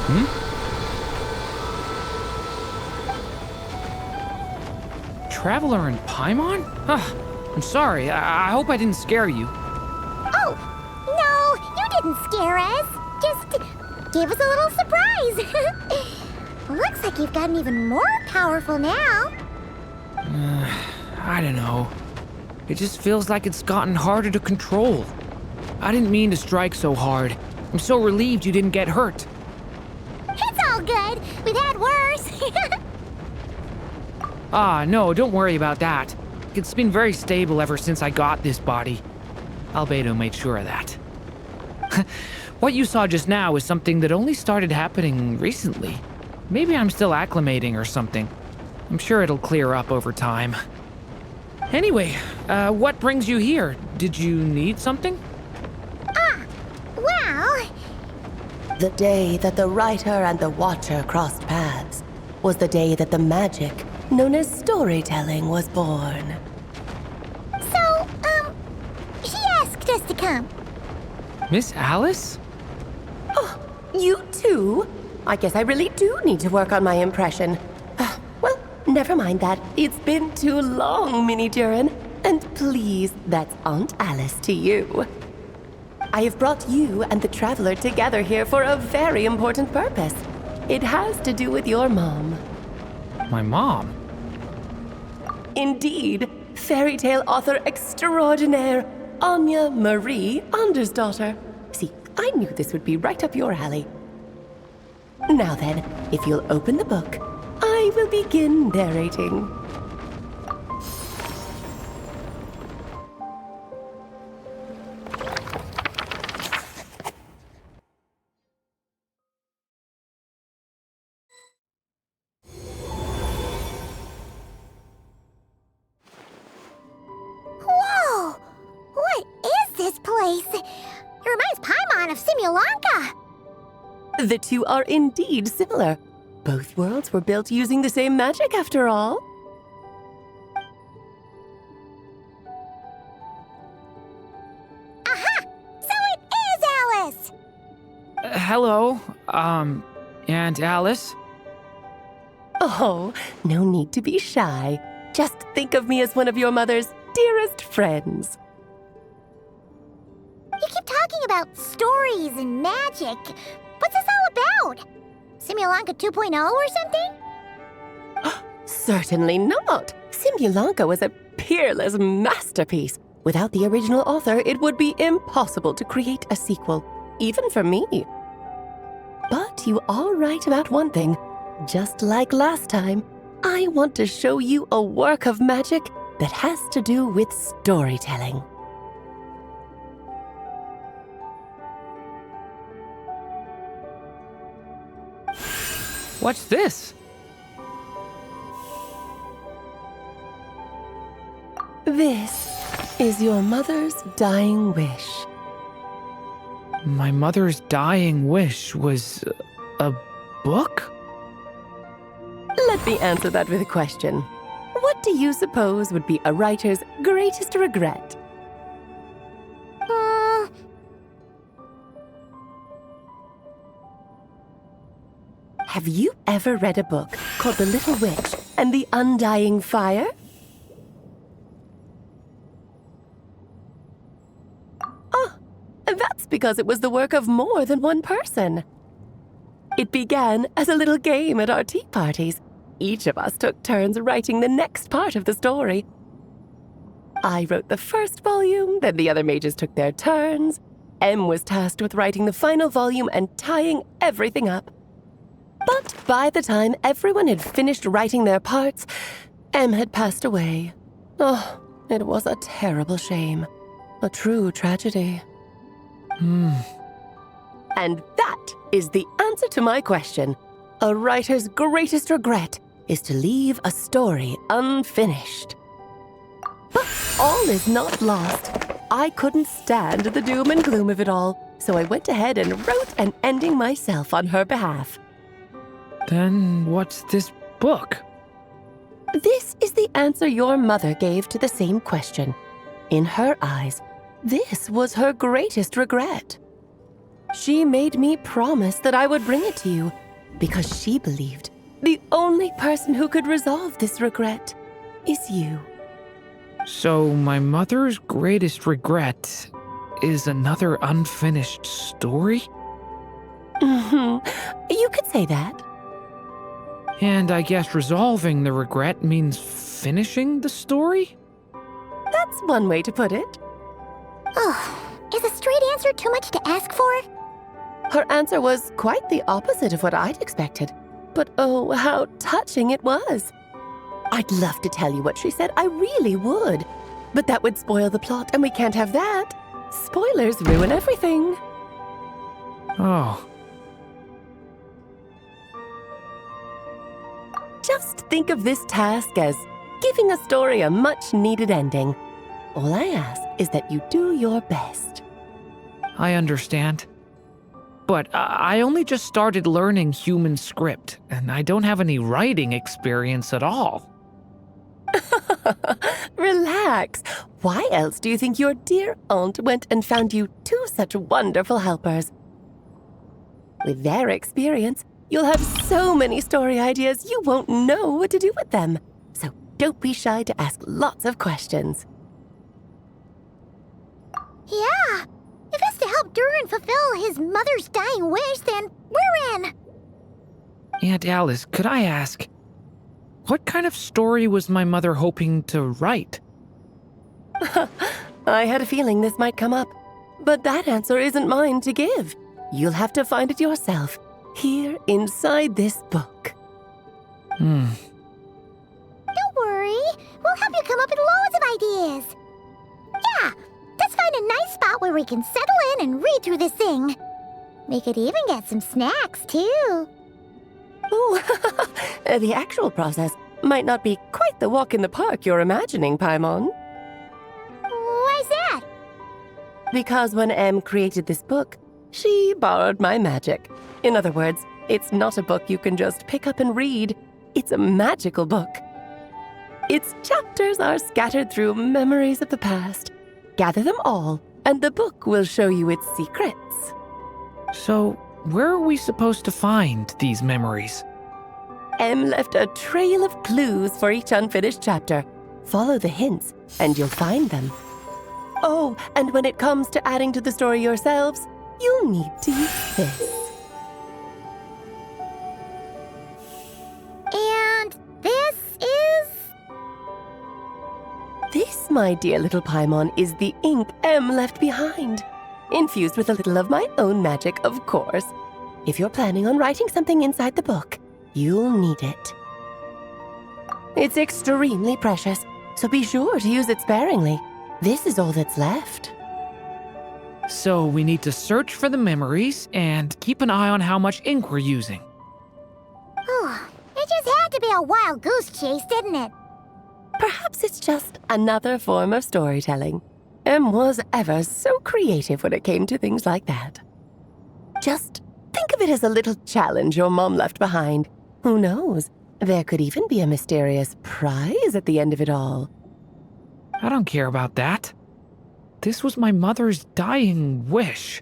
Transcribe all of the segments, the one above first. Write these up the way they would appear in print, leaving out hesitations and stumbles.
Hmm? Traveler in Paimon? I'm sorry. I hope I didn't scare you. Oh, no, you didn't scare us. Just gave us a little surprise. Looks like you've gotten even more powerful now. I don't know. It just feels like it's gotten harder to control. I didn't mean to strike so hard. I'm so relieved you didn't get hurt. It's all good. We've had worse. No, don't worry about that. It's been very stable ever since I got this body. Albedo made sure of that. What you saw just now is something that only started happening recently. Maybe I'm still acclimating or something. I'm sure it'll clear up over time. Anyway, what brings you here? Did you need something? Well... The day that the writer and the watcher crossed paths was the day that the magic known as storytelling was born. So, she asked us to come. Miss Alice? Oh, you too? I guess I really do need to work on my impression. Well, never mind that. It's been too long, Mini Durin. And please, that's Aunt Alice to you. I have brought you and the Traveler together here for a very important purpose. It has to do with your mom. My mom? Indeed, fairy tale author extraordinaire, Anya Marie Andersdottir. See, I knew this would be right up your alley. Now then, if you'll open the book, I will begin narrating. Whoa! What is this place? It reminds Paimon of Simulanka. The two are indeed similar. Both worlds were built using the same magic, after all. Aha! So it is Alice! Hello, Aunt Alice? Oh, no need to be shy. Just think of me as one of your mother's dearest friends. You keep talking about stories and magic. What's this all about? Simulanka 2.0 or something? Certainly not. Simulanka was a peerless masterpiece. Without the original author, it would be impossible to create a sequel, even for me. But you are right about one thing. Just like last time, I want to show you a work of magic that has to do with storytelling. What's this? This is your mother's dying wish. My mother's dying wish was a book? Let me answer that with a question. What do you suppose would be a writer's greatest regret? Have you ever read a book called The Little Witch and the Undying Fire? Ah, that's because it was the work of more than one person. It began as a little game at our tea parties. Each of us took turns writing the next part of the story. I wrote the first volume, then the other mages took their turns. M was tasked with writing the final volume and tying everything up. But by the time everyone had finished writing their parts, M had passed away. Oh, it was a terrible shame. A true tragedy. And that is the answer to my question. A writer's greatest regret is to leave a story unfinished. But all is not lost. I couldn't stand the doom and gloom of it all, so I went ahead and wrote an ending myself on her behalf. Then what's this book? This is the answer your mother gave to the same question. In her eyes, this was her greatest regret. She made me promise that I would bring it to you because she believed the only person who could resolve this regret is you. So my mother's greatest regret is another unfinished story? You could say that. And I guess resolving the regret means finishing the story? That's one way to put it. Oh, is a straight answer too much to ask for? Her answer was quite the opposite of what I'd expected. But oh, how touching it was. I'd love to tell you what she said, I really would. But that would spoil the plot, and we can't have that. Spoilers ruin everything. Oh. Just think of this task as giving a story a much-needed ending. All I ask is that you do your best. I understand. But I only just started learning human script, and I don't have any writing experience at all. Relax. Why else do you think your dear aunt went and found you two such wonderful helpers? With their experience, you'll have so many story ideas you won't know what to do with them. So don't be shy to ask lots of questions. Yeah. If it's to help Durin fulfill his mother's dying wish, then we're in. Aunt Alice, could I ask, what kind of story was my mother hoping to write? I had a feeling this might come up, but that answer isn't mine to give. You'll have to find it yourself, here inside this book. Don't worry. We'll help you come up with loads of ideas. Yeah, let's find a nice spot where we can settle in and read through this thing. We could even get some snacks, too. Oh, the actual process might not be quite the walk in the park you're imagining, Paimon. Why's that? Because when M created this book, she borrowed my magic. In other words, it's not a book you can just pick up and read. It's a magical book. Its chapters are scattered through memories of the past. Gather them all, and the book will show you its secrets. So, where are we supposed to find these memories? M left a trail of clues for each unfinished chapter. Follow the hints, and you'll find them. Oh, and when it comes to adding to the story yourselves, you'll need to use this. And this is... This, my dear little Paimon, is the ink M left behind. Infused with a little of my own magic, of course. If you're planning on writing something inside the book, you'll need it. It's extremely precious, so be sure to use it sparingly. This is all that's left. So we need to search for the memories and keep an eye on how much ink we're using. Oh, it just had to be a wild goose chase, didn't it? Perhaps it's just another form of storytelling. M was ever so creative when it came to things like that. Just think of it as a little challenge your mom left behind. Who knows? There could even be a mysterious prize at the end of it all. I don't care about that. This was my mother's dying wish.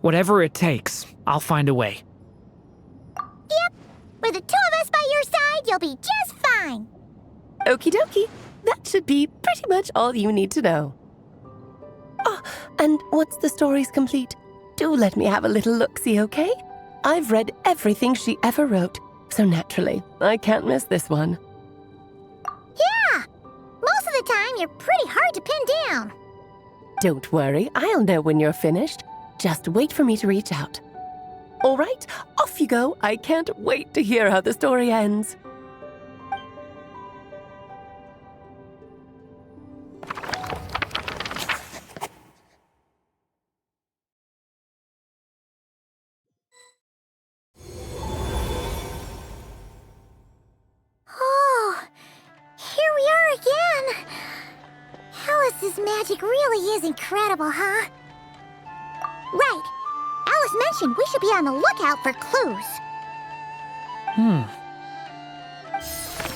Whatever it takes, I'll find a way. Yep. With the two of us by your side, you'll be just fine. Okie dokie. That should be pretty much all you need to know. Oh, and once the story's complete, do let me have a little look-see, okay? I've read everything she ever wrote, so naturally, I can't miss this one. Yeah. Most of the time, you're pretty hard to pin down. Don't worry, I'll know when you're finished. Just wait for me to reach out. All right, off you go. I can't wait to hear how the story ends. Oh, here we are again. Alice's magic really is incredible, huh? Right. Alice mentioned we should be on the lookout for clues.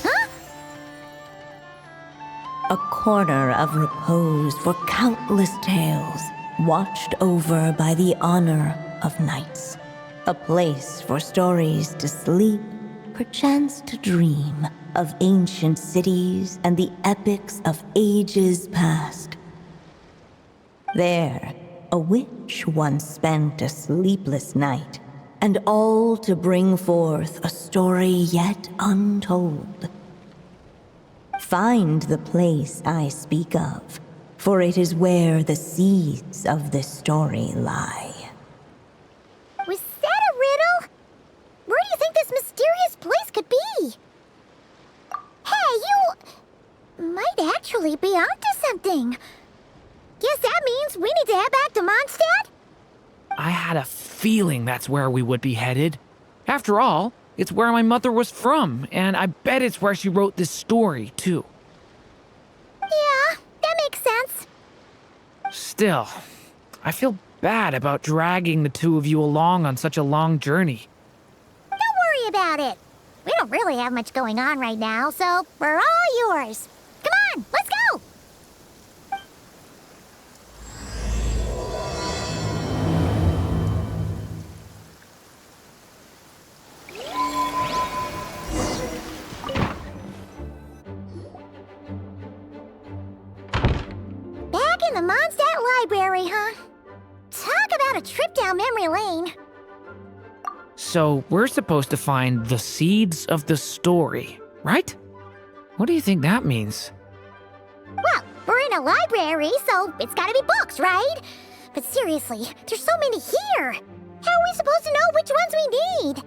Huh? A corner of repose for countless tales, watched over by the honor of nights, a place for stories to sleep, perchance to dream of ancient cities and the epics of ages past. There, a witch once spent a sleepless night, and all to bring forth a story yet untold. Find the place I speak of, for it is where the seeds of this story lie. Was that a riddle? Where do you think this mysterious place could be? Hey, you might actually be onto something. Guess that means we need to head back to Mondstadt? I had a feeling that's where we would be headed. After all, it's where my mother was from, and I bet it's where she wrote this story, too. Yeah, that makes sense. Still, I feel bad about dragging the two of you along on such a long journey. Don't worry about it. We don't really have much going on right now, so we're all yours. Come on, let's go! Back in the Mondstadt library, huh? Talk about a trip down memory lane. So, we're supposed to find the seeds of the story, right? What do you think that means? Well, we're in a library, so it's gotta be books, right? But seriously, there's so many here. How are we supposed to know which ones we need?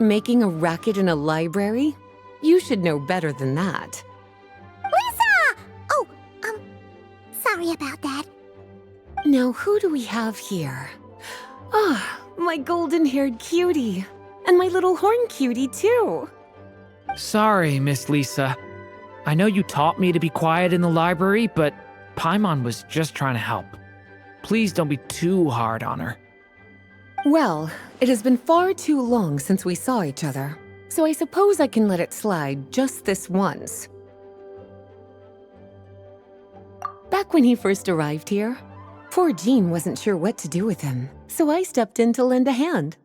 Making a racket in a library? You should know better than that. Lisa! Oh, sorry about that. Now, who do we have here? Ah, my golden-haired cutie. And my little horn cutie, too. Sorry, Miss Lisa. I know you taught me to be quiet in the library, but Paimon was just trying to help. Please don't be too hard on her. Well, it has been far too long since we saw each other, so I suppose I can let it slide just this once. Back when he first arrived here, poor Jean wasn't sure what to do with him, so I stepped in to lend a hand.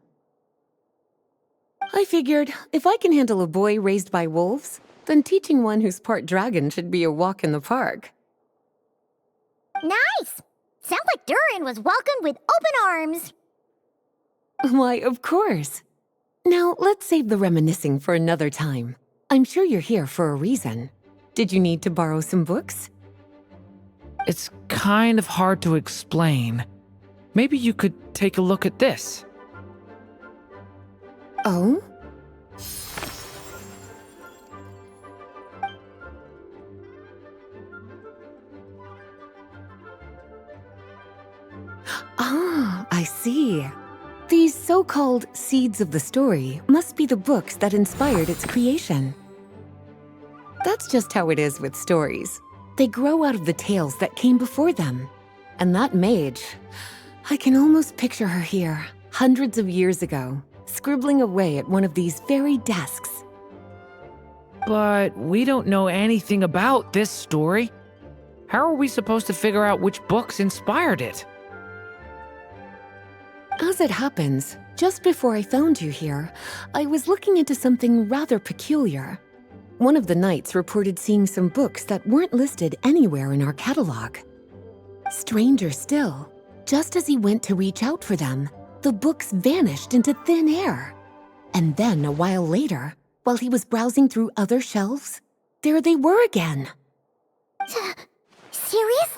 I figured if I can handle a boy raised by wolves, then teaching one who's part dragon should be a walk in the park. Nice! Sounds like Durin was welcomed with open arms. Why, of course. Now, let's save the reminiscing for another time. I'm sure you're here for a reason. Did you need to borrow some books? It's kind of hard to explain. Maybe you could take a look at this. Oh? Ah, I see. These so-called seeds of the story must be the books that inspired its creation. That's just how it is with stories. They grow out of the tales that came before them. And that mage, I can almost picture her here, hundreds of years ago, scribbling away at one of these very desks. But we don't know anything about this story. How are we supposed to figure out which books inspired it? As it happens, just before I found you here, I was looking into something rather peculiar. One of the knights reported seeing some books that weren't listed anywhere in our catalog. Stranger still, just as he went to reach out for them, the books vanished into thin air. And then a while later, while he was browsing through other shelves, there they were again. Seriously?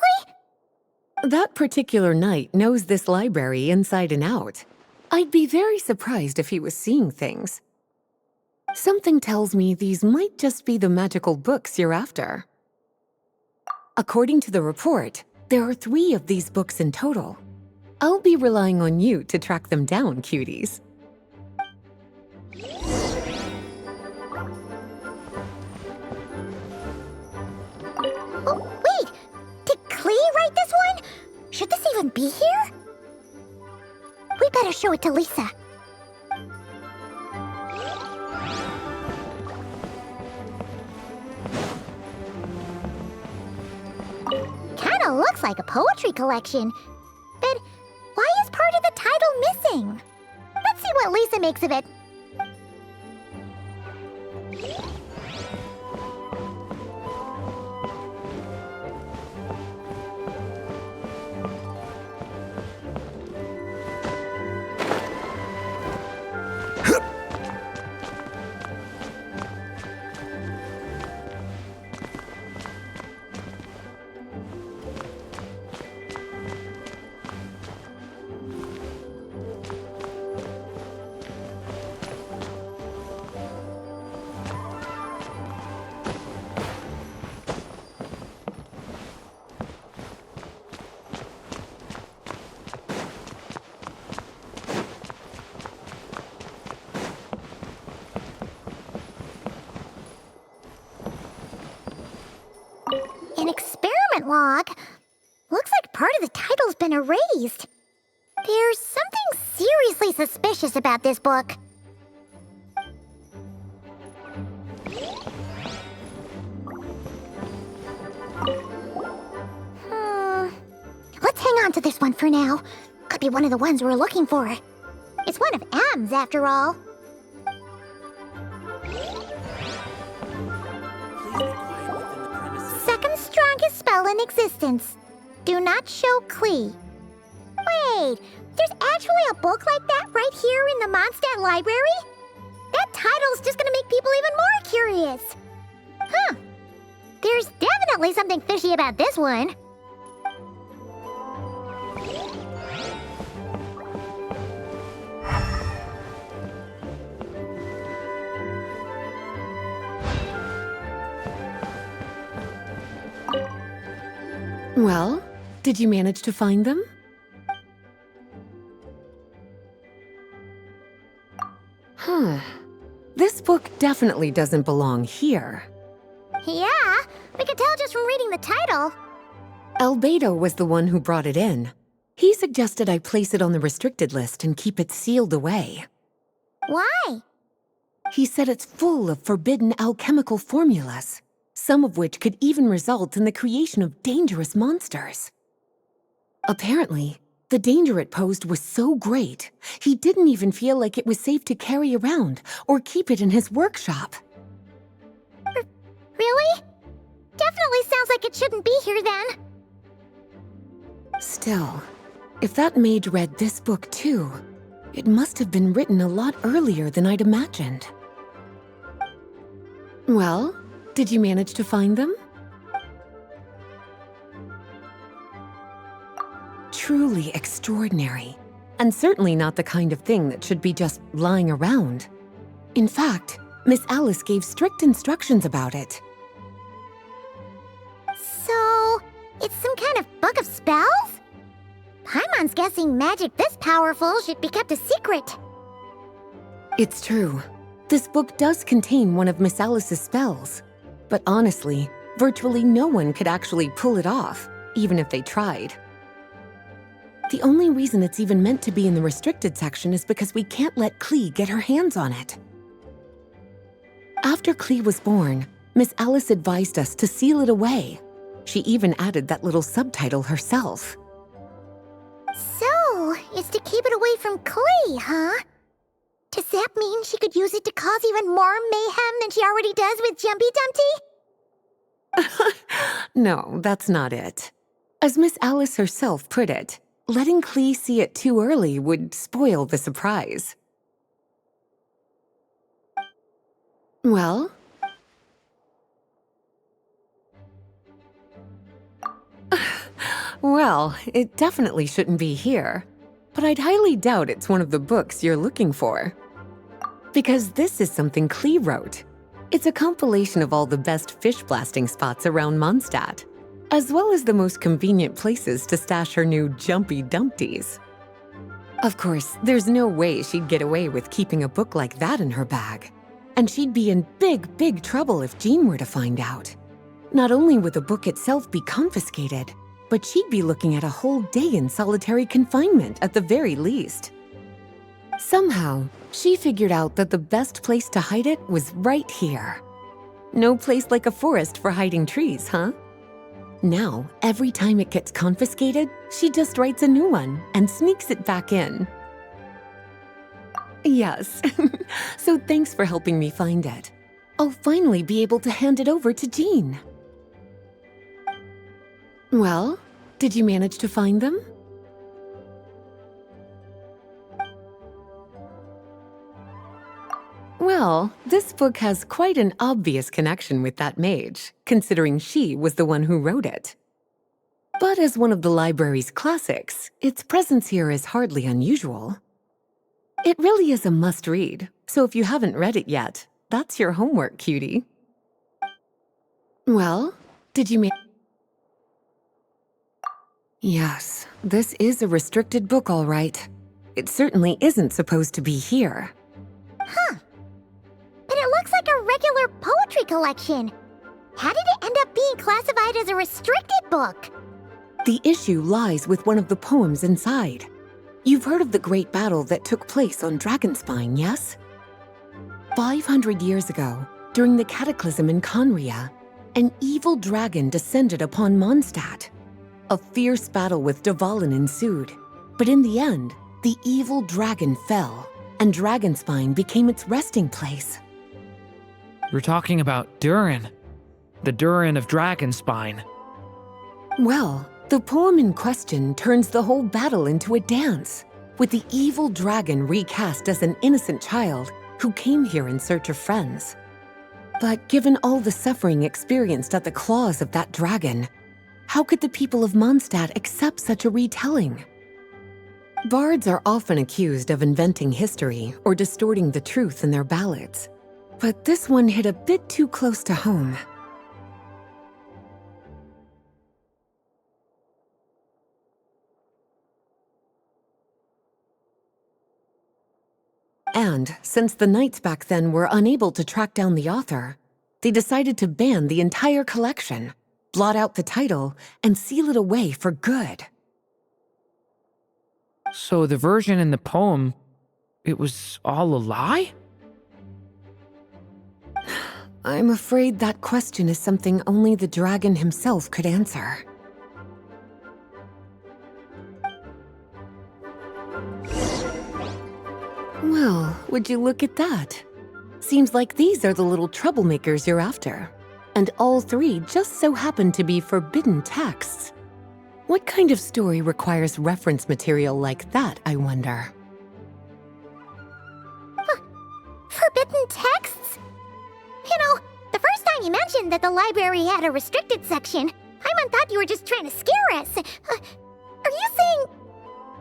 That particular knight knows this library inside and out. I'd be very surprised if he was seeing things. Something tells me these might just be the magical books you're after. According to the report, there are 3 of these books in total. I'll be relying on you to track them down, cuties. Oh, wait! Did Klee write this one? Should this even be here? We better show it to Lisa. Kinda looks like a poetry collection. But why is part of the title thing. Let's see what Lisa makes of it. An experiment log? Looks like part of the title's been erased. There's something seriously suspicious about this book. Let's hang on to this one for now. Could be one of the ones we're looking for. It's one of M's, after all. Second strongest spell in existence. Do not show Klee. Wait, there's actually a book like that right here in the Mondstadt library? That title's just gonna make people even more curious. Huh. There's definitely something fishy about this one. Well, did you manage to find them? This book definitely doesn't belong here. Yeah, we could tell just from reading the title. Albedo was the one who brought it in. He suggested I place it on the restricted list and keep it sealed away. Why? He said it's full of forbidden alchemical formulas, some of which could even result in the creation of dangerous monsters. Apparently, the danger it posed was so great, he didn't even feel like it was safe to carry around or keep it in his workshop. Really? Definitely sounds like it shouldn't be here then. Still, if that mage read this book too, it must have been written a lot earlier than I'd imagined. Well, did you manage to find them? Truly extraordinary, and certainly not the kind of thing that should be just lying around. In fact, Miss Alice gave strict instructions about it. So, it's some kind of book of spells? Paimon's guessing magic this powerful should be kept a secret. It's true. This book does contain one of Miss Alice's spells. But honestly, virtually no one could actually pull it off, even if they tried. The only reason it's even meant to be in the restricted section is because we can't let Klee get her hands on it. After Klee was born, Miss Alice advised us to seal it away. She even added that little subtitle herself. So, it's to keep it away from Klee, huh? Does that mean she could use it to cause even more mayhem than she already does with Jumpy Dumpty? No, that's not it. As Miss Alice herself put it, letting Klee see it too early would spoil the surprise. Well? Well, it definitely shouldn't be here, but I'd highly doubt it's one of the books you're looking for. Because this is something Klee wrote. It's a compilation of all the best fish blasting spots around Mondstadt, as well as the most convenient places to stash her new Jumpy Dumpties. Of course, there's no way she'd get away with keeping a book like that in her bag. And she'd be in big, big trouble if Jean were to find out. Not only would the book itself be confiscated, but she'd be looking at a whole day in solitary confinement at the very least. Somehow, she figured out that the best place to hide it was right here. No place like a forest for hiding trees, huh? Now, every time it gets confiscated, she just writes a new one and sneaks it back in. Yes. So thanks for helping me find it. I'll finally be able to hand it over to Jean. Well, did you manage to find them? Well, this book has quite an obvious connection with that mage, considering she was the one who wrote it. But as one of the library's classics, its presence here is hardly unusual. It really is a must-read, so if you haven't read it yet, that's your homework, cutie. Well, did you Yes, this is a restricted book, all right. It certainly isn't supposed to be here. Huh. But it looks like a regular poetry collection. How did it end up being classified as a restricted book? The issue lies with one of the poems inside. You've heard of the great battle that took place on Dragonspine, yes? 500 years ago, during the cataclysm in Conria, an evil dragon descended upon Mondstadt. A fierce battle with Dvalin ensued, but in the end, the evil dragon fell, and Dragonspine became its resting place. You're talking about Durin, the Durin of Dragonspine. Well, the poem in question turns the whole battle into a dance, with the evil dragon recast as an innocent child who came here in search of friends. But given all the suffering experienced at the claws of that dragon, how could the people of Mondstadt accept such a retelling? Bards are often accused of inventing history or distorting the truth in their ballads, but this one hit a bit too close to home. And since the knights back then were unable to track down the author, they decided to ban the entire collection, blot out the title, and seal it away for good. So the version in the poem, it was all a lie? I'm afraid that question is something only the dragon himself could answer. Well, would you look at that? Seems like these are the little troublemakers you're after. And all three just so happen to be forbidden texts. What kind of story requires reference material like that, I wonder? Forbidden texts? You know, the first time you mentioned that the library had a restricted section, I thought you were just trying to scare us. Are you saying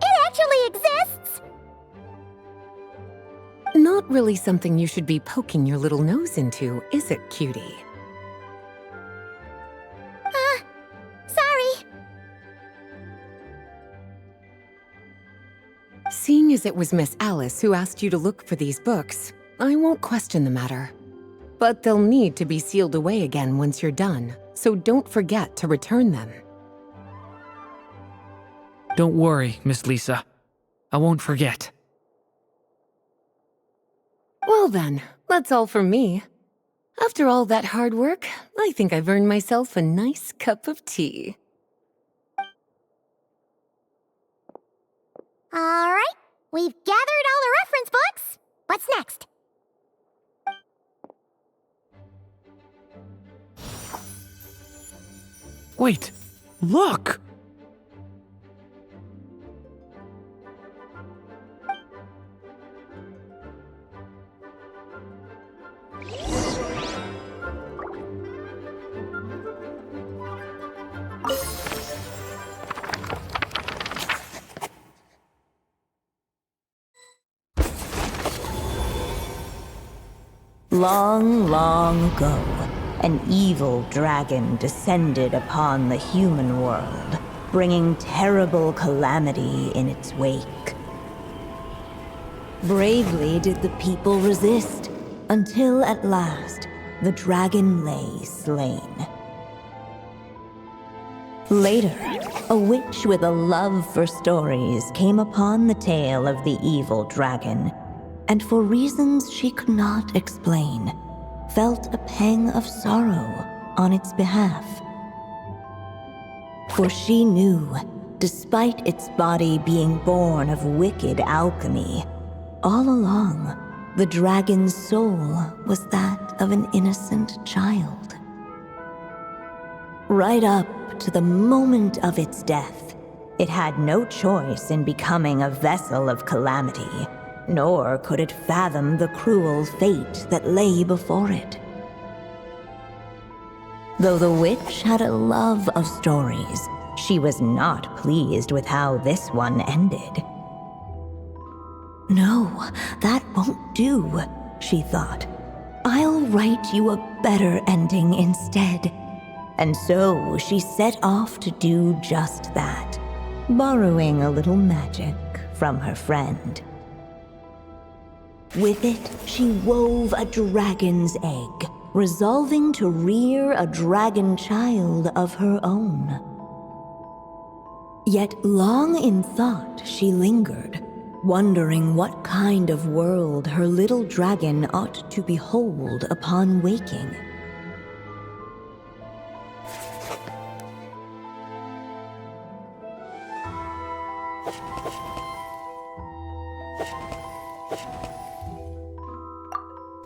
it actually exists? Not really something you should be poking your little nose into, is it, cutie? Sorry. Seeing as it was Miss Alice who asked you to look for these books, I won't question the matter. But they'll need to be sealed away again once you're done, so don't forget to return them. Don't worry, Miss Lisa. I won't forget. Well then, that's all from me. After all that hard work, I think I've earned myself a nice cup of tea. All right, we've gathered all the reference books. What's next? Wait, look! Long, long ago, an evil dragon descended upon the human world, bringing terrible calamity in its wake. Bravely did the people resist, until at last, the dragon lay slain. Later, a witch with a love for stories came upon the tale of the evil dragon, and for reasons she could not explain, felt a pang of sorrow on its behalf. For she knew, despite its body being born of wicked alchemy, all along, the dragon's soul was that of an innocent child. Right up to the moment of its death, it had no choice in becoming a vessel of calamity, nor could it fathom the cruel fate that lay before it. Though the witch had a love of stories, she was not pleased with how this one ended. No, that won't do, she thought. I'll write you a better ending instead. And so she set off to do just that, borrowing a little magic from her friend. With it, she wove a dragon's egg, resolving to rear a dragon child of her own. Yet long in thought she lingered, wondering what kind of world her little dragon ought to behold upon waking.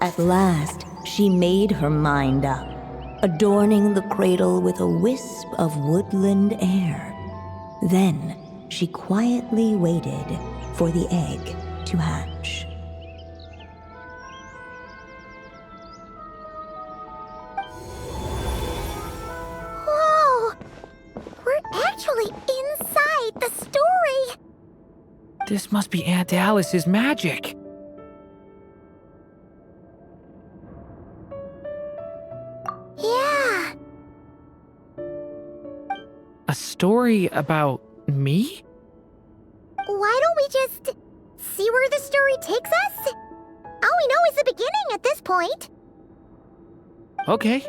At last, she made her mind up, adorning the cradle with a wisp of woodland air. Then, she quietly waited for the egg to hatch. Whoa! We're actually inside the story! This must be Aunt Alice's magic. Yeah. A story about me? Why don't we just see where the story takes us? All we know is the beginning at this point. Okay.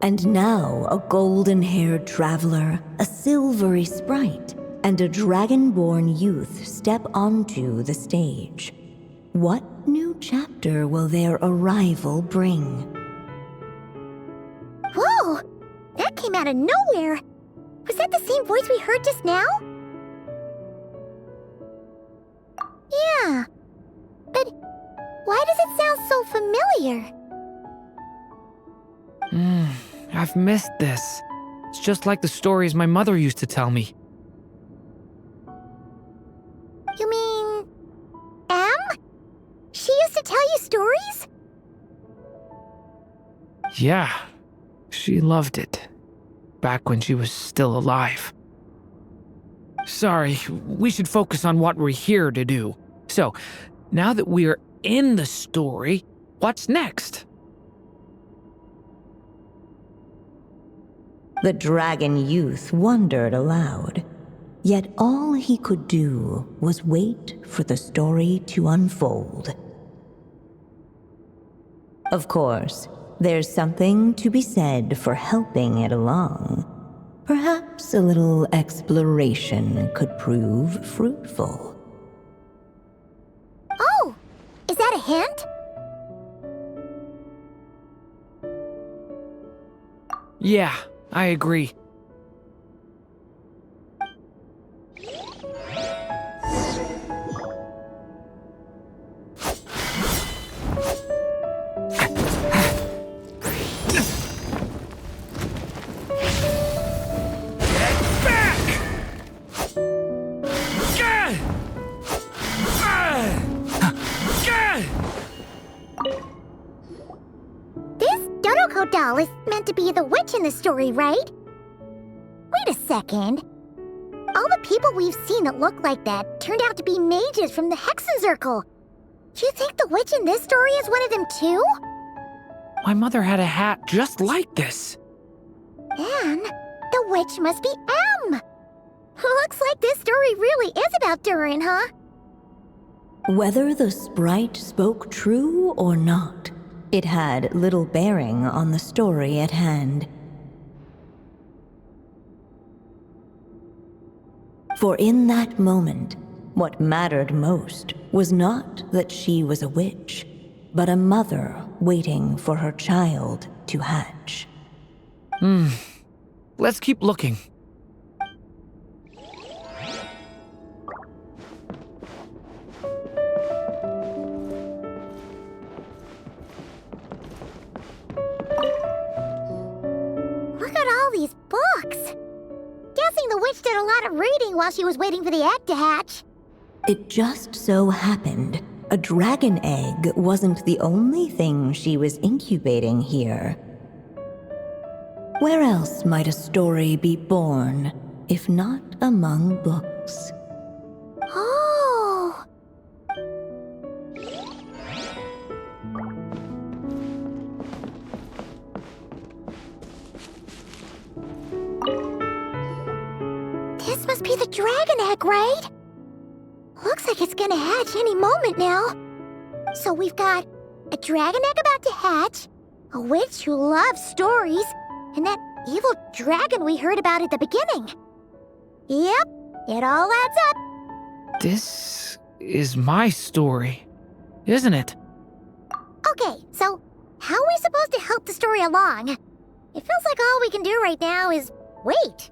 And now a golden-haired traveler, a silvery sprite, and a dragon-born youth step onto the stage. What new chapter will their arrival bring? Whoa! That came out of nowhere! Was that the same voice we heard just now? Yeah. But why does it sound so familiar? I've missed this. It's just like the stories my mother used to tell me. You mean... M? She used to tell you stories? Yeah, she loved it. Back when she was still alive. Sorry, we should focus on what we're here to do. So, now that we're in the story, what's next? The dragon youth wondered aloud, yet all he could do was wait for the story to unfold. Of course, there's something to be said for helping it along. Perhaps a little exploration could prove fruitful. Oh! Is that a hint? Yeah, I agree. Doll is meant to be the witch in the story, right? Wait a second. All the people we've seen that look like that turned out to be mages from the Hexen Circle. Do you think the witch in this story is one of them too? My mother had a hat just like this. Then, the witch must be M. Looks like this story really is about Durin, huh? Whether the sprite spoke true or not, it had little bearing on the story at hand. For in that moment, what mattered most was not that she was a witch, but a mother waiting for her child to hatch. Let's keep looking. did a lot of reading while she was waiting for the egg to hatch. It just so happened a dragon egg wasn't the only thing she was incubating here. Where else might a story be born, if not among books? Oh! This must be the dragon egg, right? Looks like it's gonna hatch any moment now. So we've got a dragon egg about to hatch, a witch who loves stories, and that evil dragon we heard about at the beginning. Yep, it all adds up. This is my story, isn't it? Okay, so how are we supposed to help the story along? It feels like all we can do right now is wait.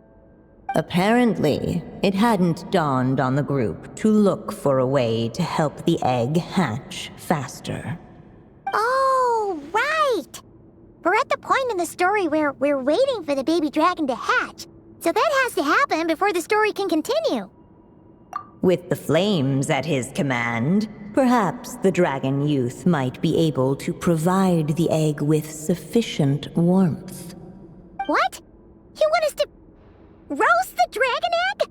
Apparently, it hadn't dawned on the group to look for a way to help the egg hatch faster. Oh, right! We're at the point in the story where we're waiting for the baby dragon to hatch, so that has to happen before the story can continue. With the flames at his command, perhaps the dragon youth might be able to provide the egg with sufficient warmth. What? You want us to roast the dragon egg?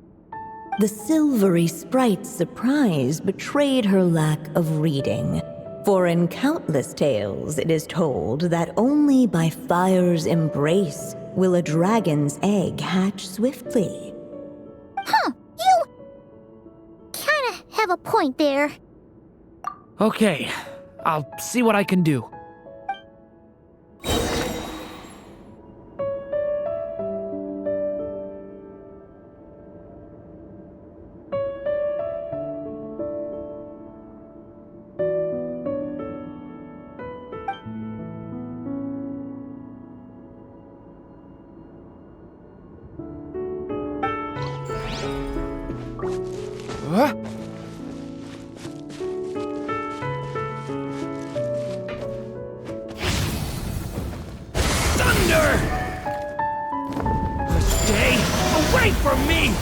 The silvery sprite's surprise betrayed her lack of reading, for in countless tales it is told that only by fire's embrace will a dragon's egg hatch swiftly. Huh, you kinda have a point there. Okay, I'll see what I can do. Huh? Thunder! Stay away from me!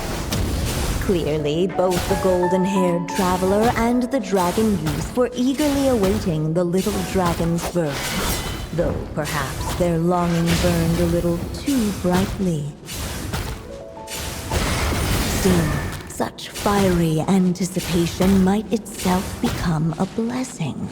Clearly, both the golden-haired traveler and the dragon youth were eagerly awaiting the little dragon's birth, though perhaps their longing burned a little too brightly. Still, such fiery anticipation might itself become a blessing.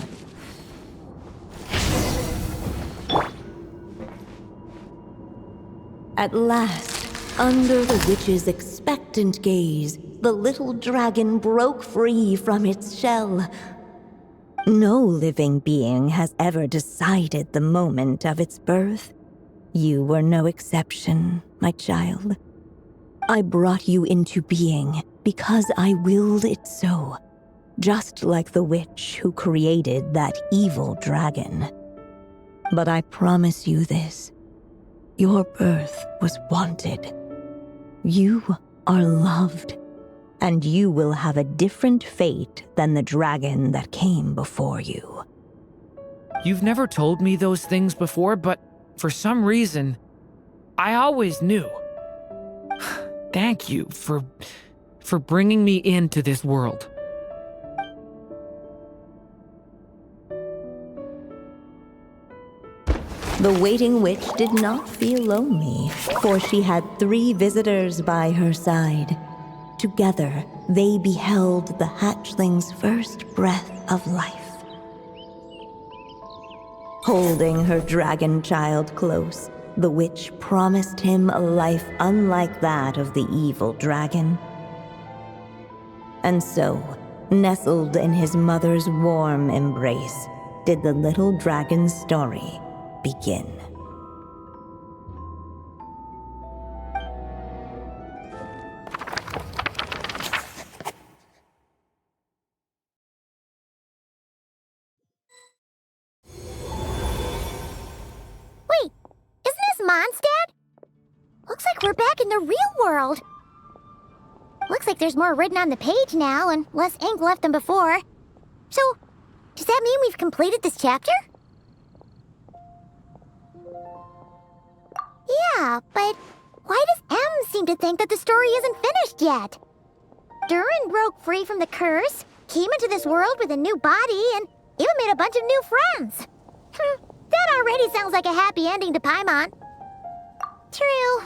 At last, under the witch's expectant gaze, the little dragon broke free from its shell. No living being has ever decided the moment of its birth. You were no exception, my child. I brought you into being because I willed it so, just like the witch who created that evil dragon. But I promise you this. Your birth was wanted. You are loved, and you will have a different fate than the dragon that came before you. You've never told me those things before, but for some reason, I always knew. Thank you for bringing me into this world. The waiting witch did not feel lonely, for she had 3 visitors by her side. Together, they beheld the hatchling's first breath of life. Holding her dragon child close, the witch promised him a life unlike that of the evil dragon. And so, nestled in his mother's warm embrace, did the little dragon's story begin. Wait, isn't this Mondstadt? Looks like we're back in the real world. Looks like there's more written on the page now and less ink left than before. So, does that mean we've completed this chapter? Yeah, but why does M seem to think that the story isn't finished yet? Durin broke free from the curse, came into this world with a new body, and even made a bunch of new friends. That already sounds like a happy ending to Paimon. True.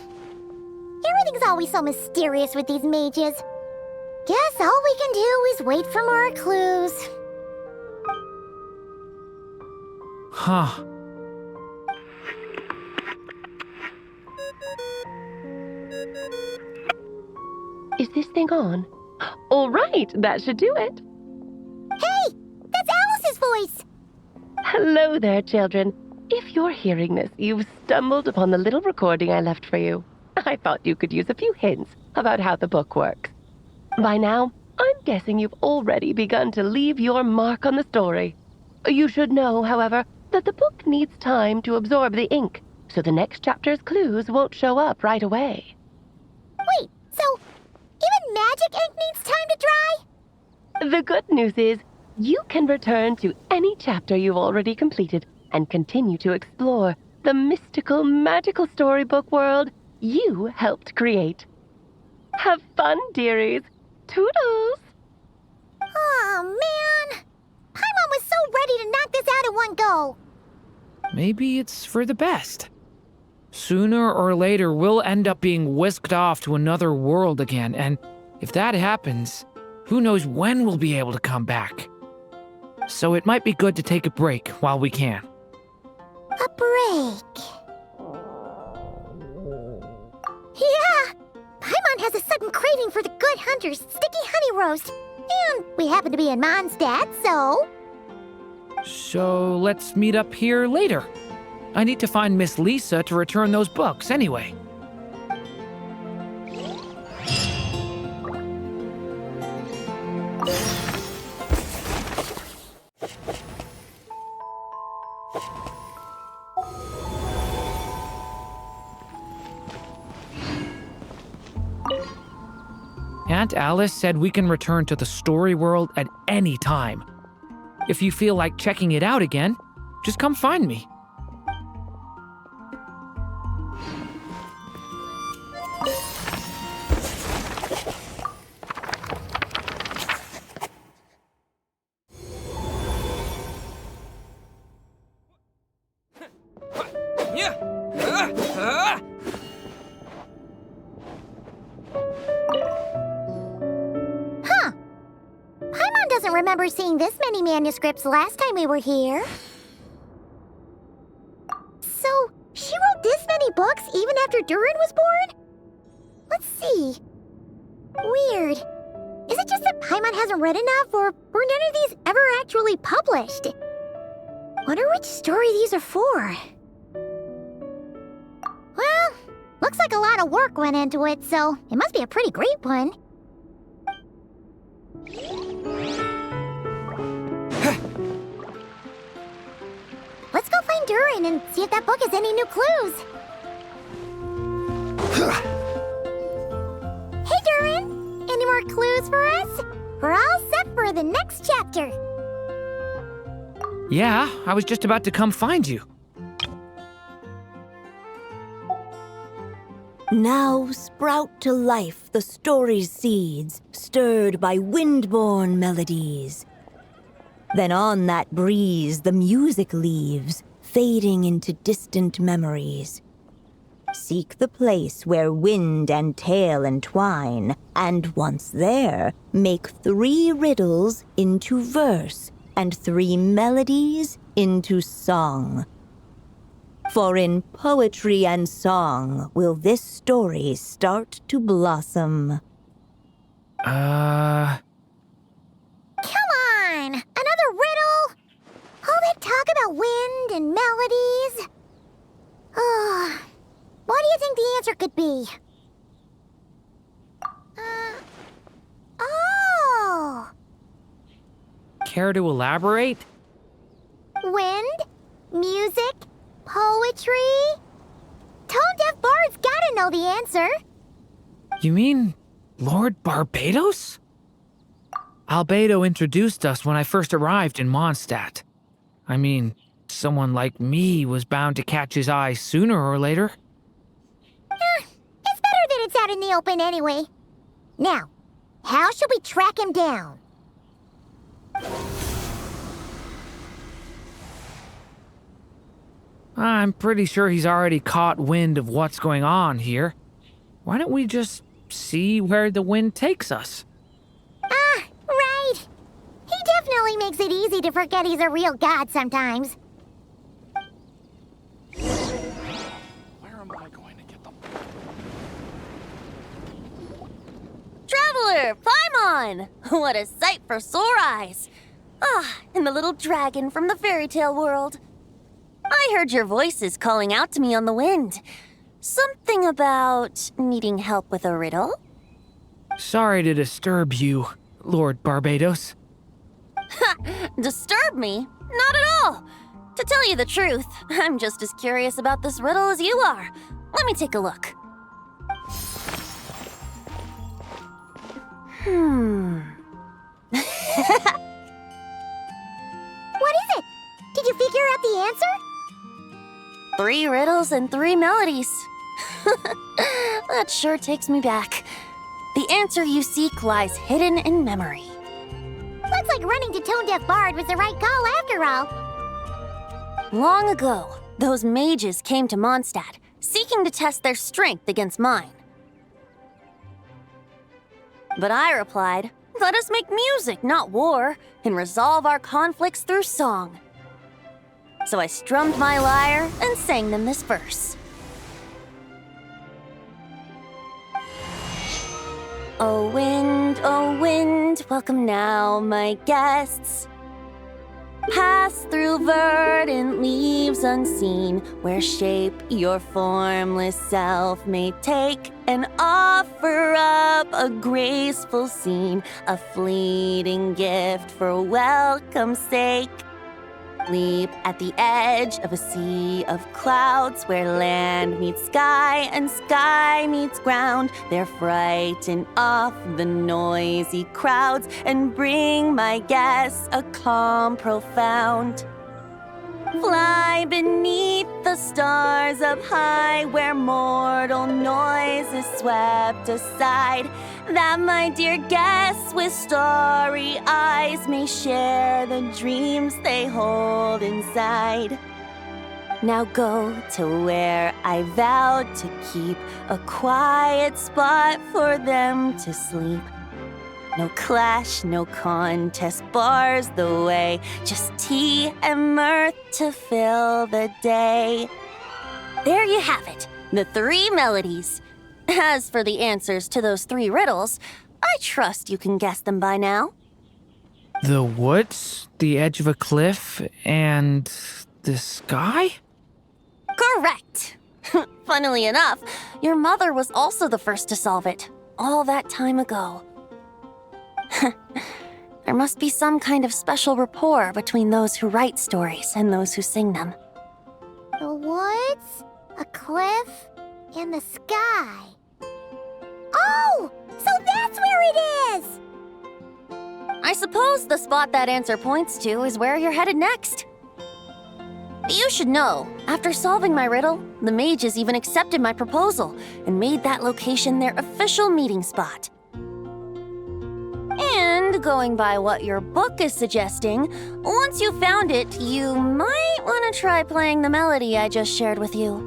Everything's always so mysterious with these mages. Guess all we can do is wait for more clues. Huh. Is this thing on? All right, that should do it. Hey, that's Alice's voice! Hello there, children. If you're hearing this, you've stumbled upon the little recording I left for you. I thought you could use a few hints about how the book works. By now, I'm guessing you've already begun to leave your mark on the story. You should know, however, that the book needs time to absorb the ink, so the next chapter's clues won't show up right away. Wait, so even magic ink needs time to dry? The good news is, you can return to any chapter you've already completed and continue to explore the mystical, magical storybook world you helped create. Have fun, dearies. Toodles! Oh, man! Paimon was so ready to knock this out in one go! Maybe it's for the best. Sooner or later, we'll end up being whisked off to another world again, and if that happens, who knows when we'll be able to come back. So it might be good to take a break while we can. A break. Yeah! Paimon has a sudden craving for the Good Hunter's sticky honey roast. And we happen to be in Mondstadt, so... So let's meet up here later. I need to find Miss Lisa to return those books anyway. Aunt Alice said we can return to the story world at any time. If you feel like checking it out again, just come find me. Remember seeing this many manuscripts last time we were here. So, she wrote this many books even after Durin was born? Let's see. Weird. Is it just that Paimon hasn't read enough, or were none of these ever actually published? Wonder which story these are for. Well, looks like a lot of work went into it, so it must be a pretty great one. Let's go find Durin and see if that book has any new clues. Hey, Durin! Any more clues for us? We're all set for the next chapter. Yeah, I was just about to come find you. Now sprout to life the story's seeds, stirred by wind-born melodies. Then on that breeze the music leaves, fading into distant memories. Seek the place where wind and tale entwine, and once there, make 3 riddles into verse, and 3 melodies into song. For in poetry and song will this story start to blossom. Come on! Another riddle? All that talk about wind and melodies? What do you think the answer could be? Oh! Care to elaborate? Wind? Music? Poetry? Tone-deaf bards gotta know the answer. You mean Lord Barbedos? Albedo introduced us when I first arrived in Mondstadt. I mean, someone like me was bound to catch his eye sooner or later. It's out in the open anyway. Now, how should we track him down? I'm pretty sure he's already caught wind of what's going on here. Why don't we just see where the wind takes us? Ah, right. He definitely makes it easy to forget he's a real god sometimes. Where am I going to get them? Traveler, Paimon! What a sight for sore eyes! Ah, and the little dragon from the fairy tale world. I heard your voices calling out to me on the wind. Something about needing help with a riddle? Sorry to disturb you, Lord Barbados. Disturb me? Not at all! To tell you the truth, I'm just as curious about this riddle as you are. Let me take a look. What is it? Did you figure out the answer? 3 riddles and 3 melodies. That sure takes me back. The answer you seek lies hidden in memory. Looks like running to Tone Deaf Bard was the right call after all. Long ago, those mages came to Mondstadt, seeking to test their strength against mine. But I replied, let us make music, not war, and resolve our conflicts through song. So I strummed my lyre and sang them this verse. O wind, welcome now, my guests. Pass through verdant leaves unseen, where shape your formless self may take, and offer up a graceful scene, a fleeting gift for welcome's sake. Leap at the edge of a sea of clouds, where land meets sky and sky meets ground. There frighten off the noisy crowds and bring my guests a calm profound. Fly beneath the stars up high, where mortal noise is swept aside, that my dear guests with starry eyes may share the dreams they hold inside. Now go to where I vowed to keep a quiet spot for them to sleep. No clash, no contest bars the way, just tea and mirth to fill the day. There you have it, the 3 melodies. As for the answers to those 3 riddles, I trust you can guess them by now. The woods, the edge of a cliff, and the sky? Correct! Funnily enough, your mother was also the first to solve it, all that time ago. There must be some kind of special rapport between those who write stories and those who sing them. The woods, a cliff, and the sky. Oh! So that's where it is! I suppose the spot that answer points to is where you're headed next. You should know, after solving my riddle, the mages even accepted my proposal and made that location their official meeting spot. And going by what your book is suggesting, once you found it, you might want to try playing the melody I just shared with you.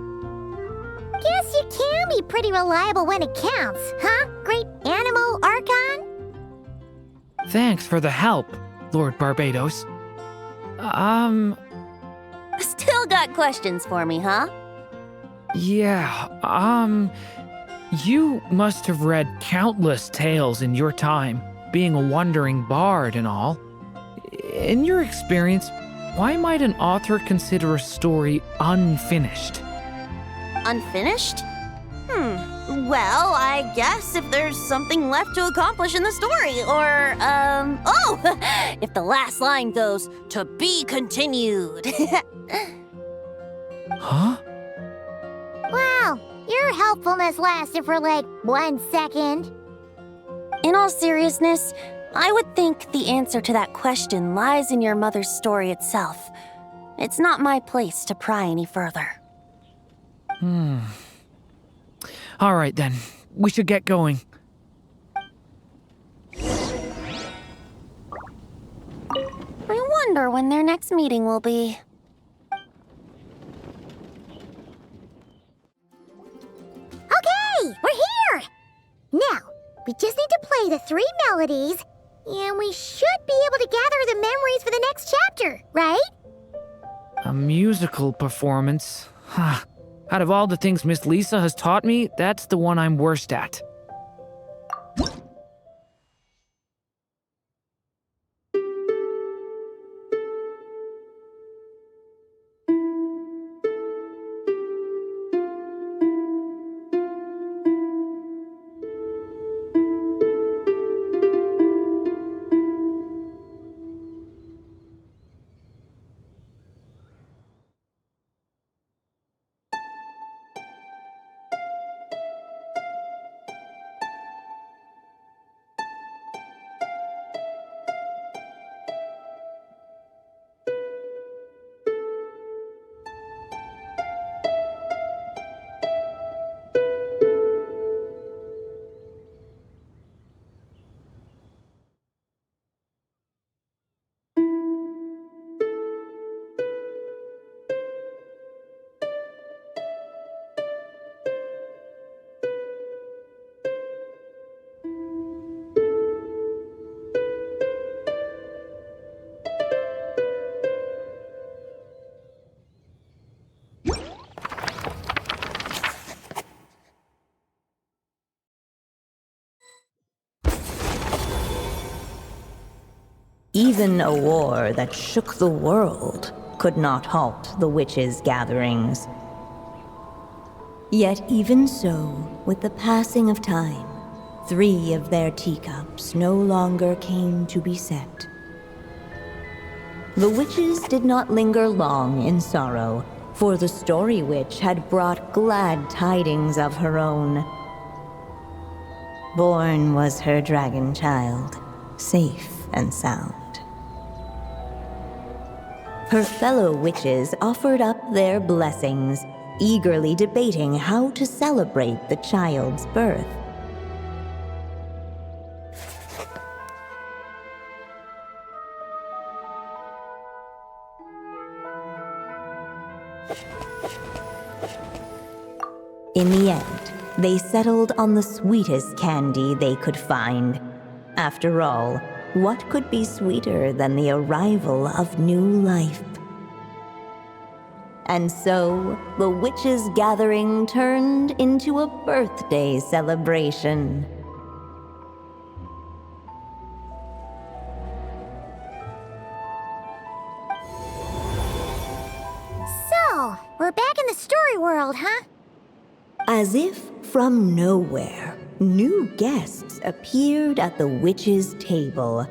Guess you can be pretty reliable when it counts, huh? Great animal Archon? Thanks for the help, Lord Barbados. Still got questions for me, huh? Yeah, you must have read countless tales in your time, being a wandering bard and all. In your experience, why might an author consider a story unfinished? Unfinished? Well, I guess if there's something left to accomplish in the story, or, if the last line goes, "To be continued." Huh? Wow, your helpfulness lasted for like 1 second. In all seriousness, I would think the answer to that question lies in your mother's story itself. It's not my place to pry any further. All right then. We should get going. I wonder when their next meeting will be. Okay, we're here! Now, we just need to play the 3 melodies, and we should be able to gather the memories for the next chapter, right? A musical performance? Huh. Out of all the things Miss Lisa has taught me, that's the one I'm worst at. Even a war that shook the world could not halt the witches' gatherings. Yet even so, with the passing of time, 3 of their teacups no longer came to be set. The witches did not linger long in sorrow, for the Story Witch had brought glad tidings of her own. Born was her dragon child, safe and sound. Her fellow witches offered up their blessings, eagerly debating how to celebrate the child's birth. In the end, they settled on the sweetest candy they could find. After all, what could be sweeter than the arrival of new life? And so, the witches' gathering turned into a birthday celebration. So, we're back in the story world, huh? As if from nowhere, new guests appeared at the witches' table.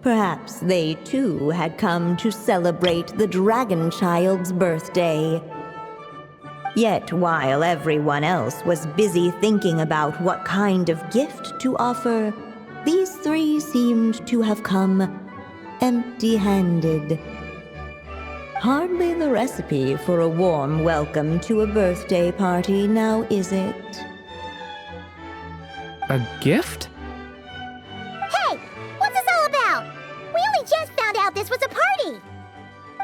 Perhaps they too had come to celebrate the dragon child's birthday. Yet while everyone else was busy thinking about what kind of gift to offer, these 3 seemed to have come empty-handed. Hardly the recipe for a warm welcome to a birthday party, now is it? A gift? Hey, what's this all about? We only just found out this was a party!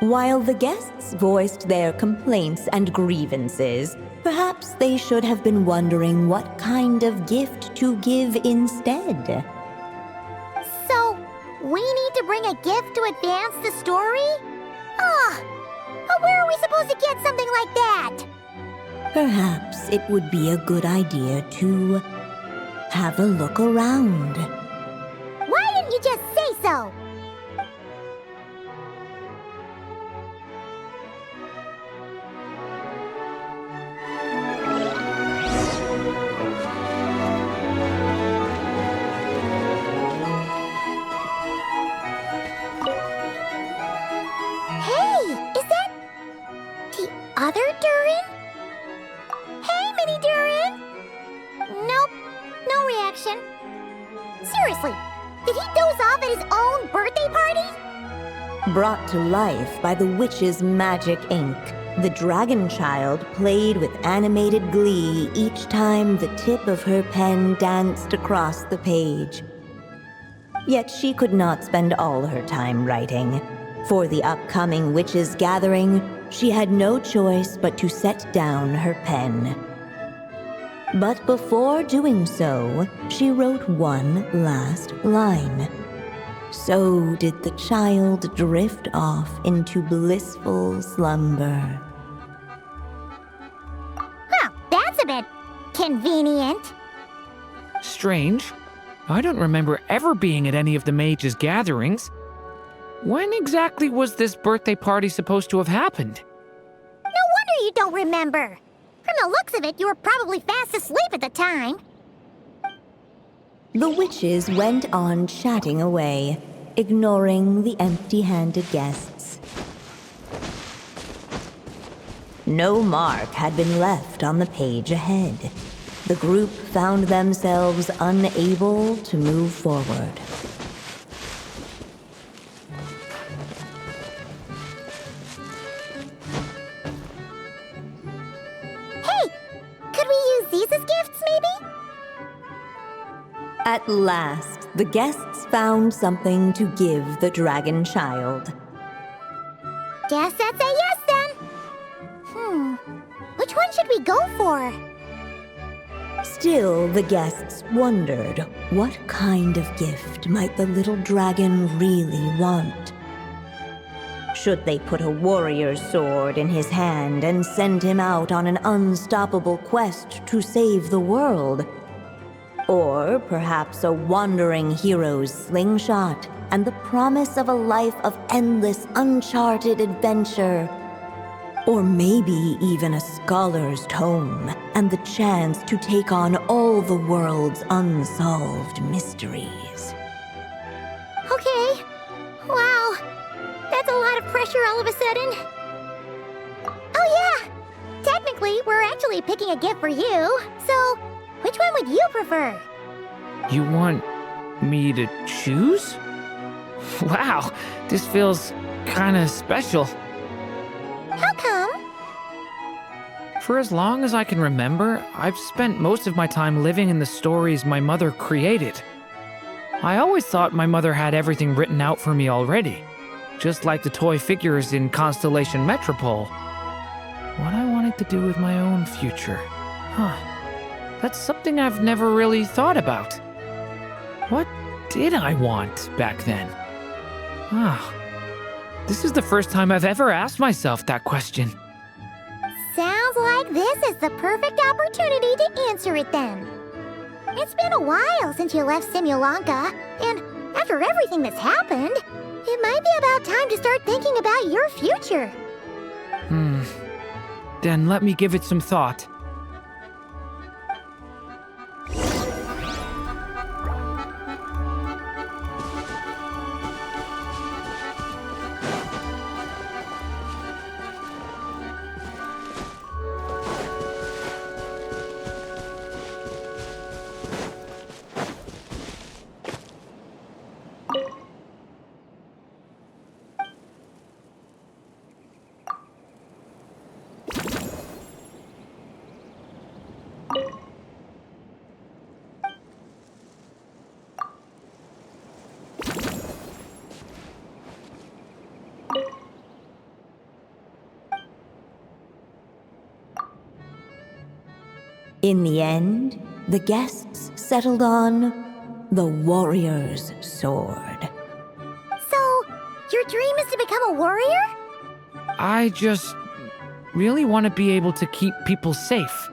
While the guests voiced their complaints and grievances, perhaps they should have been wondering what kind of gift to give instead. So, we need to bring a gift to advance the story? Where are we supposed to get something like that? Perhaps it would be a good idea to have a look around. Why didn't you just say so? Other Durin? Hey, Mini Durin! Nope, no reaction. Seriously, did he doze off at his own birthday party? Brought to life by the witch's magic ink, The dragon child played with animated glee each time the tip of her pen danced across the page. Yet she could not spend all her time writing. For the upcoming witches' gathering, she had no choice but to set down her pen. But before doing so, she wrote one last line. So did the child drift off into blissful slumber. Well, that's a bit convenient. Strange. I don't remember ever being at any of the mages' gatherings. When exactly was this birthday party supposed to have happened? No wonder you don't remember. From the looks of it, you were probably fast asleep at the time. The witches went on chatting away, ignoring the empty-handed guests. No mark had been left on the page ahead. The group found themselves unable to move forward. Hey, could we use these as gifts, maybe? At last, the guests found something to give the dragon child. Guess that's a yes then. Which one should we go for? Still, the guests wondered what kind of gift might the little dragon really want. Should they put a warrior's sword in his hand and send him out on an unstoppable quest to save the world? Or perhaps a wandering hero's slingshot and the promise of a life of endless, uncharted adventure? Or maybe even a scholar's tome and the chance to take on all the world's unsolved mysteries. Okay. Wow. That's a lot of pressure all of a sudden. Oh yeah! Technically, we're actually picking a gift for you, so which one would you prefer? You want me to choose? Wow, this feels kinda special. How come? For as long as I can remember, I've spent most of my time living in the stories my mother created. I always thought my mother had everything written out for me already, just like the toy figures in Constellation Metropole. What I wanted to do with my own future. That's something I've never really thought about. What did I want back then? This is the first time I've ever asked myself that question. Sounds like this is the perfect opportunity to answer it then. It's been a while since you left Simulanka, and after everything that's happened, it might be about time to start thinking about your future. Then let me give it some thought. In the end, the guests settled on the warrior's sword. So, your dream is to become a warrior? I just really want to be able to keep people safe.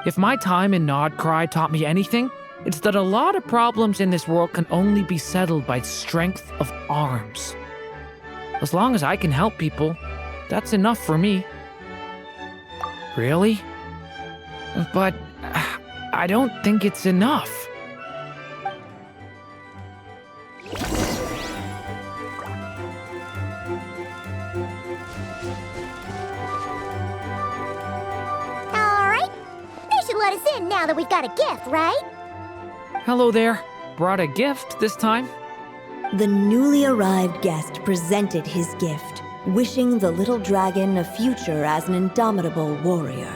If my time in Nodcry taught me anything, it's that a lot of problems in this world can only be settled by strength of arms. As long as I can help people, that's enough for me. Really? But I don't think it's enough. Alright. They should let us in now that we've got a gift, right? Hello there. Brought a gift this time. The newly arrived guest presented his gift, wishing the little dragon a future as an indomitable warrior.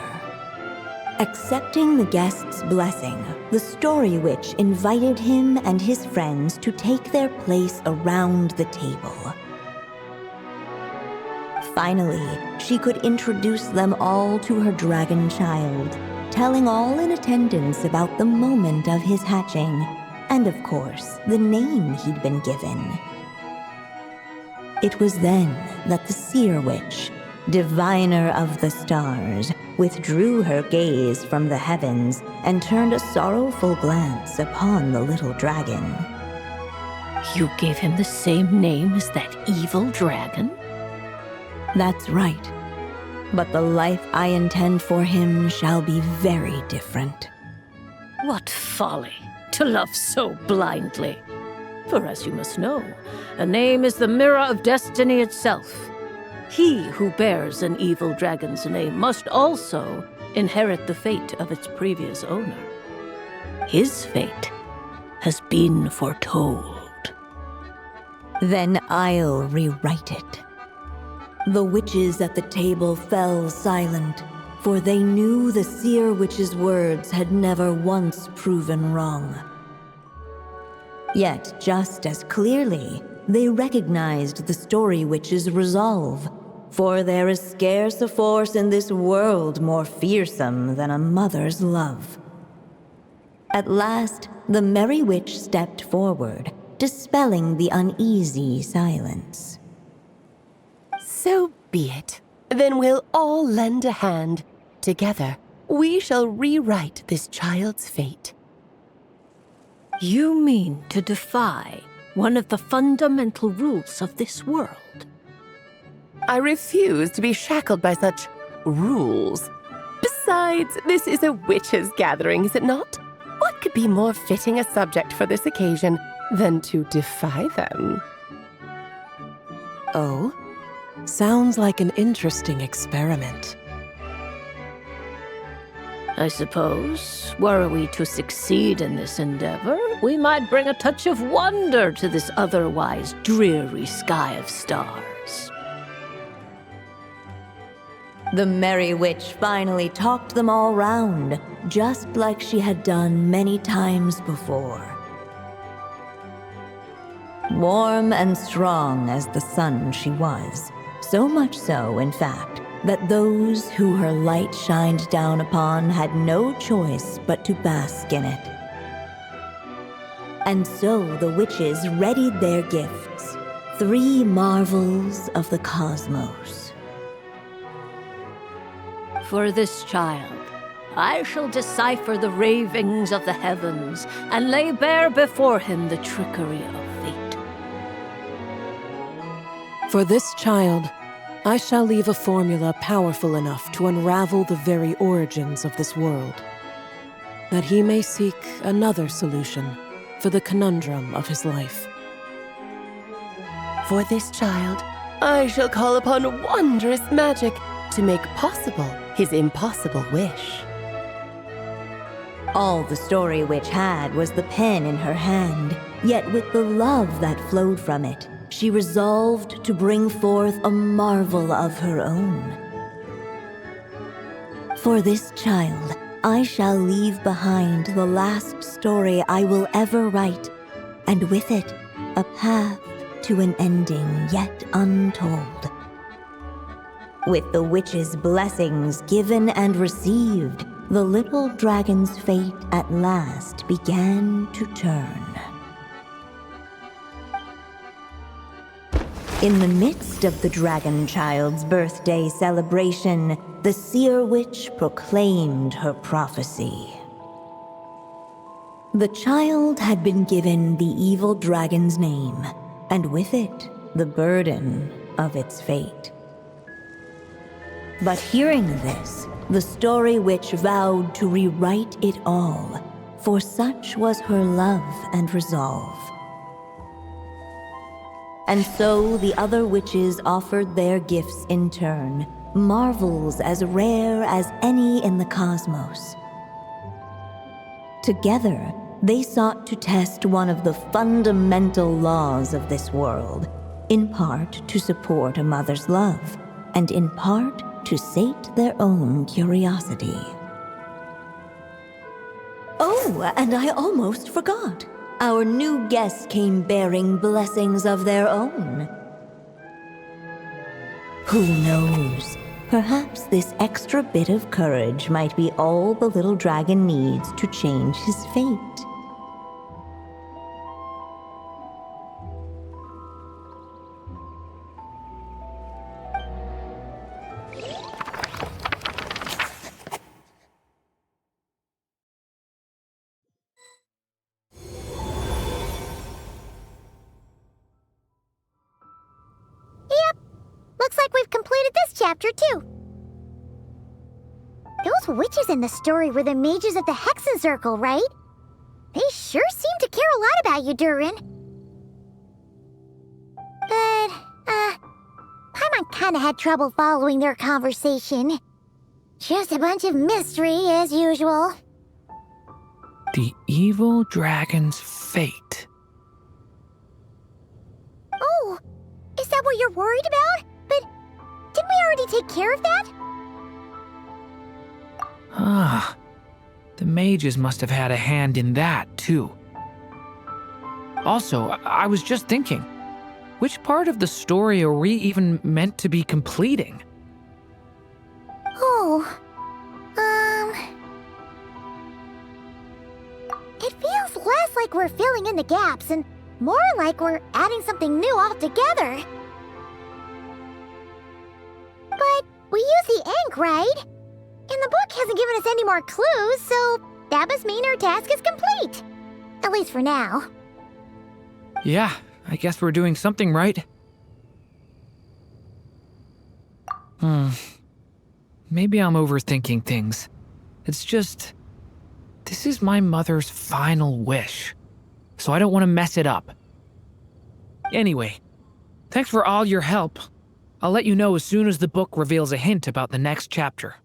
Accepting the guest's blessing, the Story Witch invited him and his friends to take their place around the table. Finally, she could introduce them all to her dragon child, telling all in attendance about the moment of his hatching, and of course, the name he'd been given. It was then that the Seer Witch, diviner of the stars, withdrew her gaze from the heavens and turned a sorrowful glance upon the little dragon. You gave him the same name as that evil dragon? That's right. But the life I intend for him shall be very different. What folly, to love so blindly. For as you must know, a name is the mirror of destiny itself. He who bears an evil dragon's name must also inherit the fate of its previous owner. His fate has been foretold. Then I'll rewrite it. The witches at the table fell silent, for they knew the Seer Witch's words had never once proven wrong. Yet, just as clearly, they recognized the Story Witch's resolve, for there is scarce a force in this world more fearsome than a mother's love. At last, the Merry Witch stepped forward, dispelling the uneasy silence. So be it. Then we'll all lend a hand. Together, we shall rewrite this child's fate. You mean to defy one of the fundamental rules of this world? I refuse to be shackled by such rules. Besides, this is a witches' gathering, is it not? What could be more fitting a subject for this occasion than to defy them? Oh? Sounds like an interesting experiment. I suppose, were we to succeed in this endeavor, we might bring a touch of wonder to this otherwise dreary sky of stars. The Merry Witch finally talked them all round, just like she had done many times before. Warm and strong as the sun she was, so much so, in fact, that those who her light shined down upon had no choice but to bask in it. And so the witches readied their gifts, 3 marvels of the cosmos. For this child, I shall decipher the ravings of the heavens and lay bare before him the trickery of fate. For this child, I shall leave a formula powerful enough to unravel the very origins of this world, that he may seek another solution for the conundrum of his life. For this child, I shall call upon wondrous magic to make possible his impossible wish. All the Story Witch had was the pen in her hand, yet with the love that flowed from it, she resolved to bring forth a marvel of her own. For this child, I shall leave behind the last story I will ever write, and with it, a path to an ending yet untold. With the witch's blessings given and received, the little dragon's fate at last began to turn. In the midst of the dragon child's birthday celebration, the Seer Witch proclaimed her prophecy. The child had been given the evil dragon's name, and with it, the burden of its fate. But hearing this, the Story Witch vowed to rewrite it all, for such was her love and resolve. And so the other witches offered their gifts in turn, marvels as rare as any in the cosmos. Together, they sought to test one of the fundamental laws of this world, in part to support a mother's love, and in part to sate their own curiosity. Oh, and I almost forgot. Our new guests came bearing blessings of their own. Who knows? Perhaps this extra bit of courage might be all the little dragon needs to change his fate. Looks like we've completed this chapter, too. Those witches in the story were the mages at the Hexen Circle, right? They sure seem to care a lot about you, Durin. But, Paimon kinda had trouble following their conversation. Just a bunch of mystery, as usual. The evil dragon's fate. Oh, is that what you're worried about? But didn't we already take care of that? Ah, the mages must have had a hand in that, too. Also, I was just thinking, which part of the story are we even meant to be completing? Oh, it feels less like we're filling in the gaps and more like we're adding something new altogether. But we use the ink, right? And the book hasn't given us any more clues, so that must mean our task is complete. At least for now. Yeah, I guess we're doing something right. Maybe I'm overthinking things. It's just, this is my mother's final wish, so I don't want to mess it up. Anyway, thanks for all your help. I'll let you know as soon as the book reveals a hint about the next chapter.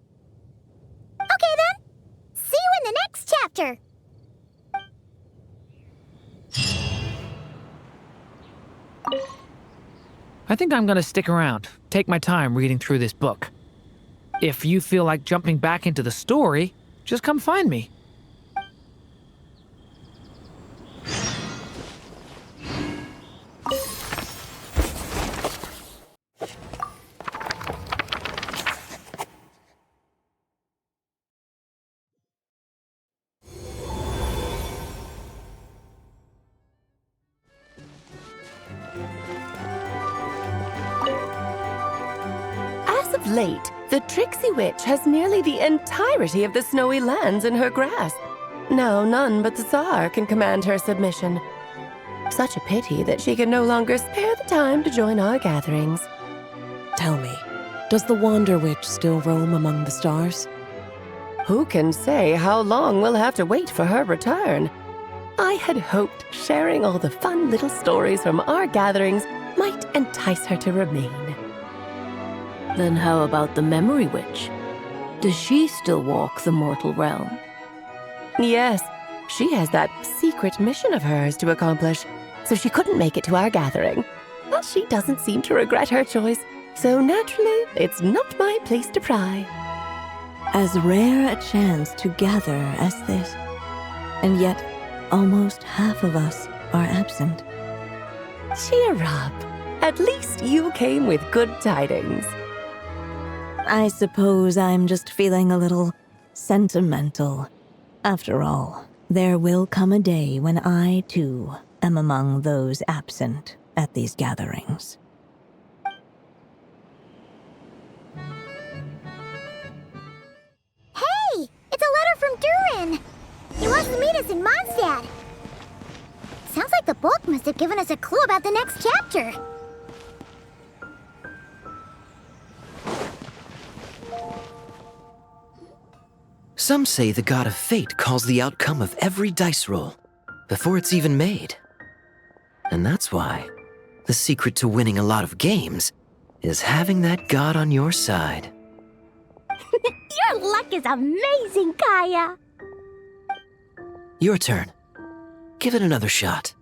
Okay then. See you in the next chapter. I think I'm gonna stick around, take my time reading through this book. If you feel like jumping back into the story, just come find me. Of late, the tricksy witch has nearly the entirety of the snowy lands in her grasp. Now none but the Tsar can command her submission. Such a pity that she can no longer spare the time to join our gatherings. Tell me, does the Wander Witch still roam among the stars? Who can say how long we'll have to wait for her return? I had hoped sharing all the fun little stories from our gatherings might entice her to remain. Then how about the Memory Witch? Does she still walk the mortal realm? Yes, she has that secret mission of hers to accomplish, so she couldn't make it to our gathering. But she doesn't seem to regret her choice, so naturally, it's not my place to pry. As rare a chance to gather as this, and yet almost half of us are absent. Cheer up. At least you came with good tidings. I suppose I'm just feeling a little sentimental. After all, there will come a day when I, too, am among those absent at these gatherings. Hey! It's a letter from Durin! He wants to meet us in Mondstadt. Sounds like the book must have given us a clue about the next chapter. Some say the god of fate calls the outcome of every dice roll before it's even made. And that's why the secret to winning a lot of games is having that god on your side. Your luck is amazing, Kaeya! Your turn. Give it another shot.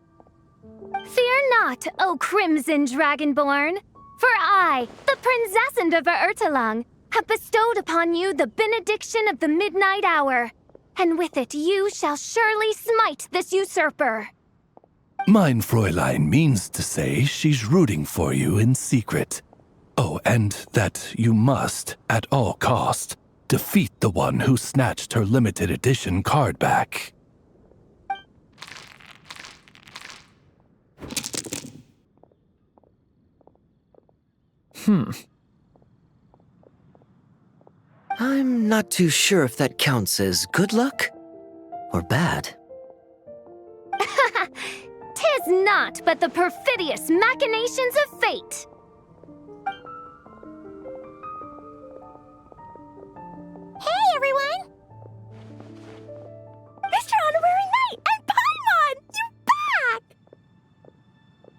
Fear not, O Crimson Dragonborn. For I, the Princess of Ertalang, have bestowed upon you the benediction of the midnight hour, and with it you shall surely smite this usurper. Mein Fräulein means to say she's rooting for you in secret. Oh, and that you must, at all cost, defeat the one who snatched her limited edition card back. I'm not too sure if that counts as good luck or bad. Tis not but the perfidious machinations of fate. Hey, everyone! Mr. Honorary Knight and Paimon! You're back!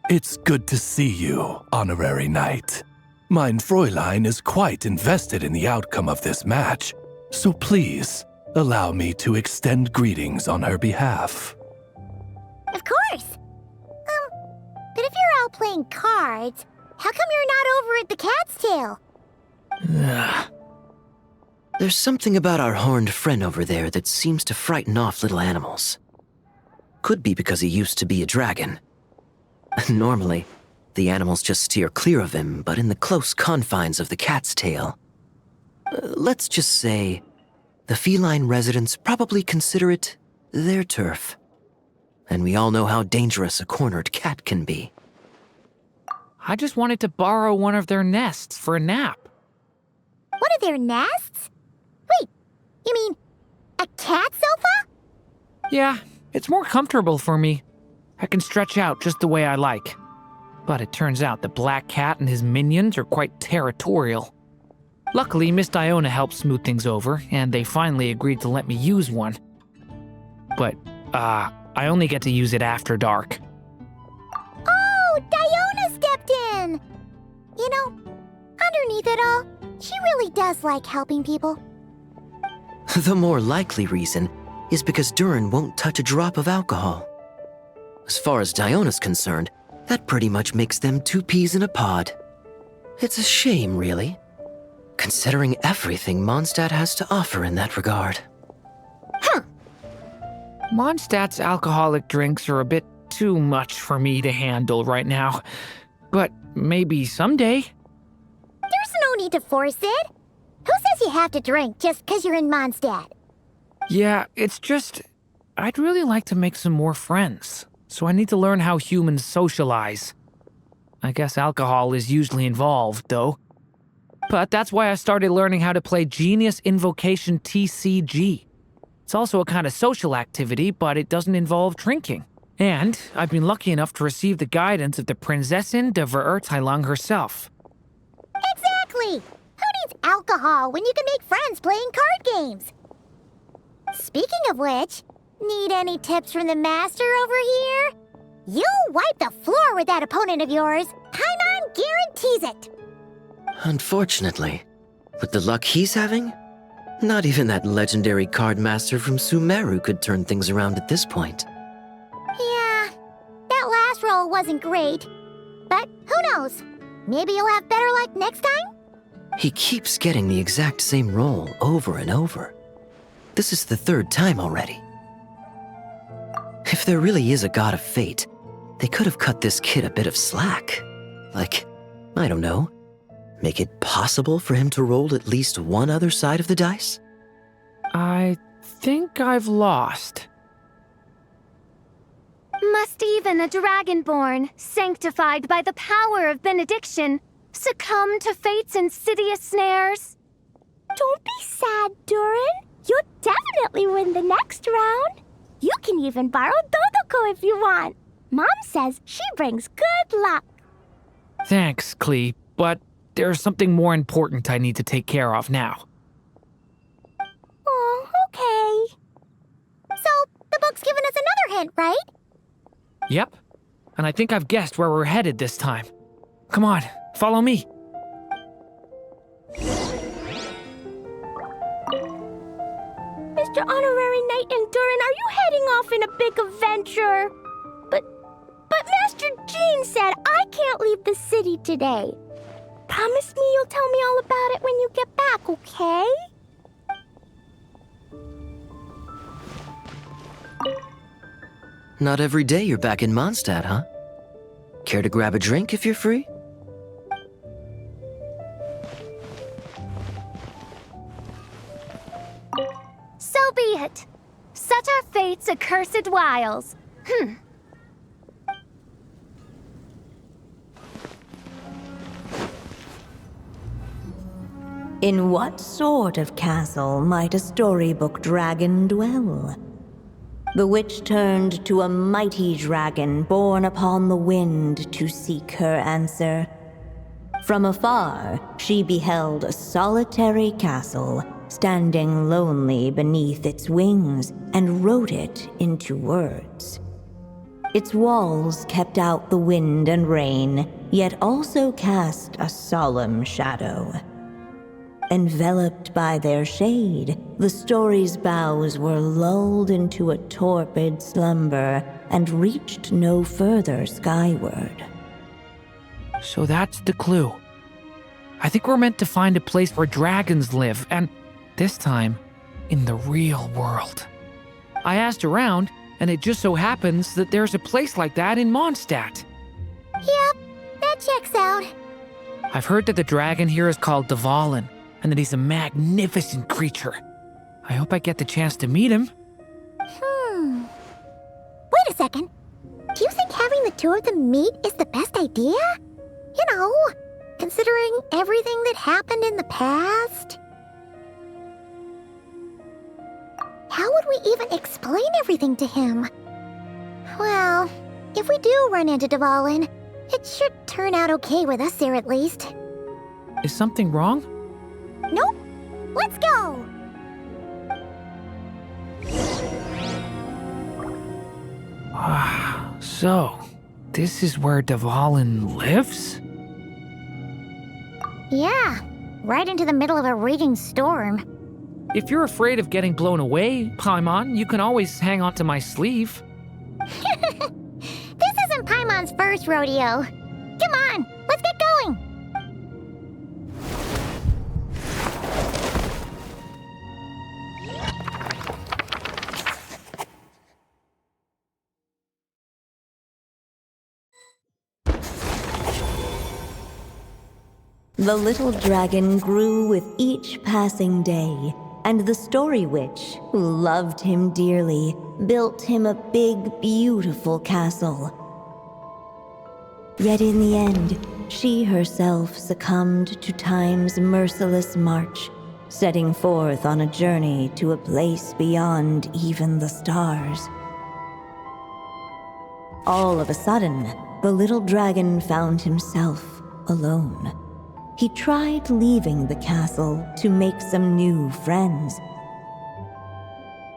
It's good to see you, Honorary Knight. Mein Fräulein is quite invested in the outcome of this match, so please, allow me to extend greetings on her behalf. Of course! But if you're out playing cards, how come you're not over at the Cat's Tail? There's something about our horned friend over there that seems to frighten off little animals. Could be because he used to be a dragon. Normally, the animals just steer clear of him, but in the close confines of the Cat's Tail, let's just say, the feline residents probably consider it their turf. And we all know how dangerous a cornered cat can be. I just wanted to borrow one of their nests for a nap. One of their nests? Wait, you mean a cat sofa? Yeah, it's more comfortable for me. I can stretch out just the way I like. But it turns out the Black Cat and his minions are quite territorial. Luckily, Miss Diona helped smooth things over, and they finally agreed to let me use one. But, I only get to use it after dark. Oh, Diona stepped in! You know, underneath it all, she really does like helping people. The more likely reason is because Durin won't touch a drop of alcohol. As far as Diona's concerned, that pretty much makes them two peas in a pod. It's a shame, really, considering everything Mondstadt has to offer in that regard. Mondstadt's alcoholic drinks are a bit too much for me to handle right now. But maybe someday. There's no need to force it. Who says you have to drink just because you're in Mondstadt? Yeah, it's just, I'd really like to make some more friends. So I need to learn how humans socialize. I guess alcohol is usually involved, though. But that's why I started learning how to play Genius Invocation TCG. It's also a kind of social activity, but it doesn't involve drinking. And I've been lucky enough to receive the guidance of the Prinzessin of Ertalang herself. Exactly! Who needs alcohol when you can make friends playing card games? Speaking of which, need any tips from the master over here? You'll wipe the floor with that opponent of yours. Paimon guarantees it. Unfortunately, with the luck he's having, not even that legendary card master from Sumeru could turn things around at this point. Yeah, that last roll wasn't great. But who knows? Maybe you'll have better luck next time? He keeps getting the exact same roll over and over. This is the third time already. If there really is a god of fate, they could have cut this kid a bit of slack. Like, I don't know, make it possible for him to roll at least one other side of the dice? I think I've lost. Must even a dragonborn, sanctified by the power of benediction, succumb to fate's insidious snares? Don't be sad, Durin. You'll definitely win the next round. You can even borrow Dodoko if you want. Mom says she brings good luck. Thanks, Klee, but there's something more important I need to take care of now. Oh, okay. So, the book's given us another hint, right? Yep, and I think I've guessed where we're headed this time. Come on, follow me. Mr. Honorary Knight and Durin, are you heading off in a big adventure? But Master Jean Dvalin said I can't leave the city today. Promise me you'll tell me all about it when you get back, okay? Not every day you're back in Mondstadt, huh? Care to grab a drink if you're free? So be it. Such are fate's accursed wiles. In what sort of castle might a storybook dragon dwell? The witch turned to a mighty dragon born upon the wind to seek her answer. From afar, she beheld a solitary castle, standing lonely beneath its wings, and wrote it into words. Its walls kept out the wind and rain, yet also cast a solemn shadow. Enveloped by their shade, the story's boughs were lulled into a torpid slumber and reached no further skyward. So that's the clue. I think we're meant to find a place where dragons live, and this time, in the real world. I asked around, and it just so happens that there's a place like that in Mondstadt. Yep, that checks out. I've heard that the dragon here is called Dvalin, and that he's a magnificent creature. I hope I get the chance to meet him. Wait a second. Do you think having the two of them meet is the best idea? You know, considering everything that happened in the past? How would we even explain everything to him? Well, if we do run into Dvalin, it should turn out okay with us there at least. Is something wrong? Nope. Let's go! So, this is where Dvalin lives? Yeah, right into the middle of a raging storm. If you're afraid of getting blown away, Paimon, you can always hang onto my sleeve. This isn't Paimon's first rodeo. Come on, let's get going! The little dragon grew with each passing day, and the Story Witch, who loved him dearly, built him a big, beautiful castle. Yet in the end, she herself succumbed to time's merciless march, setting forth on a journey to a place beyond even the stars. All of a sudden, the little dragon found himself alone. He tried leaving the castle to make some new friends.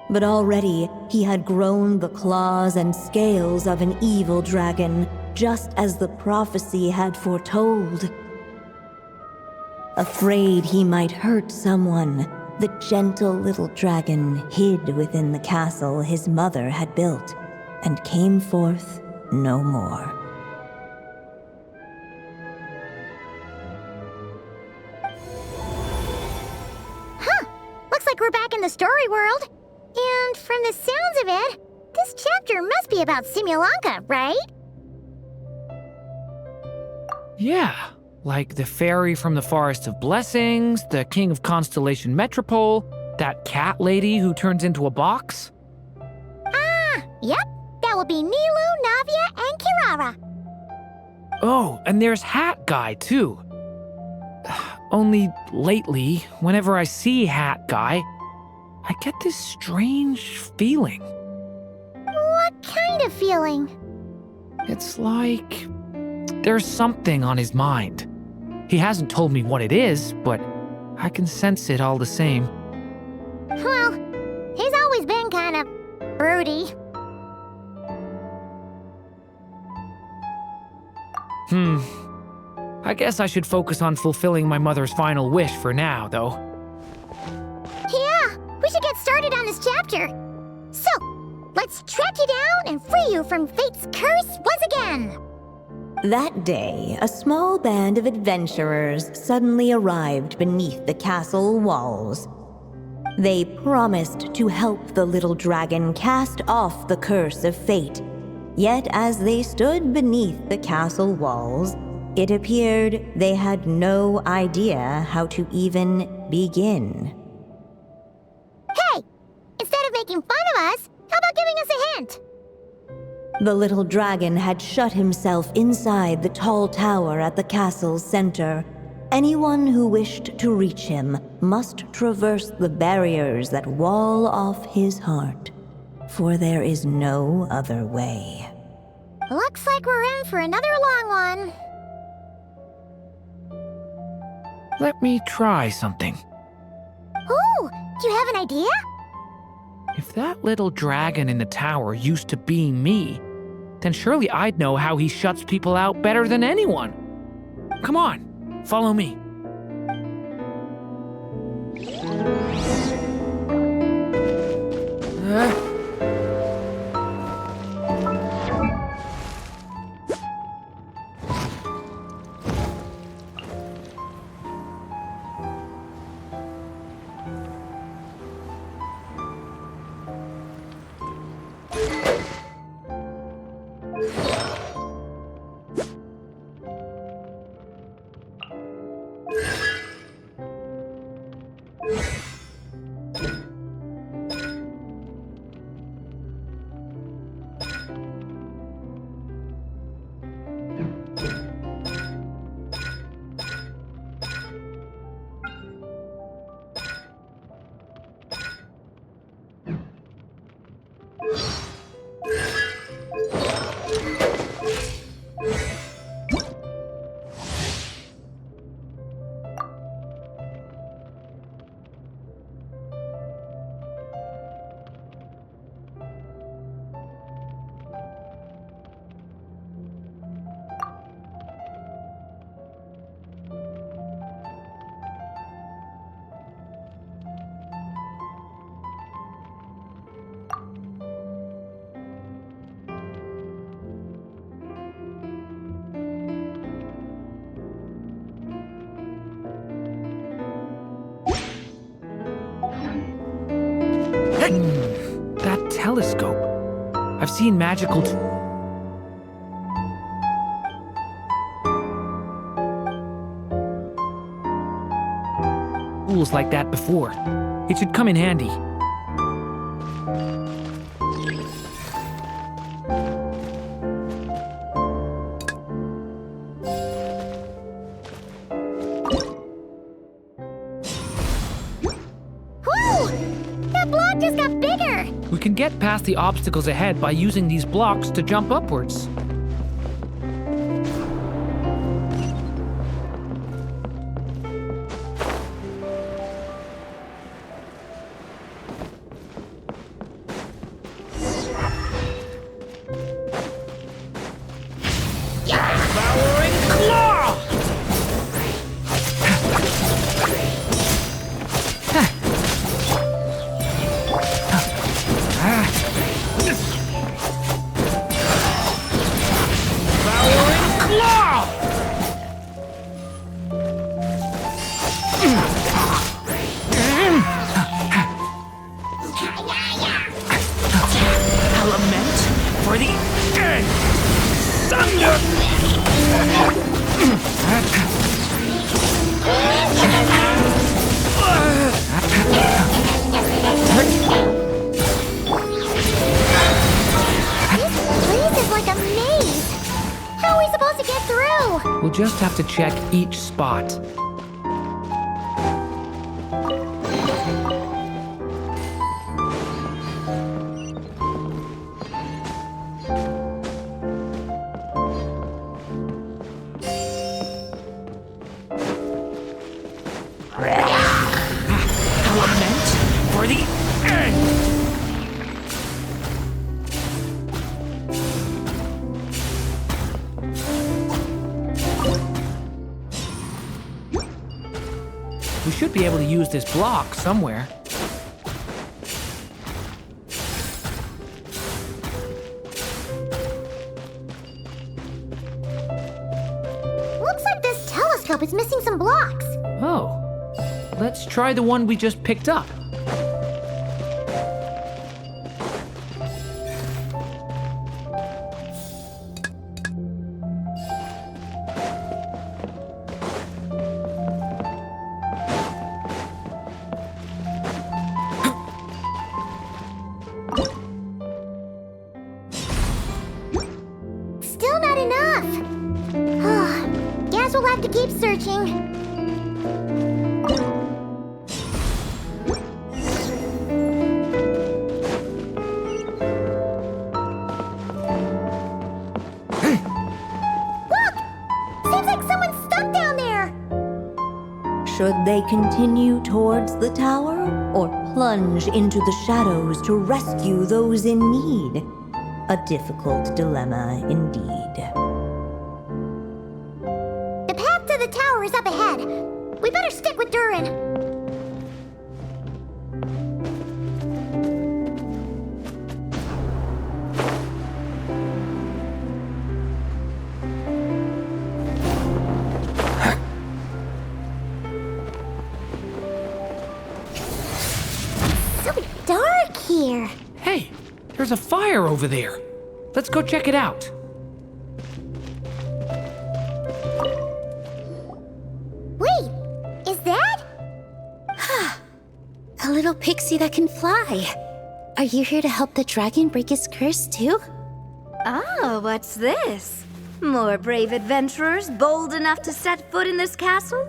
But already he had grown the claws and scales of an evil dragon, just as the prophecy had foretold. Afraid he might hurt someone, the gentle little dragon hid within the castle his mother had built, and came forth no more. Looks like we're back in the story world. And from the sounds of it, this chapter must be about Simulanka, right? Yeah, like the fairy from the Forest of Blessings, the king of Constellation Metropole, that cat lady who turns into a box. Yep. That will be Nilu, Navia, and Kirara. Oh, and there's Hat Guy, too. Only lately, whenever I see Hat Guy, I get this strange feeling. What kind of feeling? It's like there's something on his mind. He hasn't told me what it is, but I can sense it all the same. Well, he's always been kind of broody. I guess I should focus on fulfilling my mother's final wish for now, though. Yeah, we should get started on this chapter. So, let's track you down and free you from fate's curse once again. That day, a small band of adventurers suddenly arrived beneath the castle walls. They promised to help the little dragon cast off the curse of fate. Yet as they stood beneath the castle walls, it appeared they had no idea how to even begin. Hey! Instead of making fun of us, how about giving us a hint? The little dragon had shut himself inside the tall tower at the castle's center. Anyone who wished to reach him must traverse the barriers that wall off his heart, for there is no other way. Looks like we're in for another long one. Let me try something. Ooh, do you have an idea? If that little dragon in the tower used to be me, then surely I'd know how he shuts people out better than anyone. Come on, follow me. That telescope. I've seen magical tools like that before. It should come in handy. We can get past the obstacles ahead by using these blocks to jump upwards. We'll just have to check each spot. Element for the end! We should be able to use this block somewhere. Looks like this telescope is missing some blocks. Oh. Let's try the one we just picked up. Still not enough. Guess we'll have to keep searching. Should they continue towards the tower, or plunge into the shadows to rescue those in need? A difficult dilemma indeed. The path to the tower is up ahead. We better stick with Durin. Here. Hey, there's a fire over there. Let's go check it out. Wait, is that? A little pixie that can fly. Are you here to help the dragon break his curse too? Oh, what's this? More brave adventurers bold enough to set foot in this castle?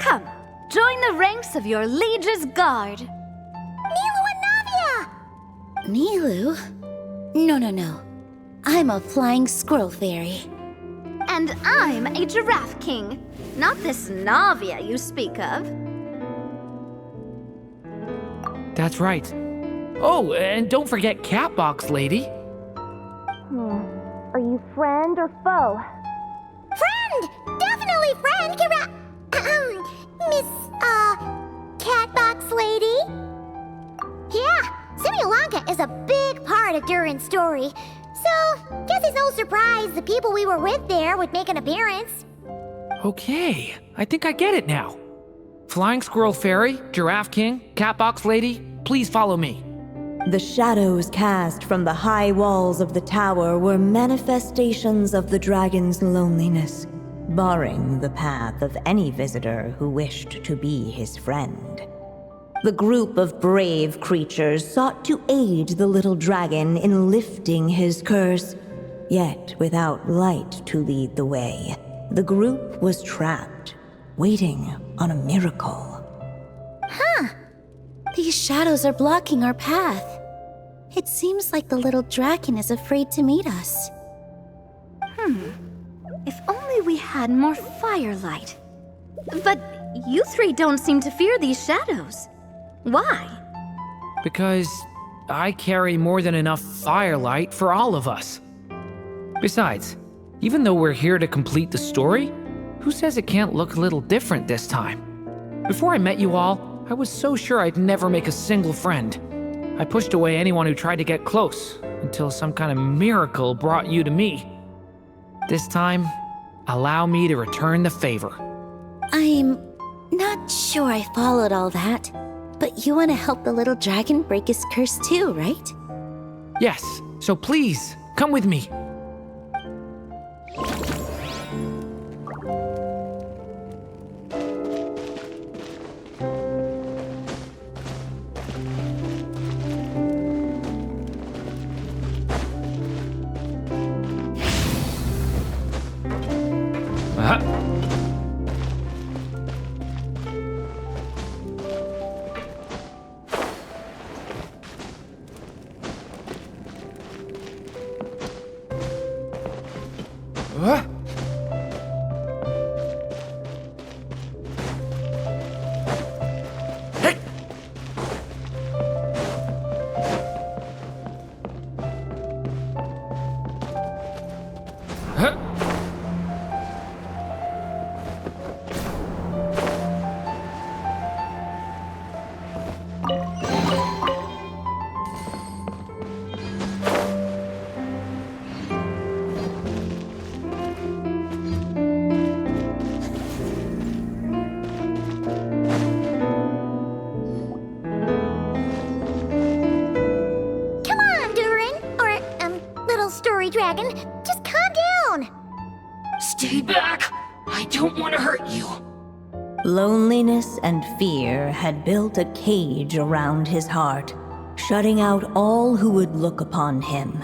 Come, join the ranks of your liege's guard. Nilu? No. I'm a flying squirrel fairy. And I'm a giraffe king, not this Navia you speak of. That's right. Oh, and don't forget Catbox Lady. Are you friend or foe? Friend! Definitely friend, Miss, Catbox Lady? Yeah, Simulanka is a big part of Durin's story. So, guess it's no surprise the people we were with there would make an appearance. Okay, I think I get it now. Flying Squirrel Fairy, Giraffe King, Catbox Lady, please follow me. The shadows cast from the high walls of the tower were manifestations of the dragon's loneliness, barring the path of any visitor who wished to be his friend. The group of brave creatures sought to aid the little dragon in lifting his curse, yet without light to lead the way. The group was trapped, waiting on a miracle. These shadows are blocking our path. It seems like the little dragon is afraid to meet us. If only we had more firelight. But you three don't seem to fear these shadows. Why? Because I carry more than enough firelight for all of us. Besides, even though we're here to complete the story, who says it can't look a little different this time? Before I met you all, I was so sure I'd never make a single friend. I pushed away anyone who tried to get close, until some kind of miracle brought you to me. This time, allow me to return the favor. I'm not sure I followed all that, but you want to help the little dragon break his curse too, right? Yes, so please, come with me. Stay back! I don't want to hurt you! Loneliness and fear had built a cage around his heart, shutting out all who would look upon him.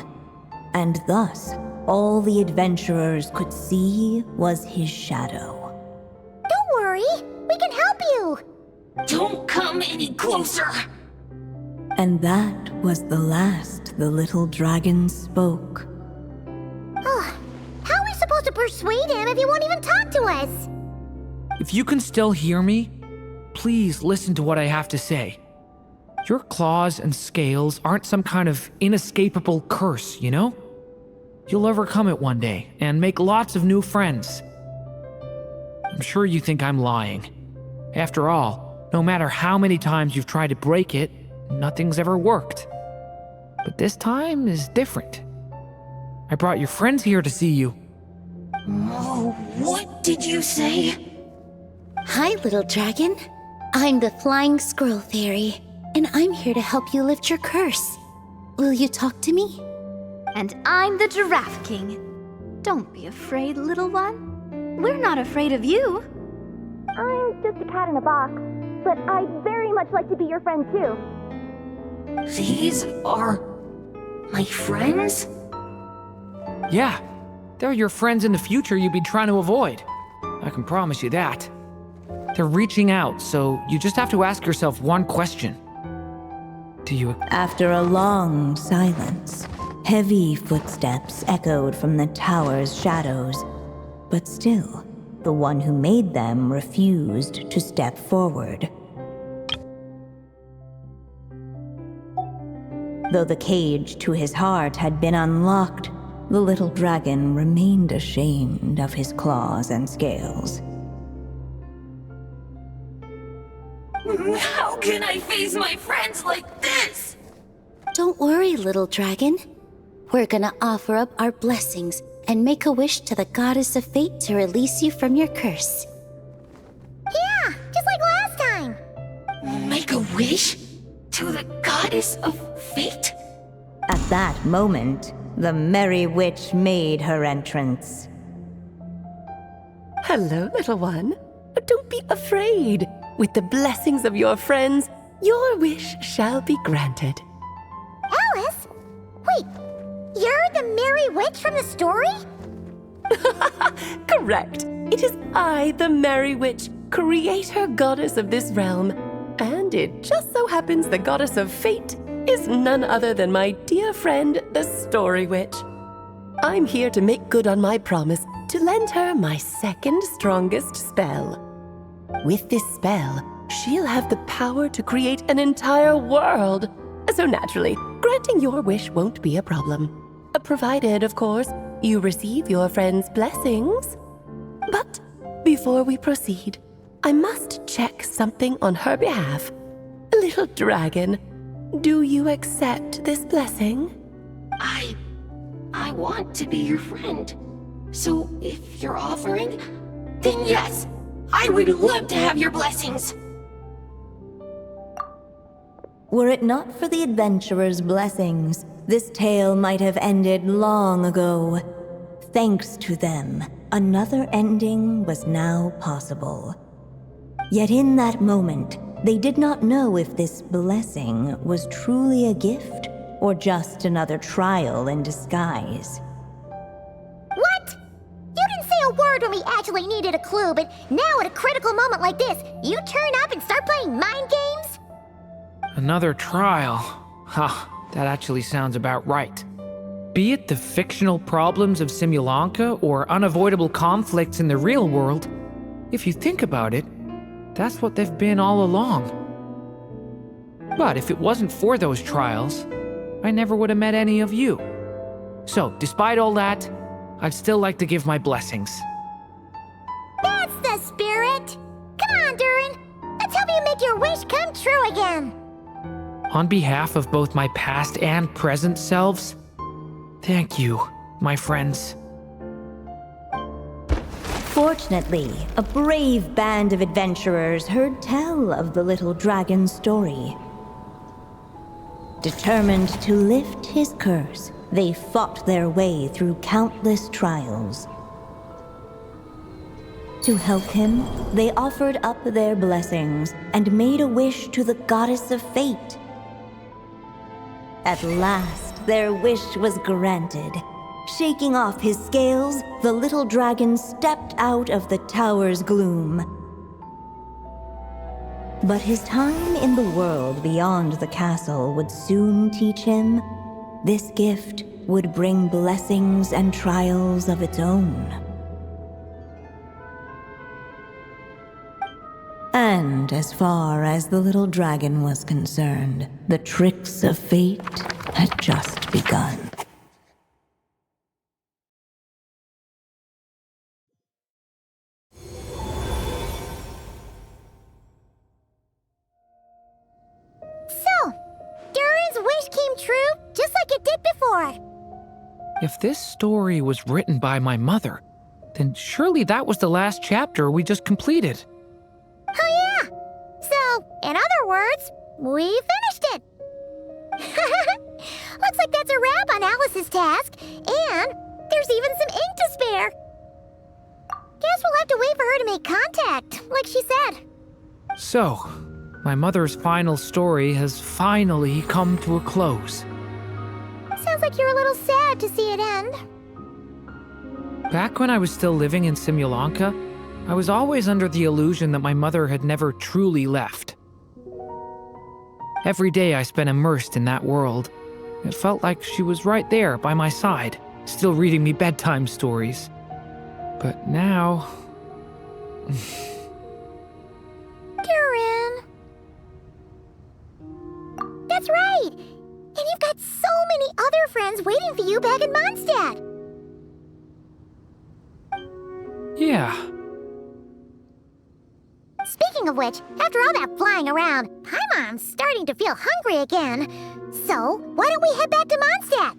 And thus, all the adventurers could see was his shadow. Don't worry, we can help you! Don't come any closer! And that was the last the little dragon spoke. Oh, how are we supposed to persuade him if he won't even talk to us? If you can still hear me, please listen to what I have to say. Your claws and scales aren't some kind of inescapable curse, you know? You'll overcome it one day and make lots of new friends. I'm sure you think I'm lying. After all, no matter how many times you've tried to break it, nothing's ever worked. But this time is different. I brought your friends here to see you. Oh, what did you say? Hi, little dragon. I'm the Flying Squirrel Fairy, and I'm here to help you lift your curse. Will you talk to me? And I'm the Giraffe King. Don't be afraid, little one. We're not afraid of you. I'm just a cat in a box, but I'd very much like to be your friend too. These are my friends? Yeah, they're your friends in the future you'd be trying to avoid. I can promise you that. They're reaching out, so you just have to ask yourself one question. Do you... After a long silence, heavy footsteps echoed from the tower's shadows, but still, the one who made them refused to step forward. Though the cage to his heart had been unlocked, the little dragon remained ashamed of his claws and scales. How can I face my friends like this? Don't worry, little dragon. We're gonna offer up our blessings and make a wish to the goddess of fate to release you from your curse. Yeah, just like last time! Make a wish? To the goddess of fate? At that moment, the merry witch made her entrance. Hello, little one. Don't be afraid. With the blessings of your friends, your wish shall be granted. Alice? Wait, you're the Merry Witch from the story? Correct. It is I, the Merry Witch, creator goddess of this realm. And it just so happens the goddess of fate is none other than my dear friend, the Story Witch. I'm here to make good on my promise to lend her my second strongest spell. With this spell, she'll have the power to create an entire world. So naturally, granting your wish won't be a problem. Provided, of course, you receive your friend's blessings. But before we proceed, I must check something on her behalf. Little dragon, do you accept this blessing? I want to be your friend. So if you're offering, then yes, I would love to have your blessings. Were it not for the adventurer's blessings, this tale might have ended long ago. Thanks to them, another ending was now possible. Yet in that moment, they did not know if this blessing was truly a gift or just another trial in disguise. What? You didn't say a word when we actually needed a clue, but now at a critical moment like this, you turn up and start playing mind games? Another trial. Ha, that actually sounds about right. Be it the fictional problems of Simulanka or unavoidable conflicts in the real world, if you think about it, that's what they've been all along. But if it wasn't for those trials, I never would have met any of you. So, despite all that, I'd still like to give my blessings. That's the spirit! Come on, Durin! Let's help you make your wish come true again! On behalf of both my past and present selves, thank you, my friends. Fortunately, a brave band of adventurers heard tell of the little dragon's story. Determined to lift his curse, they fought their way through countless trials. To help him, they offered up their blessings and made a wish to the goddess of fate. At last, their wish was granted. Shaking off his scales, the little dragon stepped out of the tower's gloom. But his time in the world beyond the castle would soon teach him this gift would bring blessings and trials of its own. And as far as the little dragon was concerned, the tricks of fate had just begun. So, Durin's wish came true, just like it did before. If this story was written by my mother, then surely that was the last chapter we just completed. Oh yeah! So, in other words, we finished it! Looks like that's a wrap on Alice's task, and there's even some ink to spare. Guess we'll have to wait for her to make contact, like she said. So, my mother's final story has finally come to a close. Sounds like you're a little sad to see it end. Back when I was still living in Simulanka, I was always under the illusion that my mother had never truly left. Every day I spent immersed in that world. It felt like she was right there by my side, still reading me bedtime stories. But now... Durin. That's right! And you've got so many other friends waiting for you back in Mondstadt! Yeah. Speaking of which, after all that flying around, Paimon's starting to feel hungry again. So, why don't we head back to Mondstadt?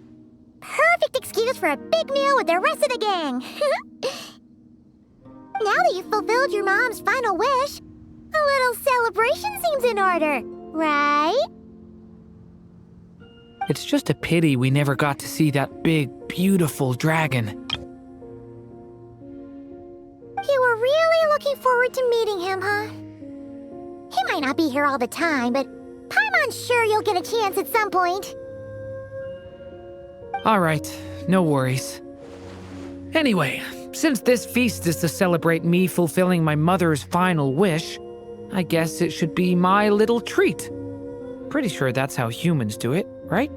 Perfect excuse for a big meal with the rest of the gang. Now that you've fulfilled your mom's final wish, a little celebration seems in order, right? It's just a pity we never got to see that big, beautiful dragon. You were really looking forward to meeting him, huh? He might not be here all the time, but Paimon's sure you'll get a chance at some point. All right, no worries. Anyway, since this feast is to celebrate me fulfilling my mother's final wish, I guess it should be my little treat. Pretty sure that's how humans do it, right?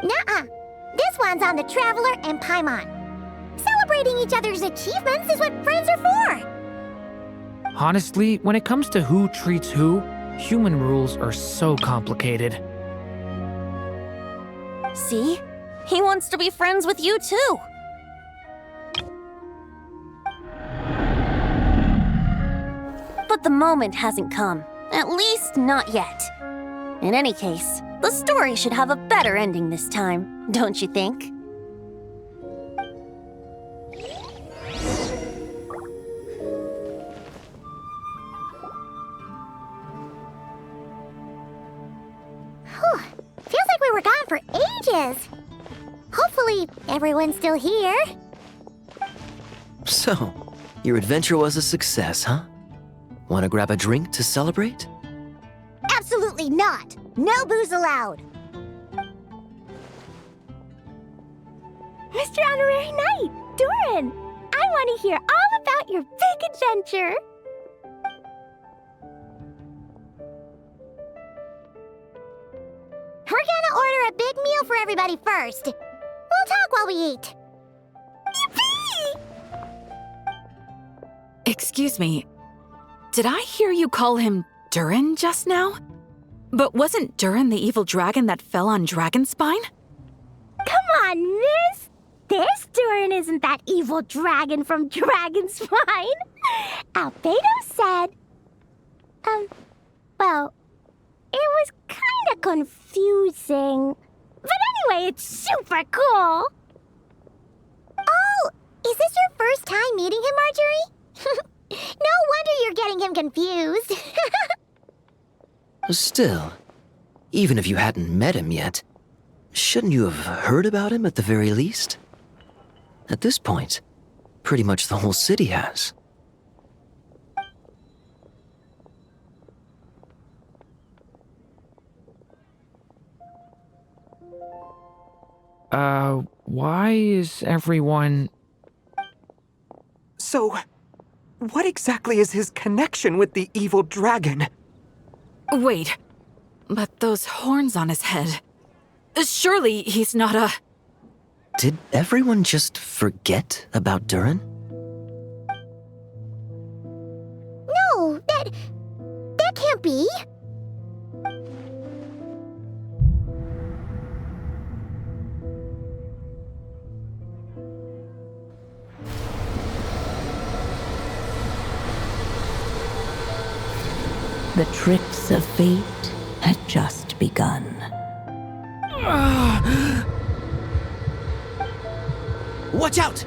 Nuh-uh. This one's on the Traveler and Paimon. Celebrating each other's achievements is what friends are for. Honestly, when it comes to who treats who, human rules are so complicated. See? He wants to be friends with you, too. But the moment hasn't come. At least, not yet. In any case, the story should have a better ending this time, don't you think? Whew. Feels like we were gone for ages. Hopefully, everyone's still here. So, your adventure was a success, huh? Want to grab a drink to celebrate? Absolutely not. No booze allowed. Mr. Honorary Knight, Durin, I want to hear all about your big adventure. We're gonna order a big meal for everybody first. We'll talk while we eat. Yippee! Excuse me, did I hear you call him Durin just now? But wasn't Durin the evil dragon that fell on Dragonspine? Come on, miss! This Durin isn't that evil dragon from Dragonspine. Albedo said... well, it was kinda confusing. But anyway, it's super cool. Oh, is this your first time meeting him, Marjorie? No wonder you're getting him confused. Still, even if you hadn't met him yet, shouldn't you have heard about him at the very least? At this point, pretty much the whole city has. Why is everyone... So, what exactly is his connection with the evil dragon? Wait, but those horns on his head. Surely he's not a... Did everyone just forget about Durin? No, that can't be. The tricks of fate had just begun. Watch out!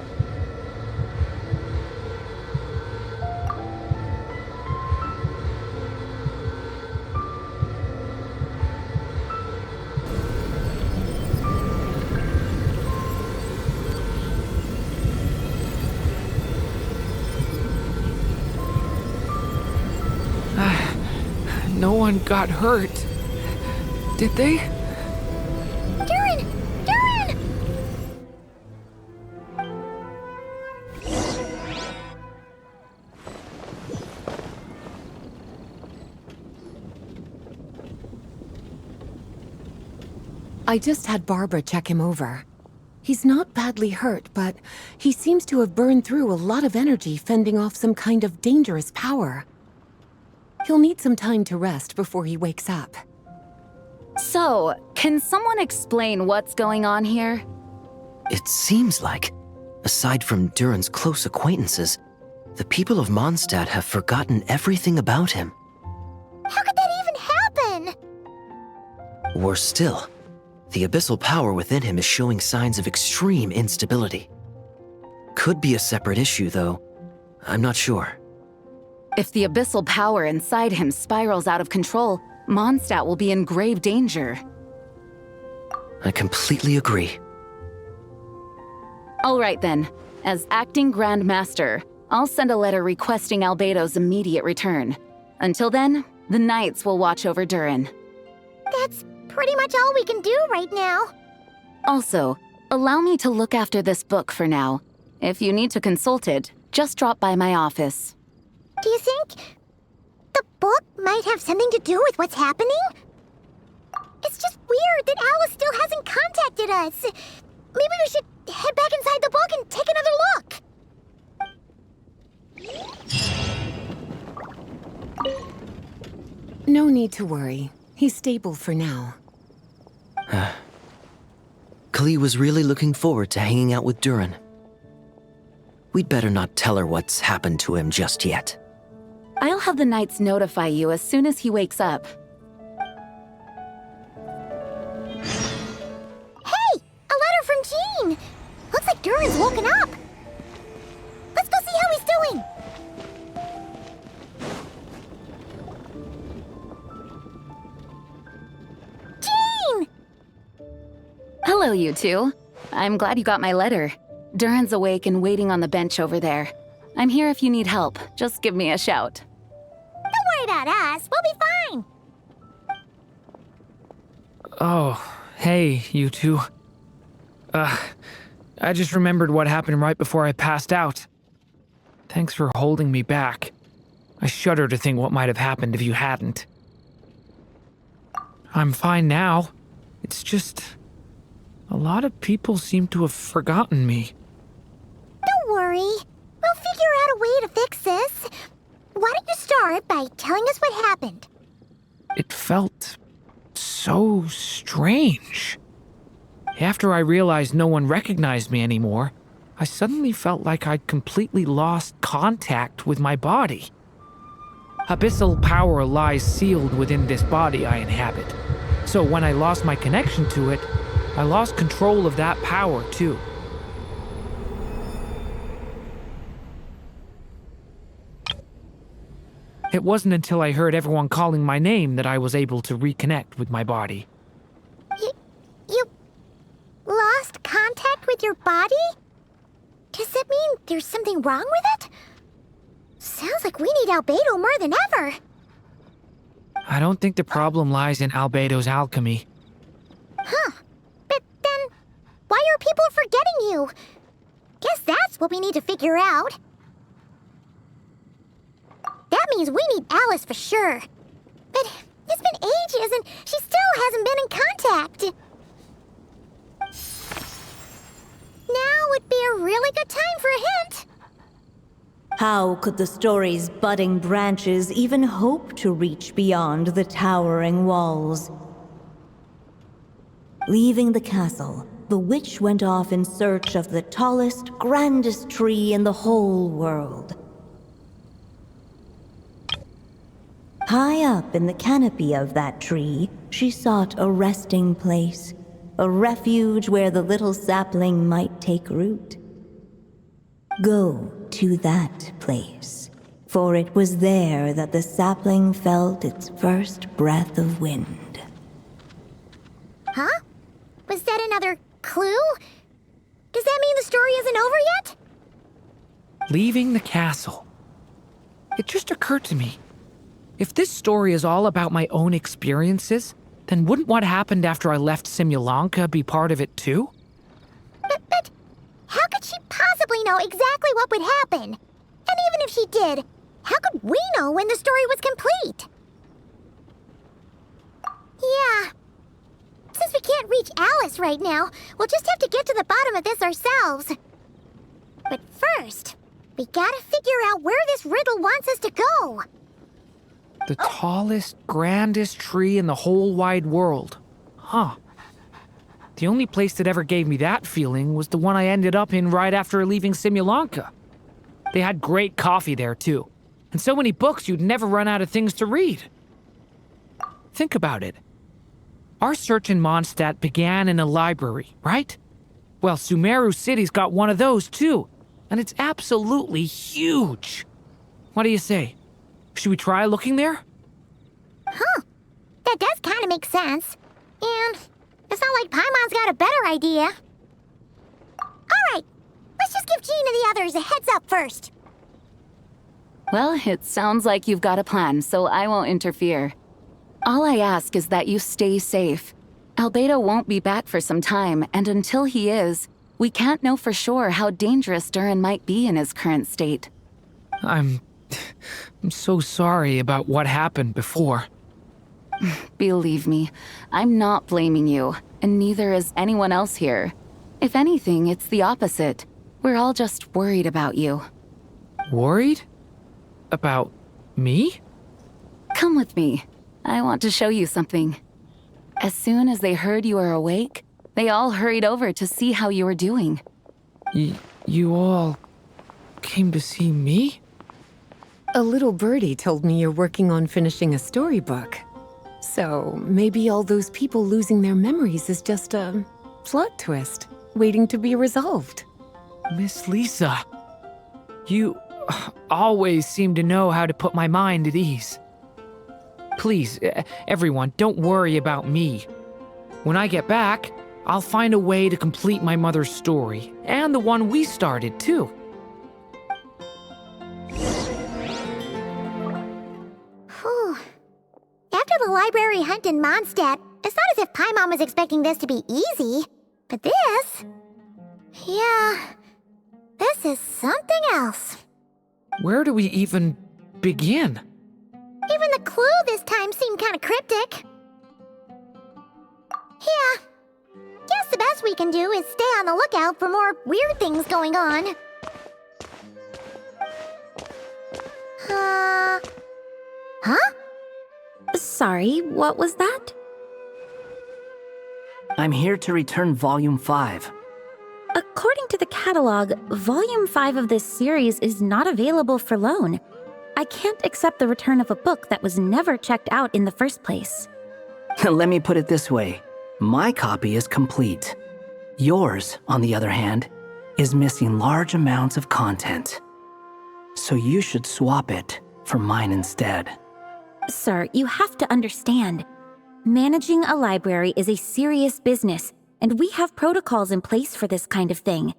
No one got hurt. Did they? Durin! Durin! I just had Barbara check him over. He's not badly hurt, but he seems to have burned through a lot of energy fending off some kind of dangerous power. He'll need some time to rest before he wakes up. So, can someone explain what's going on here? It seems like, aside from Durin's close acquaintances, the people of Mondstadt have forgotten everything about him. How could that even happen? Worse still, the abyssal power within him is showing signs of extreme instability. Could be a separate issue, though. I'm not sure. If the abyssal power inside him spirals out of control, Mondstadt will be in grave danger. I completely agree. All right then. As acting Grand Master, I'll send a letter requesting Albedo's immediate return. Until then, the Knights will watch over Durin. That's pretty much all we can do right now. Also, allow me to look after this book for now. If you need to consult it, just drop by my office. Do you think the book might have something to do with what's happening? It's just weird that Alice still hasn't contacted us. Maybe we should head back inside the book and take another look. No need to worry. He's stable for now. Klee was really looking forward to hanging out with Durin. We'd better not tell her what's happened to him just yet. I'll have the Knights notify you as soon as he wakes up. Hey! A letter from Jean! Looks like Durin's woken up. Let's go see how he's doing. Jean! Hello, you two. I'm glad you got my letter. Durin's awake and waiting on the bench over there. I'm here if you need help. Just give me a shout. Don't worry about us. We'll be fine. Oh, hey, you two. I just remembered what happened right before I passed out. Thanks for holding me back. I shudder to think what might have happened if you hadn't. I'm fine now. It's just... a lot of people seem to have forgotten me. Don't worry. We'll figure out a way to fix this. Why don't you start by telling us what happened? It felt so strange. After I realized no one recognized me anymore, I suddenly felt like I'd completely lost contact with my body. Abyssal power lies sealed within this body I inhabit. So when I lost my connection to it, I lost control of that power too. It wasn't until I heard everyone calling my name that I was able to reconnect with my body. You lost contact with your body? Does that mean there's something wrong with it? Sounds like we need Albedo more than ever. I don't think the problem lies in Albedo's alchemy. Huh. But then, Why are people forgetting you? Guess that's what we need to figure out. That means we need Alice for sure. But it's been ages and she still hasn't been in contact. Now would be a really good time for a hint. How could the story's budding branches even hope to reach beyond the towering walls? Leaving the castle, the witch went off in search of the tallest, grandest tree in the whole world. High up in the canopy of that tree, she sought a resting place, a refuge where the little sapling might take root. Go to that place, for it was there that the sapling felt its first breath of wind. Huh? Was that another clue? Does that mean the story isn't over yet? Leaving the castle. It just occurred to me. If this story is all about my own experiences, then wouldn't what happened after I left Simulanka be part of it too? But how could she possibly know exactly what would happen? And even if she did, how could we know when the story was complete? Yeah. Since we can't reach Alice right now, we'll just have to get to the bottom of this ourselves. But first, we gotta figure out where this riddle wants us to go. The tallest, grandest tree in the whole wide world. Huh. The only place that ever gave me that feeling was the one I ended up in right after leaving Simulanka. They had great coffee there, too. And so many books you'd never run out of things to read. Think about it. Our search in Mondstadt began in a library, right? Well, Sumeru City's got one of those, too. And it's absolutely huge. What do you say? Should we try looking there? Huh. That does kind of make sense. And it's not like Paimon's got a better idea. Alright, let's just give Jean and the others a heads up first. Well, it sounds like you've got a plan, so I won't interfere. All I ask is that you stay safe. Albedo won't be back for some time, and until he is, we can't know for sure how dangerous Durin might be in his current state. I'm so sorry about what happened before. Believe me, I'm not blaming you, and neither is anyone else here. If anything, it's the opposite. We're all just worried about you. Worried? About me? Come with me. I want to show you something. As soon as they heard you were awake, they all hurried over to see how you were doing. You all came to see me? A little birdie told me you're working on finishing a storybook. So maybe all those people losing their memories is just a plot twist, waiting to be resolved. Miss Lisa, you always seem to know how to put my mind at ease. Please, everyone, don't worry about me. When I get back, I'll find a way to complete my mother's story, and the one we started, too. Whew. After the library hunt in Mondstadt, it's not as if Paimon was expecting this to be easy. But this... yeah... this is something else. Where do we even begin? Even the clue this time seemed kind of cryptic. Yeah. Guess the best we can do is stay on the lookout for more weird things going on. Huh? Sorry, what was that? I'm here to return Volume 5. According to the catalog, Volume 5 of this series is not available for loan. I can't accept the return of a book that was never checked out in the first place. Let me put it this way. My copy is complete. Yours, on the other hand, is missing large amounts of content. So you should swap it for mine instead. Sir, you have to understand. Managing a library is a serious business, and we have protocols in place for this kind of thing.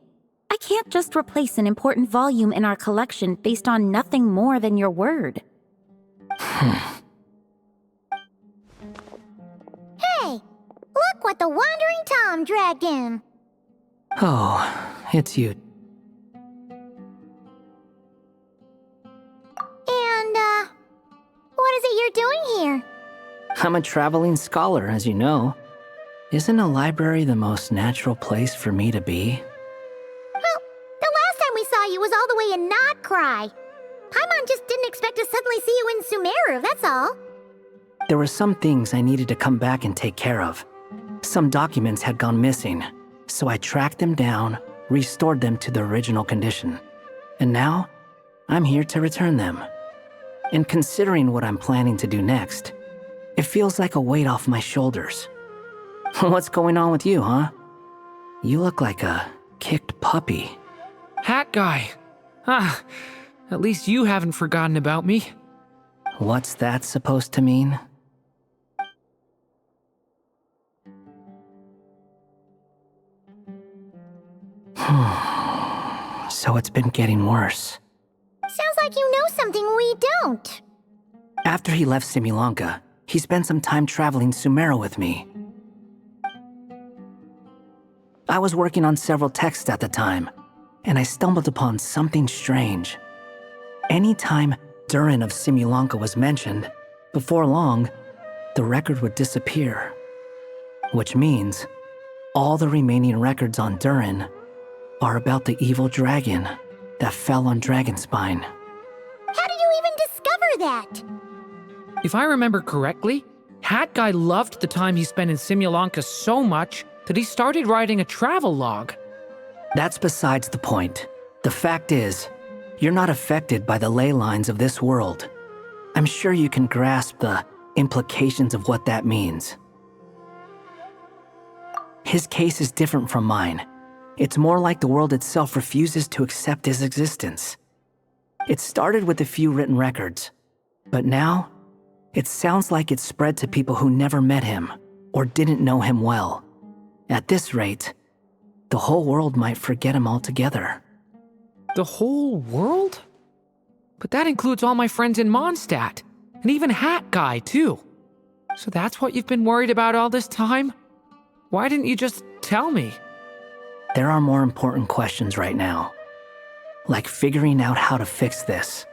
I can't just replace an important volume in our collection based on nothing more than your word. Hey! Look what the Wandering Tom dragged in! Oh, it's you. And, what is it you're doing here? I'm a traveling scholar, as you know. Isn't a library the most natural place for me to be? Well, the last time we saw you was all the way in Not Cry. Paimon just didn't expect to suddenly see you in Sumeru, that's all. There were some things I needed to come back and take care of. Some documents had gone missing, so I tracked them down, restored them to their original condition. And now, I'm here to return them. And considering what I'm planning to do next, it feels like a weight off my shoulders. What's going on with you, huh? You look like a kicked puppy. Hat guy. Ah, at least you haven't forgotten about me. What's that supposed to mean? So it's been getting worse. Sounds like you know something we don't. After he left Similanka, he spent some time traveling Sumeru with me. I was working on several texts at the time, and I stumbled upon something strange. Anytime Durin of Similanka was mentioned, before long, the record would disappear. Which means, all the remaining records on Durin are about the evil dragon that fell on Dragonspine. How did you even discover that? If I remember correctly, Hat Guy loved the time he spent in Similanka so much that he started writing a travel log. That's besides the point. The fact is, you're not affected by the ley lines of this world. I'm sure you can grasp the implications of what that means. His case is different from mine. It's more like the world itself refuses to accept his existence. It started with a few written records, but now, it sounds like it's spread to people who never met him or didn't know him well. At this rate, the whole world might forget him altogether. The whole world? But that includes all my friends in Mondstadt, and even Hat Guy, too. So that's what you've been worried about all this time? Why didn't you just tell me? There are more important questions right now, like figuring out how to fix this.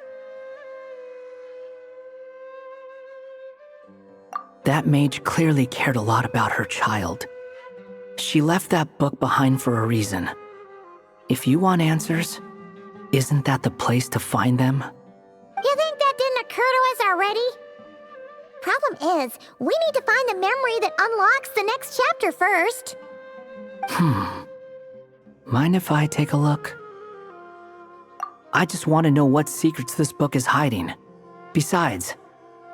That mage clearly cared a lot about her child. She left that book behind for a reason. If you want answers, isn't that the place to find them? You think that didn't occur to us already? Problem is, we need to find the memory that unlocks the next chapter first. Mind if I take a look? I just want to know what secrets this book is hiding. Besides,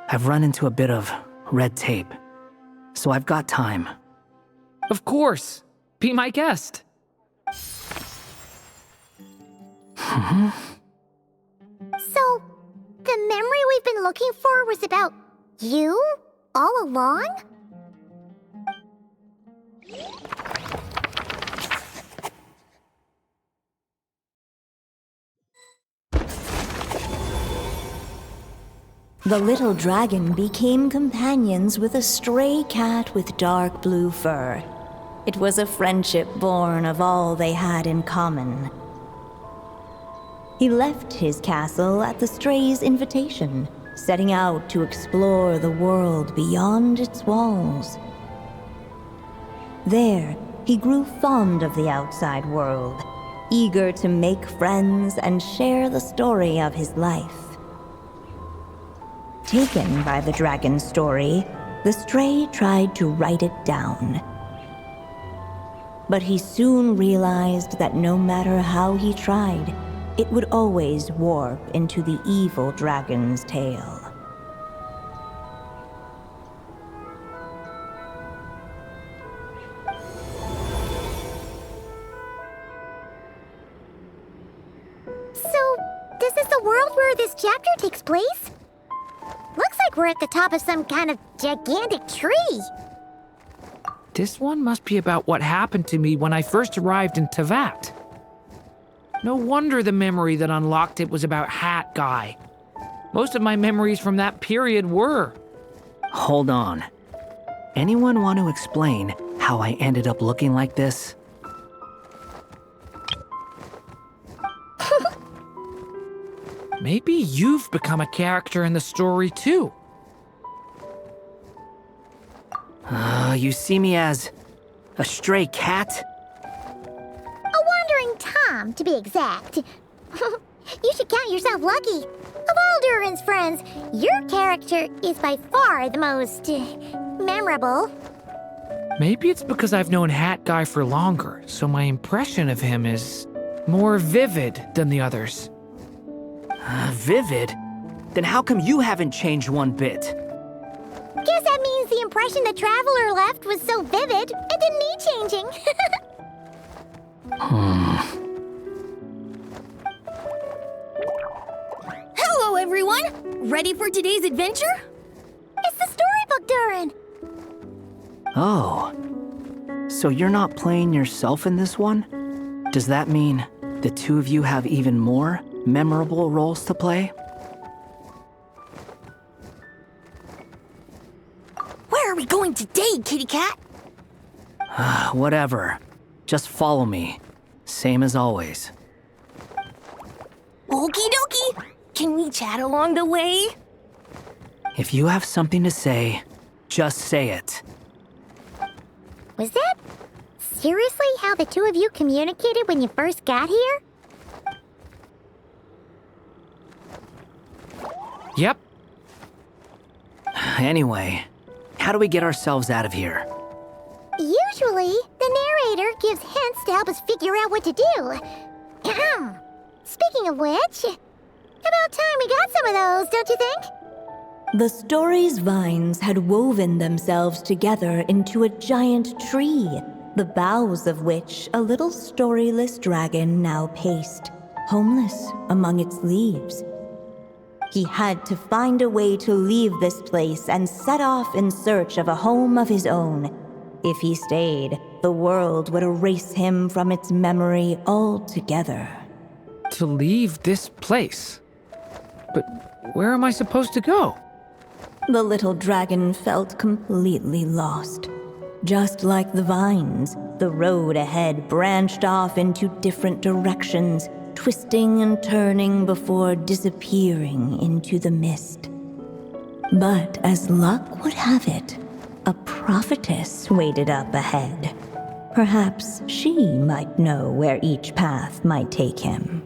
I've run into a bit of red tape, so I've got time. Of course. Be my guest. So, the memory we've been looking for was about you all along? The little dragon became companions with a stray cat with dark blue fur. It was a friendship born of all they had in common. He left his castle at the stray's invitation, setting out to explore the world beyond its walls. There, he grew fond of the outside world, eager to make friends and share the story of his life. Taken by the dragon's story, the stray tried to write it down. But he soon realized that no matter how he tried, it would always warp into the evil dragon's tale. So, this is the world where this chapter takes place? Looks like we're at the top of some kind of gigantic tree. This one must be about what happened to me when I first arrived in Teyvat. No wonder the memory that unlocked it was about Hat Guy. Most of my memories from that period were. Hold on. Anyone want to explain how I ended up looking like this? Maybe you've become a character in the story too. You see me as a stray cat? A wandering Tom, to be exact. You should count yourself lucky. Of all Durin's friends, your character is by far the most memorable. Maybe it's because I've known Hat Guy for longer, so my impression of him is more vivid than the others. Vivid? Then how come you haven't changed one bit? Guess that means the impression the Traveler left was so vivid, it didn't need changing. Hello, everyone! Ready for today's adventure? It's the Storybook Durin! Oh. So you're not playing yourself in this one? Does that mean the two of you have even more memorable roles to play? Where are we going today, kitty cat? Whatever. Just follow me. Same as always. Okie dokie! Can we chat along the way? If you have something to say, just say it. Was that seriously how the two of you communicated when you first got here? Yep. Anyway, how do we get ourselves out of here? Usually, the narrator gives hints to help us figure out what to do. Speaking of which, about time we got some of those, don't you think? The story's vines had woven themselves together into a giant tree, the boughs of which a little storyless dragon now paced, homeless among its leaves. He had to find a way to leave this place and set off in search of a home of his own. If he stayed, the world would erase him from its memory altogether. To leave this place? But where am I supposed to go? The little dragon felt completely lost. Just like the vines, the road ahead branched off into different directions, twisting and turning before disappearing into the mist. But as luck would have it, a prophetess waited up ahead. Perhaps she might know where each path might take him.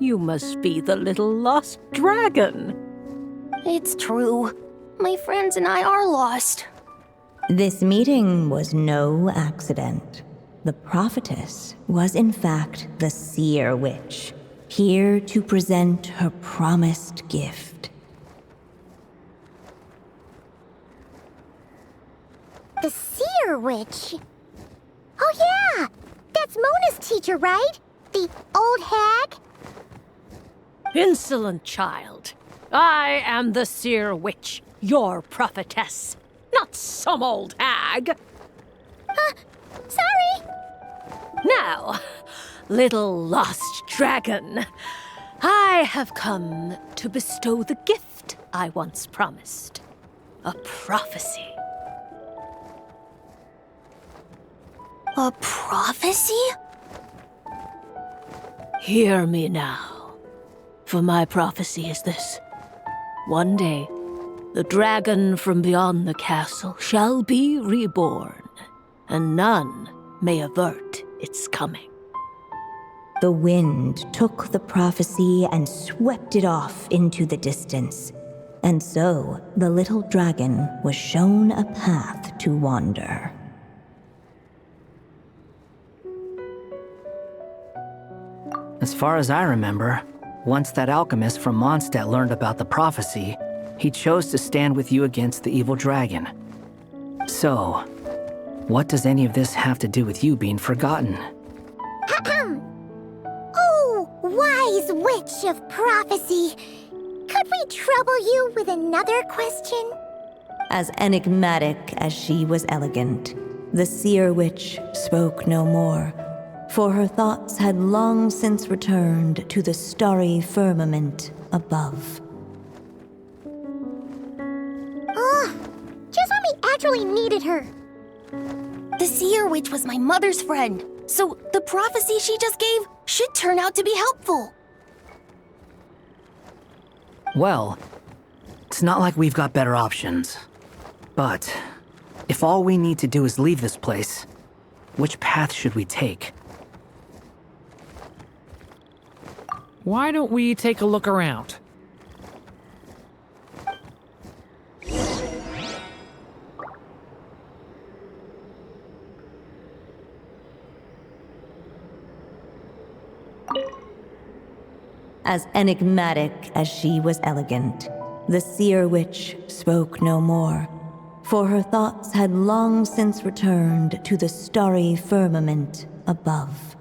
You must be the little lost dragon. It's true. My friends and I are lost. This meeting was no accident. The prophetess was in fact the Seer Witch, here to present her promised gift. The Seer Witch? Oh yeah! That's Mona's teacher, right? The old hag? Insolent child. I am the Seer Witch, your prophetess, not some old hag. Sorry. Now, little lost dragon, I have come to bestow the gift I once promised. A prophecy. A prophecy? Hear me now. For my prophecy is this. One day, the dragon from beyond the castle shall be reborn, and none may avert its coming. The wind took the prophecy and swept it off into the distance. And so, the little dragon was shown a path to wander. As far as I remember, once that alchemist from Mondstadt learned about the prophecy, he chose to stand with you against the evil dragon. So, what does any of this have to do with you being forgotten? Oh, wise witch of prophecy. Could we trouble you with another question? As enigmatic as she was elegant, the Seer Witch spoke no more, for her thoughts had long since returned to the starry firmament above. Just when we actually needed her. The Seer Witch was my mother's friend, so the prophecy she just gave should turn out to be helpful. Well, it's not like we've got better options. But if all we need to do is leave this place, which path should we take? Why don't we take a look around? As enigmatic as she was elegant, the Seer Witch spoke no more, for her thoughts had long since returned to the starry firmament above.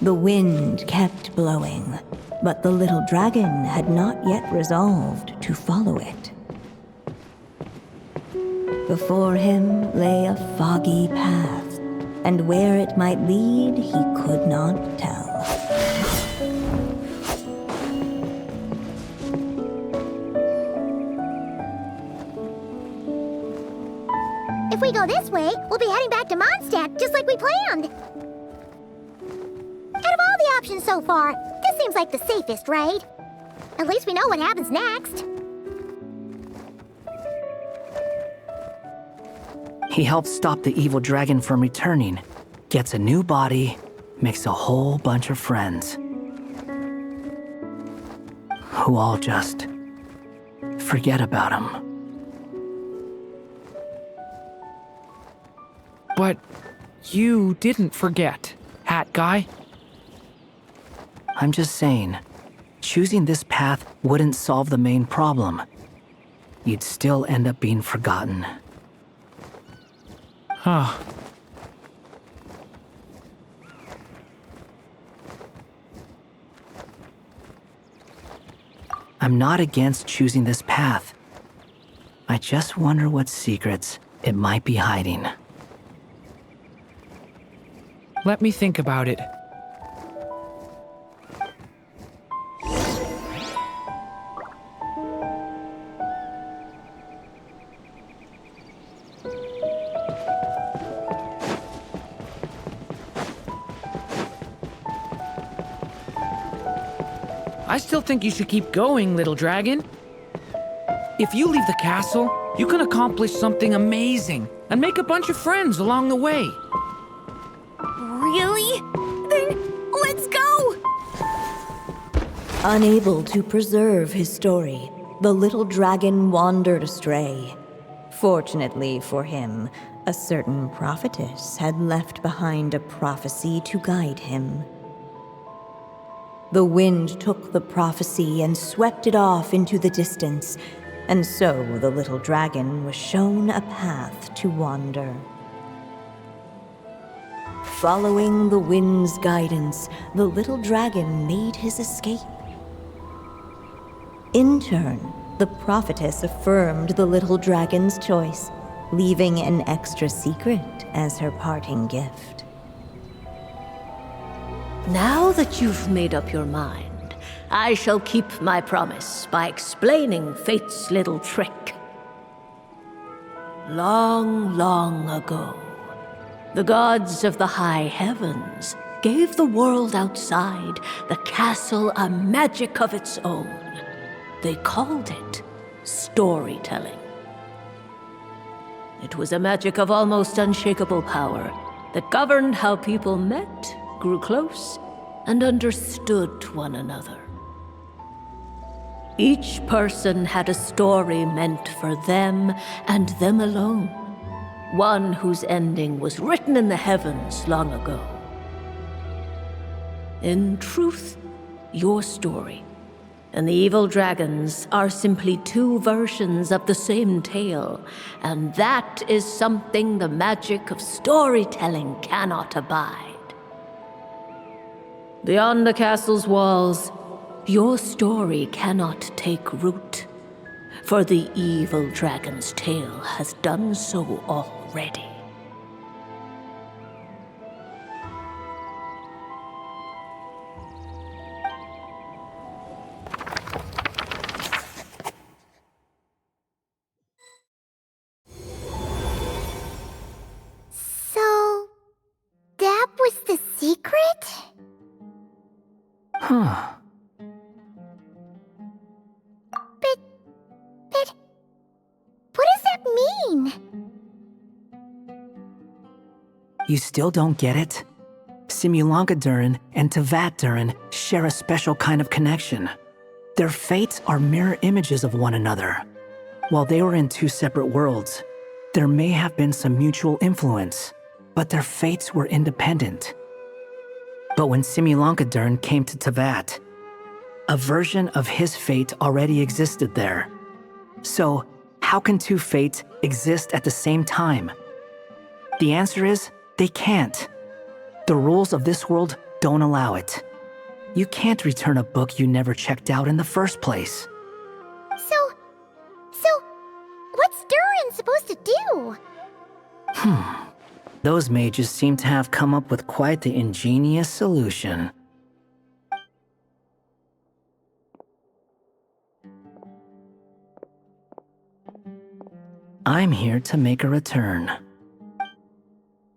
The wind kept blowing, but the little dragon had not yet resolved to follow it. Before him lay a foggy path, and where it might lead he could not tell. If we go this way, we'll be heading back to Mondstadt, just like we planned. Out of all the options so far, this seems like the safest, right? At least we know what happens next. He helps stop the evil dragon from returning, gets a new body, makes a whole bunch of friends. Who all just forget about him. But you didn't forget, Hat Guy. I'm just saying, choosing this path wouldn't solve the main problem. You'd still end up being forgotten. Huh. I'm not against choosing this path. I just wonder what secrets it might be hiding. Let me think about it. I still think you should keep going, little dragon. If you leave the castle, you can accomplish something amazing and make a bunch of friends along the way. Really? Then let's go! Unable to preserve his story, the little dragon wandered astray. Fortunately for him, a certain prophetess had left behind a prophecy to guide him. The wind took the prophecy and swept it off into the distance, and so the little dragon was shown a path to wander. Following the wind's guidance, the little dragon made his escape. In turn, the prophetess affirmed the little dragon's choice, leaving an extra secret as her parting gift. Now that you've made up your mind, I shall keep my promise by explaining Fate's little trick. Long, long ago, the gods of the high heavens gave the world outside the castle a magic of its own. They called it storytelling. It was a magic of almost unshakable power that governed how people met, grew close, and understood one another. Each person had a story meant for them and them alone, one whose ending was written in the heavens long ago. In truth, your story. And the evil dragons are simply two versions of the same tale, and that is something the magic of storytelling cannot abide. Beyond the castle's walls, your story cannot take root, for the evil dragon's tale has done so already. So, that was the secret? Huh. But what does that mean? You still don't get it? Simulanka Durin and Tevat Durin share a special kind of connection. Their fates are mirror images of one another. While they were in two separate worlds, there may have been some mutual influence, but their fates were independent. But when Simulanka Durin came to Tevat, a version of his fate already existed there. So, how can two fates exist at the same time? The answer is, they can't. The rules of this world don't allow it. You can't return a book you never checked out in the first place. So, what's Durin supposed to do? Those mages seem to have come up with quite the ingenious solution. I'm here to make a return.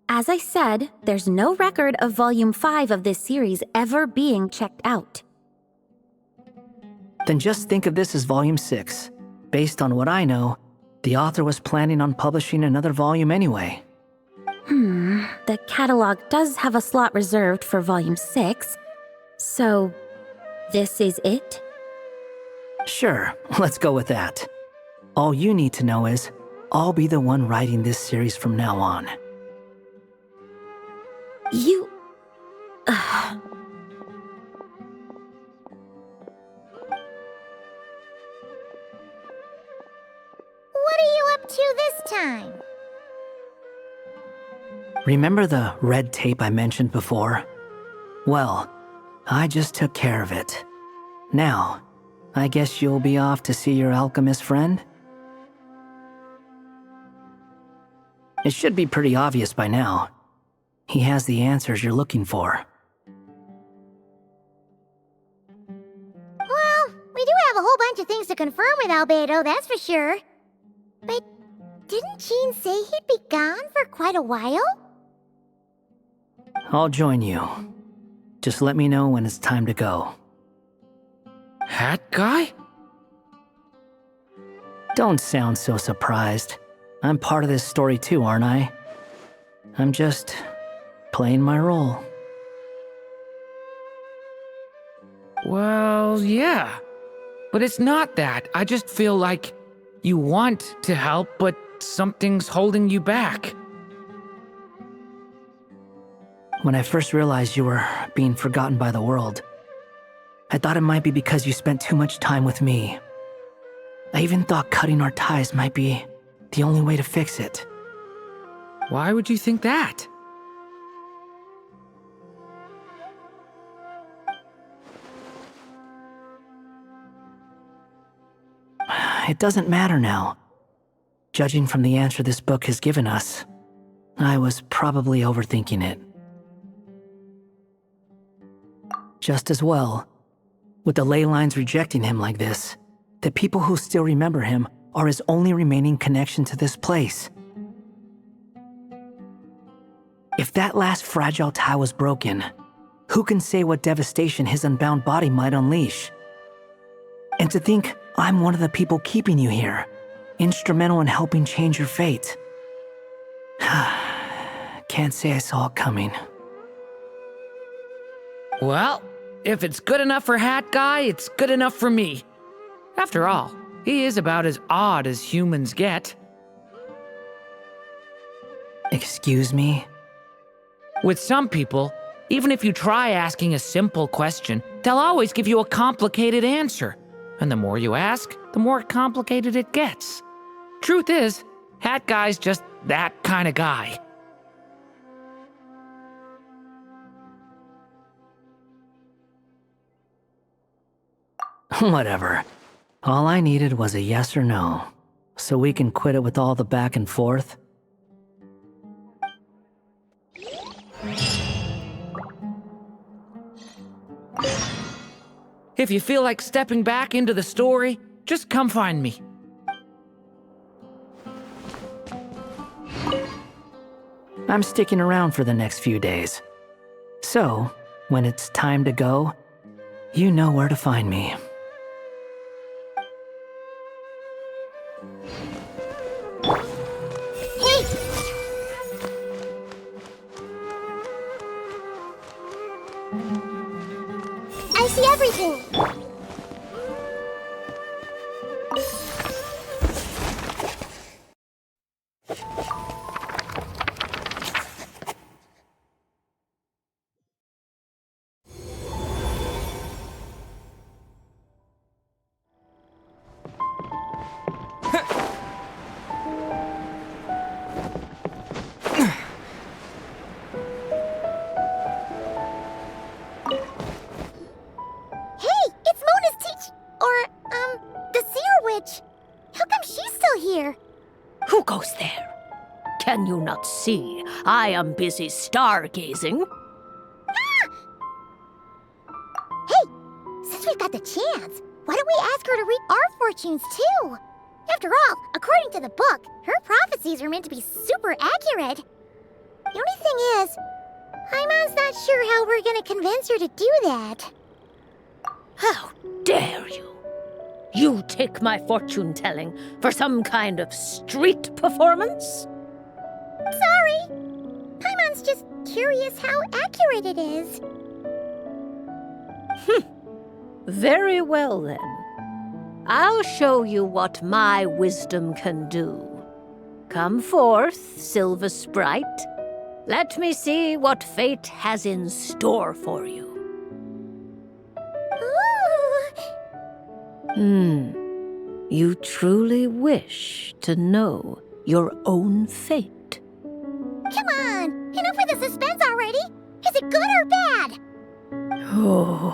As I said, there's no record of Volume 5 of this series ever being checked out. Then just think of this as Volume 6. Based on what I know, the author was planning on publishing another volume anyway. The catalog does have a slot reserved for Volume 6, so this is it? Sure, let's go with that. All you need to know is, I'll be the one writing this series from now on. You... What are you up to this time? Remember the red tape I mentioned before? Well, I just took care of it. Now, I guess you'll be off to see your alchemist friend? It should be pretty obvious by now. He has the answers you're looking for. Well, we do have a whole bunch of things to confirm with Albedo, that's for sure. But didn't Jean say he'd be gone for quite a while? I'll join you. Just let me know when it's time to go. Hat guy? Don't sound so surprised. I'm part of this story too, aren't I? I'm just playing my role. Well, yeah. But it's not that. I just feel like you want to help, but something's holding you back. When I first realized you were being forgotten by the world, I thought it might be because you spent too much time with me. I even thought cutting our ties might be the only way to fix it. Why would you think that? It doesn't matter now. Judging from the answer this book has given us, I was probably overthinking it. Just as well, with the ley lines rejecting him like this, the people who still remember him are his only remaining connection to this place. If that last fragile tie was broken, who can say what devastation his unbound body might unleash? And to think I'm one of the people keeping you here, instrumental in helping change your fate. Can't say I saw it coming. Well, if it's good enough for Hat Guy, it's good enough for me. After all, he is about as odd as humans get. Excuse me? With some people, even if you try asking a simple question, They'll always give you a complicated answer. And the more you ask, the more complicated it gets. Truth is, Hat Guy's just that kind of guy. Whatever. All I needed was a yes or no, so we can quit it with all the back and forth. If you feel like stepping back into the story, just come find me. I'm sticking around for the next few days. So, when it's time to go, you know where to find me. Hey! I see everything. Who goes there? Can you not see? I am busy stargazing. Hey, since we've got the chance, why don't we ask her to read our fortunes too? After all, according to the book, her prophecies are meant to be super accurate. The only thing is, Paimon's not sure how we're gonna convince her to do that. How dare you? You take my fortune-telling for some kind of street performance? Sorry. Paimon's just curious how accurate it is. Very well, then. I'll show you what my wisdom can do. Come forth, Silver Sprite. Let me see what fate has in store for you. You truly wish to know your own fate? Come on! Enough with the suspense already! Is it good or bad? Oh.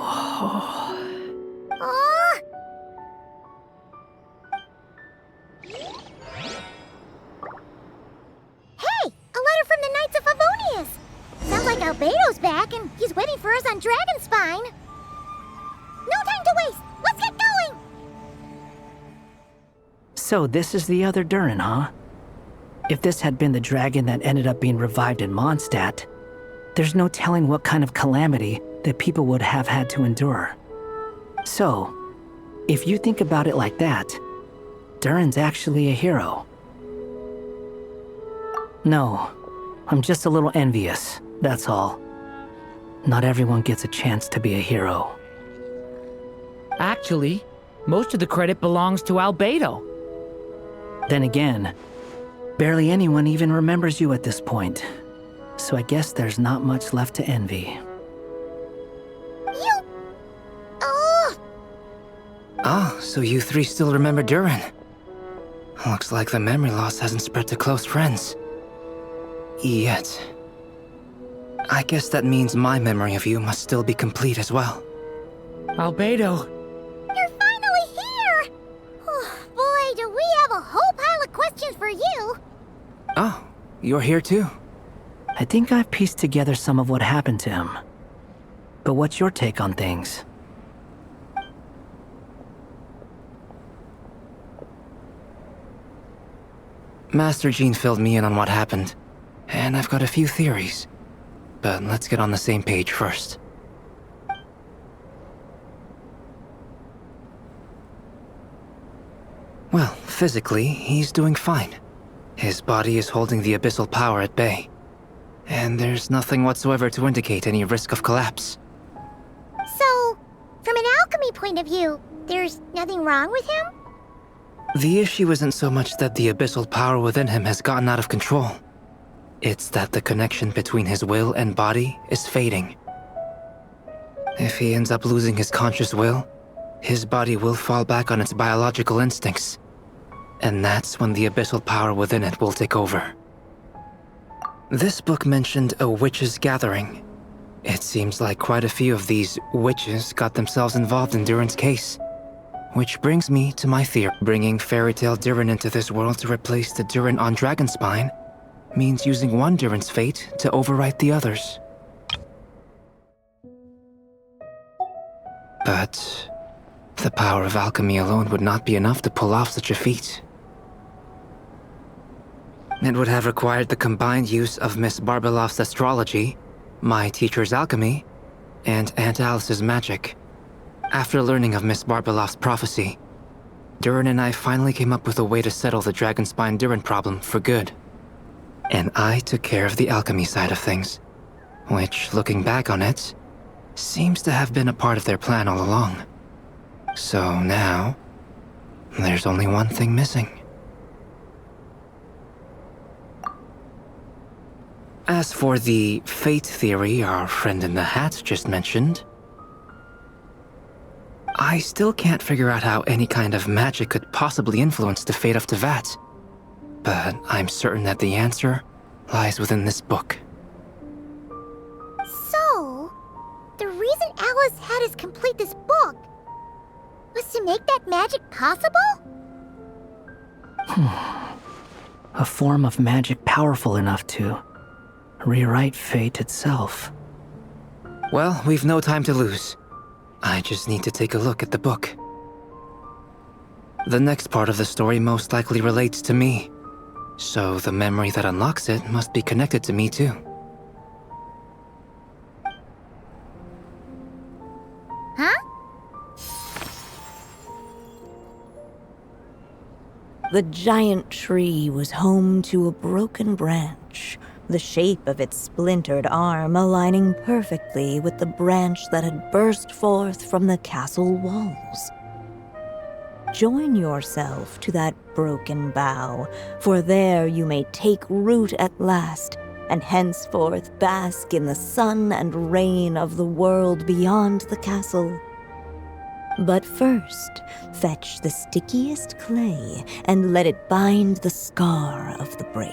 Oh. Hey! A letter from the Knights of Favonius! Sounds like Albedo's back and he's waiting for us on Dragonspine. No time to waste! Let's get going! So this is the other Durin, huh? If this had been the dragon that ended up being revived in Mondstadt, there's no telling what kind of calamity that people would have had to endure. So, if you think about it like that, Durin's actually a hero. No, I'm just a little envious, that's all. Not everyone gets a chance to be a hero. Actually, most of the credit belongs to Albedo. Then again, barely anyone even remembers you at this point. So I guess there's not much left to envy. You... Oh! Oh, so you three still remember Durin? Looks like the memory loss hasn't spread to close friends. Yet. I guess that means my memory of you must still be complete as well. Albedo. You're finally here! Oh, boy, do we have a whole pile of questions for you! Oh, you're here too? I think I've pieced together some of what happened to him. But what's your take on things? Master Jean filled me in on what happened, and I've got a few theories. But let's get on the same page first. Well, physically, he's doing fine. His body is holding the abyssal power at bay. And there's nothing whatsoever to indicate any risk of collapse. So, from an alchemy point of view, there's nothing wrong with him? The issue isn't so much that the abyssal power within him has gotten out of control. It's that the connection between his will and body is fading. If he ends up losing his conscious will, his body will fall back on its biological instincts. And that's when the abyssal power within it will take over. This book mentioned a witches' gathering. It seems like quite a few of these witches got themselves involved in Durin's case. Which brings me to my theory. Bringing fairy tale Durin into this world to replace the Durin on Dragonspine means using one Durin's fate to overwrite the others. But the power of alchemy alone would not be enough to pull off such a feat. It would have required the combined use of Miss Barbeloth's astrology, my teacher's alchemy, and Aunt Alice's magic. After learning of Miss Barbeloth's prophecy, Durin and I finally came up with a way to settle the Dragonspine Durin problem for good. And I took care of the alchemy side of things, which, looking back on it, seems to have been a part of their plan all along. So now, there's only one thing missing. As for the fate theory our friend in the hat just mentioned, I still can't figure out how any kind of magic could possibly influence the fate of Teyvat. But I'm certain that the answer lies within this book. So, the reason Alice had us complete this book was to make that magic possible? A form of magic powerful enough to rewrite fate itself. Well, we've no time to lose. I just need to take a look at the book. The next part of the story most likely relates to me, so the memory that unlocks it must be connected to me too. Huh? The giant tree was home to a broken branch, the shape of its splintered arm aligning perfectly with the branch that had burst forth from the castle walls. Join yourself to that broken bough, for there you may take root at last, and henceforth bask in the sun and rain of the world beyond the castle. But first, fetch the stickiest clay and let it bind the scar of the break.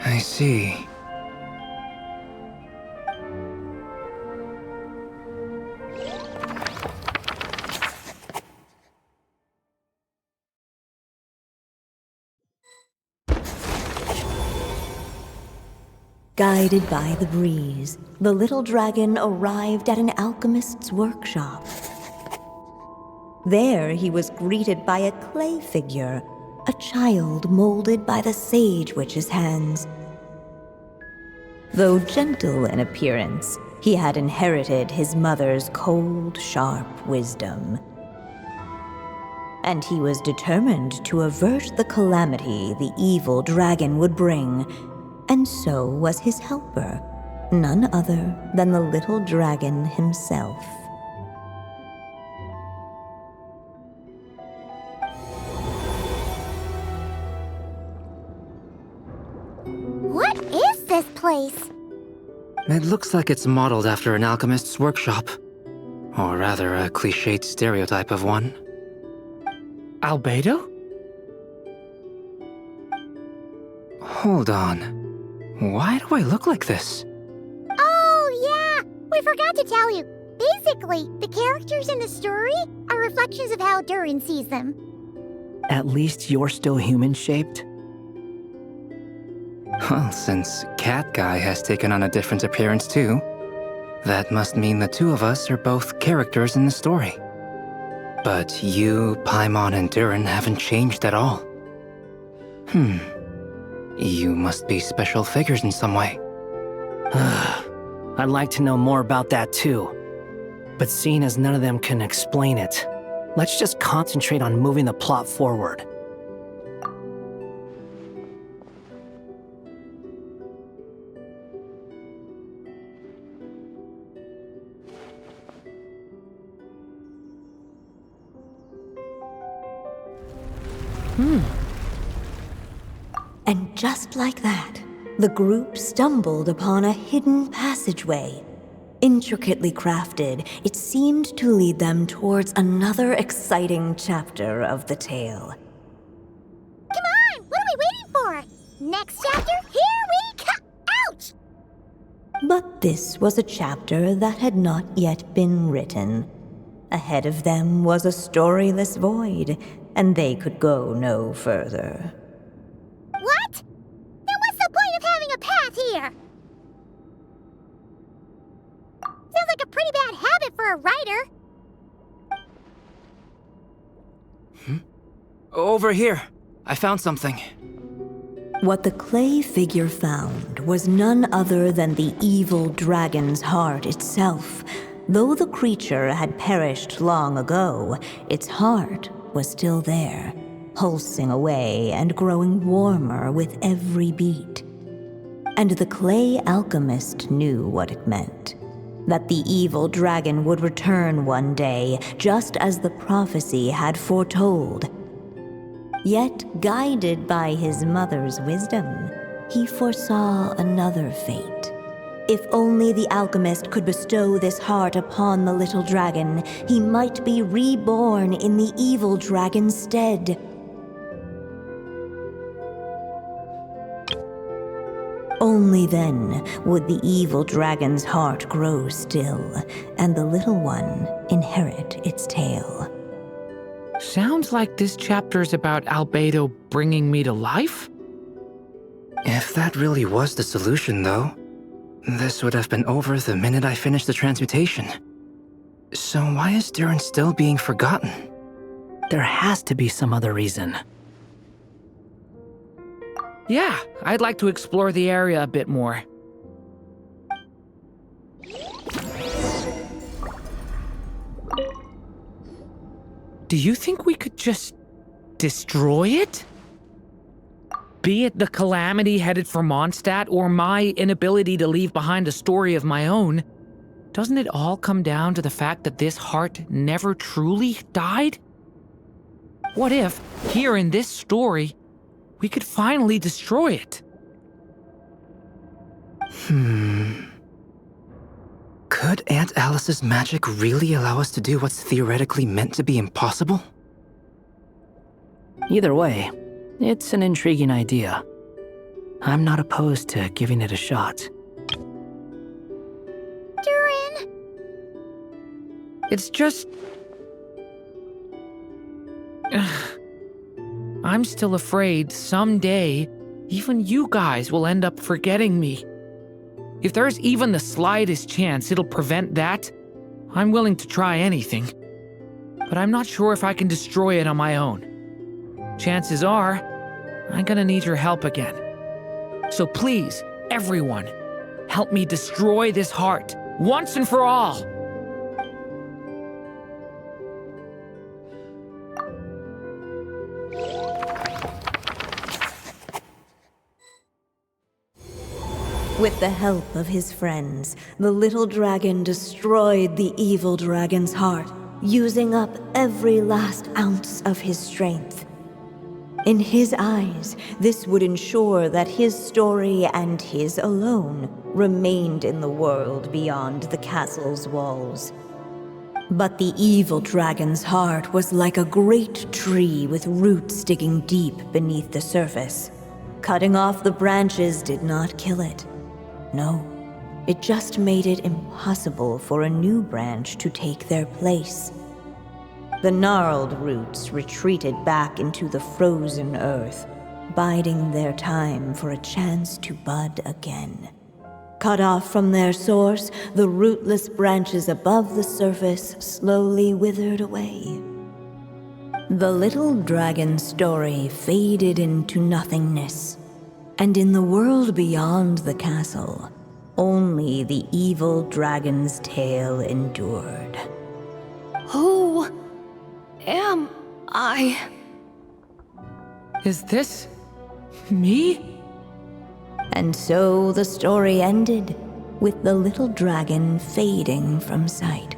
I see. Guided by the breeze, the little dragon arrived at an alchemist's workshop. There he was greeted by a clay figure, a child molded by the Sage Witch's hands. Though gentle in appearance, he had inherited his mother's cold, sharp wisdom. And he was determined to avert the calamity the evil dragon would bring, and so was his helper, none other than the little dragon himself. What is this place? It looks like it's modeled after an alchemist's workshop. Or rather, a cliched stereotype of one. Albedo? Hold on. Why do I look like this? Oh, yeah! We forgot to tell you. Basically, the characters in the story are reflections of how Durin sees them. At least you're still human-shaped? Well, since Cat Guy has taken on a different appearance too, that must mean the two of us are both characters in the story. But you, Paimon, and Durin haven't changed at all. You must be special figures in some way. I'd like to know more about that too. But seeing as none of them can explain it, let's just concentrate on moving the plot forward. And just like that, the group stumbled upon a hidden passageway. Intricately crafted, it seemed to lead them towards another exciting chapter of the tale. Come on! What are we waiting for? Next chapter, here we come! Ouch! But this was a chapter that had not yet been written. Ahead of them was a storyless void, and they could go no further. What? Then what's the point of having a path here? Sounds like a pretty bad habit for a writer. Over here. I found something. What the clay figure found was none other than the evil dragon's heart itself. Though the creature had perished long ago, its heart was still there, pulsing away and growing warmer with every beat. And the clay alchemist knew what it meant. That the evil dragon would return one day, just as the prophecy had foretold. Yet, guided by his mother's wisdom, he foresaw another fate. If only the alchemist could bestow this heart upon the little dragon, he might be reborn in the evil dragon's stead. Only then would the evil dragon's heart grow still, and the little one inherit its tale. Sounds like this chapter's about Albedo bringing me to life? If that really was the solution, though, this would have been over the minute I finished the transmutation. So why is Durin still being forgotten? There has to be some other reason. Yeah, I'd like to explore the area a bit more. Do you think we could just destroy it? Be it the calamity headed for Mondstadt or my inability to leave behind a story of my own, doesn't it all come down to the fact that this heart never truly died? What if, here in this story, we could finally destroy it? Could Aunt Alice's magic really allow us to do what's theoretically meant to be impossible? Either way, it's an intriguing idea. I'm not opposed to giving it a shot. Durin! It's just... I'm still afraid someday, even you guys will end up forgetting me. If there's even the slightest chance it'll prevent that, I'm willing to try anything. But I'm not sure if I can destroy it on my own. Chances are, I'm gonna need your help again. So please, everyone, help me destroy this heart, once and for all! With the help of his friends, the little dragon destroyed the evil dragon's heart, using up every last ounce of his strength. In his eyes, this would ensure that his story and his alone remained in the world beyond the castle's walls. But the evil dragon's heart was like a great tree with roots digging deep beneath the surface. Cutting off the branches did not kill it. No, it just made it impossible for a new branch to take their place. The gnarled roots retreated back into the frozen earth, biding their time for a chance to bud again. Cut off from their source, the rootless branches above the surface slowly withered away. The little dragon's story faded into nothingness. And in the world beyond the castle, only the evil dragon's tale endured. Who am I? Is this me? And so the story ended, with the little dragon fading from sight,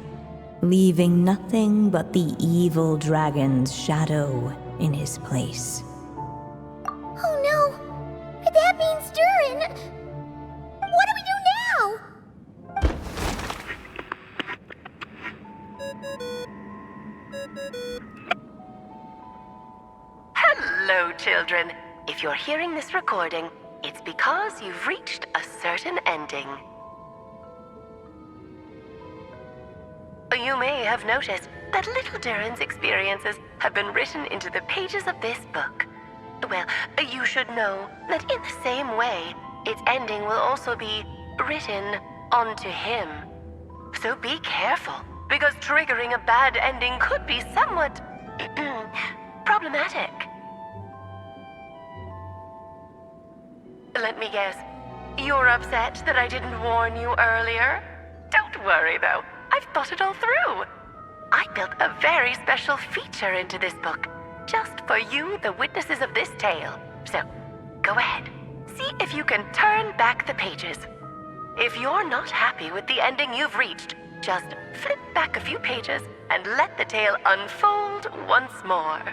leaving nothing but the evil dragon's shadow in his place. Oh no! That means Durin! What do we do now? Hello, children. If you're hearing this recording, it's because you've reached a certain ending. You may have noticed that little Durin's experiences have been written into the pages of this book. Well, you should know that in the same way, its ending will also be written onto him. So be careful, because triggering a bad ending could be somewhat problematic. Let me guess, you're upset that I didn't warn you earlier? Don't worry though, I've thought it all through. I built a very special feature into this book, just for you, the witnesses of this tale. So, go ahead, see if you can turn back the pages. If you're not happy with the ending you've reached, just flip back a few pages and let the tale unfold once more.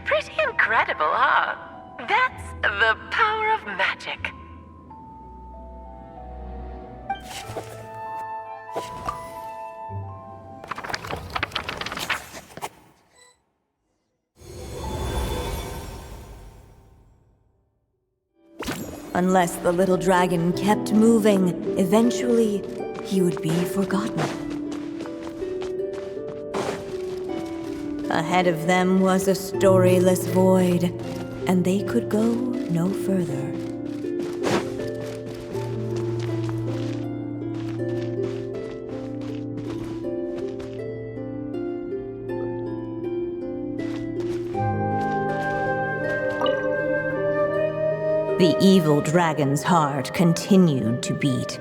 Pretty incredible, huh? That's the power of magic. Unless the little dragon kept moving, eventually he would be forgotten. Ahead of them was a storyless void, and they could go no further. The evil dragon's heart continued to beat,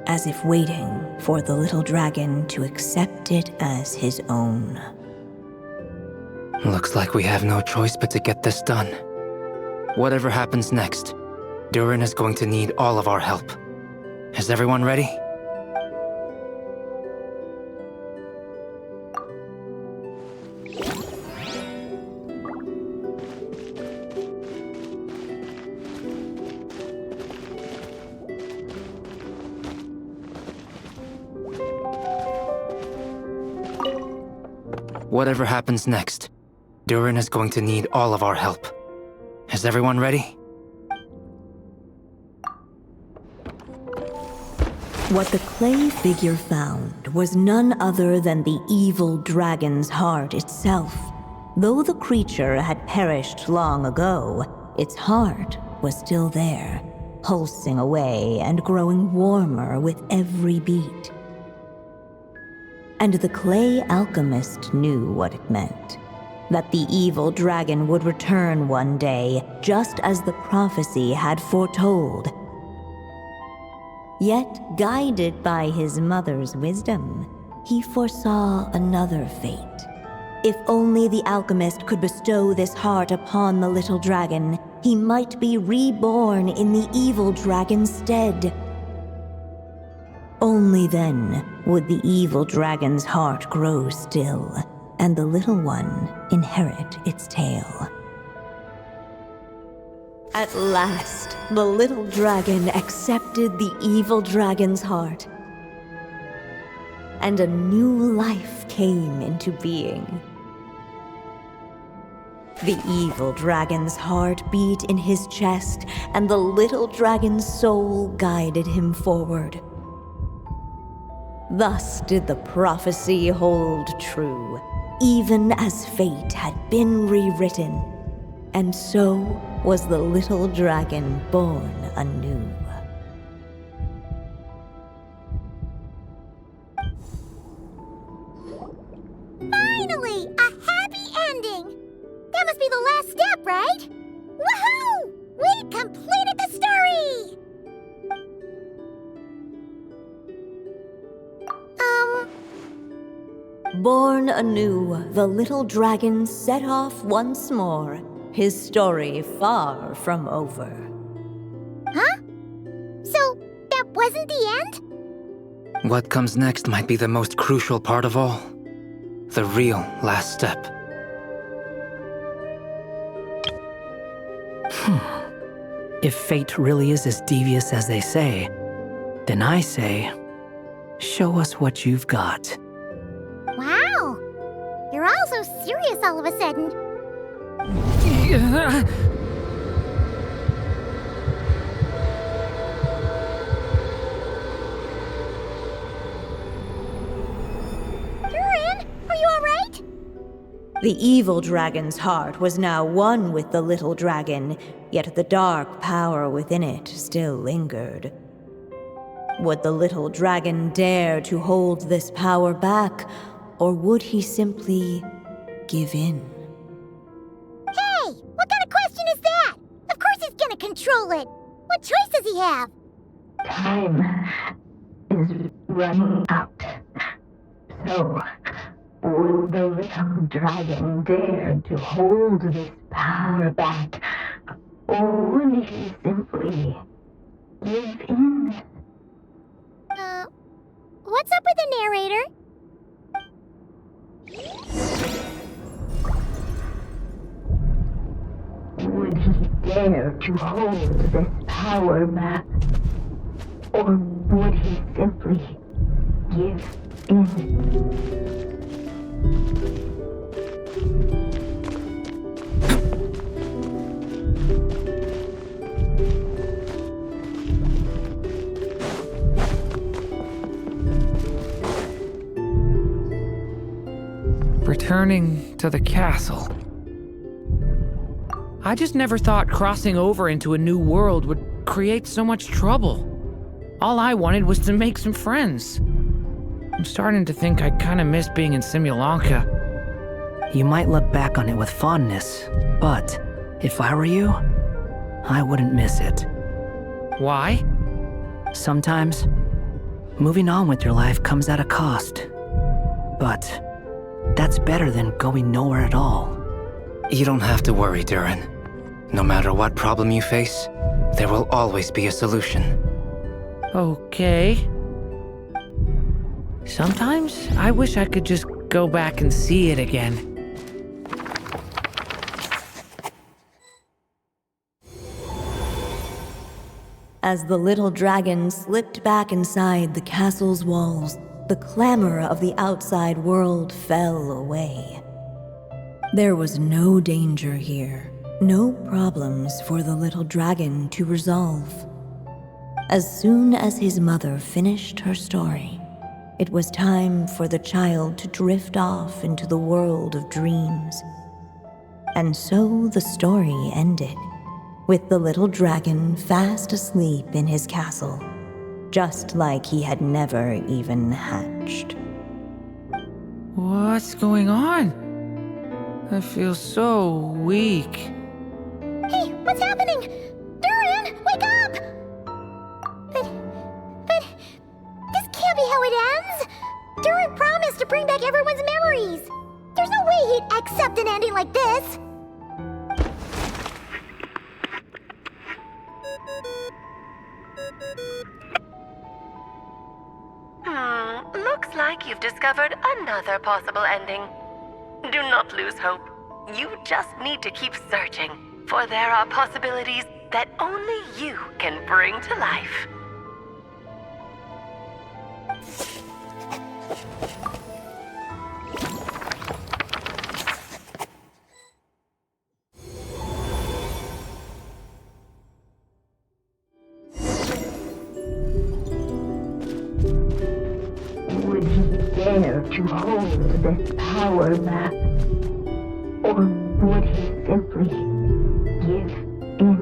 as if waiting for the little dragon to accept it as his own. Looks like we have no choice but to get this done. Whatever happens next, Durin is going to need all of our help. Is everyone ready? Whatever happens next, Durin is going to need all of our help. Is everyone ready? What the clay figure found was none other than the evil dragon's heart itself. Though the creature had perished long ago, its heart was still there, pulsing away and growing warmer with every beat. And the clay alchemist knew what it meant. That the evil dragon would return one day, just as the prophecy had foretold. Yet, guided by his mother's wisdom, he foresaw another fate. If only the alchemist could bestow this heart upon the little dragon, he might be reborn in the evil dragon's stead. Only then would the evil dragon's heart grow still, and the little one inherit its tale. At last, the little dragon accepted the evil dragon's heart, and a new life came into being. The evil dragon's heart beat in his chest, and the little dragon's soul guided him forward. Thus did the prophecy hold true, even as fate had been rewritten, and so was the little dragon born anew. Finally! A happy ending! That must be the last step, right? Woohoo! We completed the story! Born anew, the little dragon set off once more, his story far from over. Huh? So, that wasn't the end? What comes next might be the most crucial part of all. The real last step. If fate really is as devious as they say, then I say, show us what you've got. Wow! You're all so serious all of a sudden. Durin, are you alright? The evil dragon's heart was now one with the little dragon, yet the dark power within it still lingered. Would the little dragon dare to hold this power back, or would he simply give in? Hey, what kind of question is that? Of course he's gonna control it. What choice does he have? Time is running out. So, would the little dragon dare to hold this power back, or would he simply give in? What's up with the narrator? Would he dare to hold this power back, or would he simply give in? Returning to the castle. I just never thought crossing over into a new world would create so much trouble. All I wanted was to make some friends. I'm starting to think I kinda miss being in Simulanka. You might look back on it with fondness, but if I were you, I wouldn't miss it. Why? Sometimes, moving on with your life comes at a cost. But that's better than going nowhere at all. You don't have to worry, Durin. No matter what problem you face, there will always be a solution. Okay. Sometimes I wish I could just go back and see it again. As the little dragon slipped back inside the castle's walls, the clamor of the outside world fell away. There was no danger here, no problems for the little dragon to resolve. As soon as his mother finished her story, it was time for the child to drift off into the world of dreams. And so the story ended, with the little dragon fast asleep in his castle, just like he had never even hatched. What's going on? I feel so weak. Hey, what's happening? Durin, wake up! But, this can't be how it ends. Durin promised to bring back everyone's memories. There's no way he'd accept an ending like this. Looks like you've discovered another possible ending. Do not lose hope. You just need to keep searching, for there are possibilities that only you can bring to life. Would he dare to hold this power back, or would he simply give in?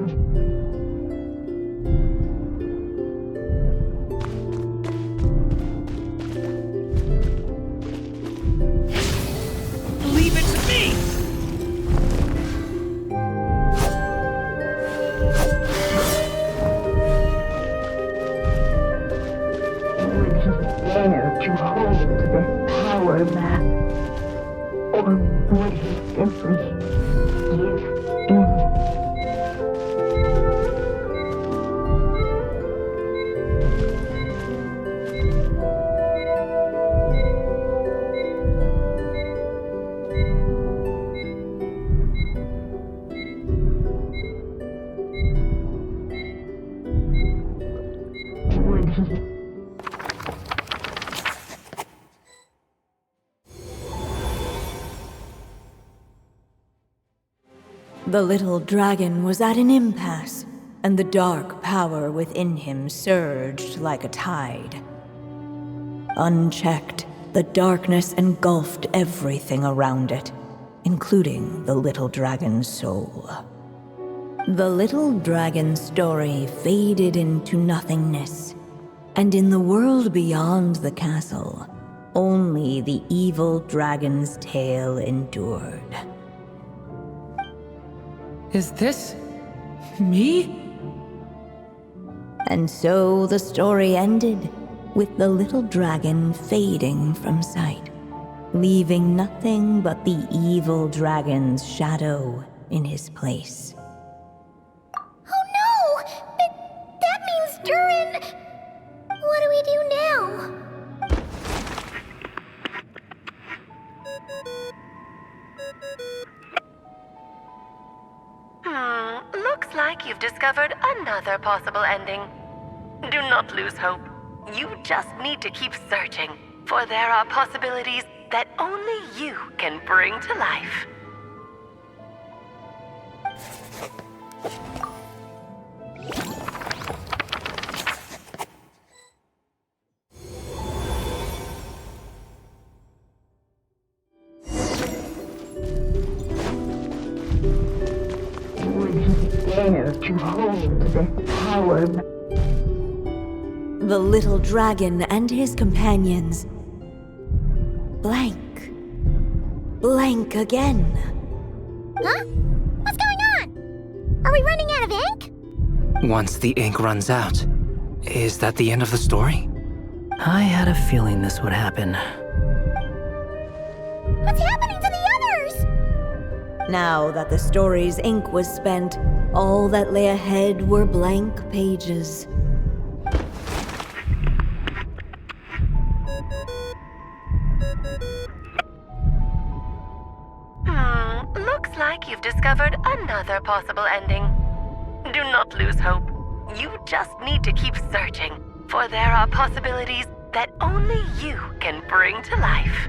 Leave it to me! Would he dare to hold this power back, or would he simply give in? Would he? The little dragon was at an impasse, and the dark power within him surged like a tide. Unchecked, the darkness engulfed everything around it, including the little dragon's soul. The little dragon's story faded into nothingness, and in the world beyond the castle, only the evil dragon's tale endured. Is this me? And so the story ended, with the little dragon fading from sight, leaving nothing but the evil dragon's shadow in his place. Oh no! That means Durin... What do we do now? Looks like you've discovered another possible ending. Do not lose hope. You just need to keep searching, for there are possibilities that only you can bring to life. Would he dare to hold this power? The little dragon and his companions blank. Blank again. Huh? What's going on? Are we running out of ink? Once the ink runs out, is that the end of the story? I had a feeling this would happen. What's happening to the others? Now that the story's ink was spent, all that lay ahead were blank pages. Looks like you've discovered another possible ending. Do not lose hope. You just need to keep searching, for there are possibilities that only you can bring to life.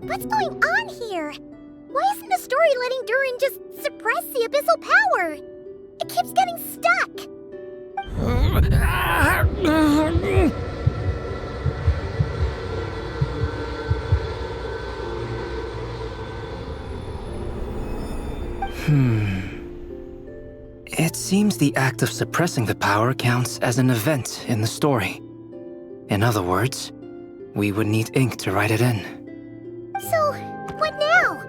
What's going on here? Why isn't the story letting Durin just suppress the abyssal power? It keeps getting stuck. It seems the act of suppressing the power counts as an event in the story. In other words, we would need ink to write it in. So, what now?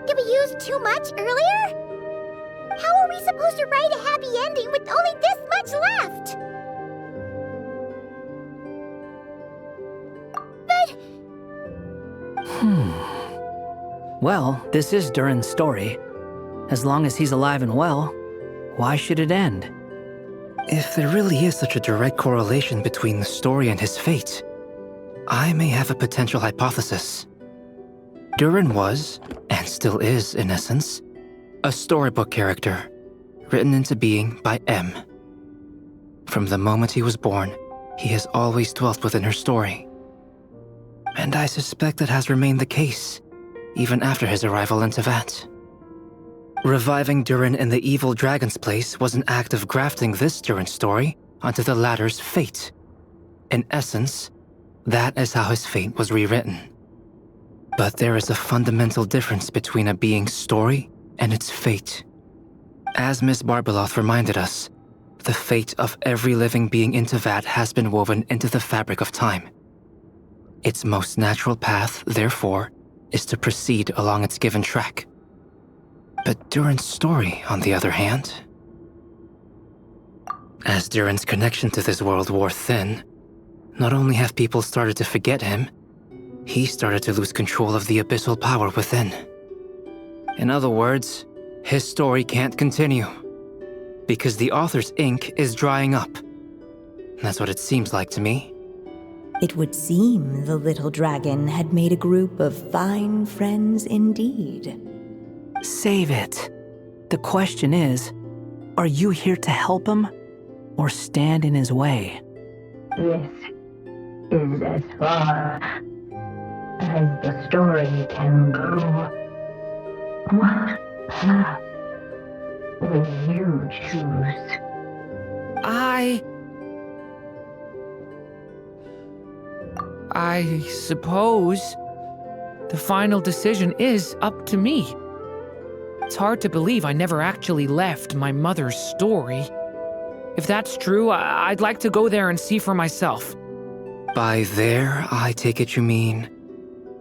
Did we use too much earlier? How are we supposed to write a happy ending with only this much left? But... Well, this is Durin's story. As long as he's alive and well, why should it end? If there really is such a direct correlation between the story and his fate, I may have a potential hypothesis. Durin was, and still is in essence, a storybook character, written into being by M. From the moment he was born, he has always dwelt within her story. And I suspect that has remained the case, even after his arrival in Teyvat. Reviving Durin in the evil dragon's place was an act of grafting this Durin story onto the latter's fate. In essence, that is how his fate was rewritten. But there is a fundamental difference between a being's story and its fate. As Miss Barbeloth reminded us, the fate of every living being in Teyvat has been woven into the fabric of time. Its most natural path, therefore, is to proceed along its given track. But Durin's story, on the other hand... As Durin's connection to this world wore thin, not only have people started to forget him, he started to lose control of the abyssal power within. In other words, his story can't continue, because the author's ink is drying up. That's what it seems like to me. It would seem the little dragon had made a group of fine friends indeed. Save it. The question is, are you here to help him, or stand in his way? Yes. is as far as the story can go. What path will you choose? I suppose the final decision is up to me. It's hard to believe I never actually left my mother's story. If that's true, I'd like to go there and see for myself. By there, I take it you mean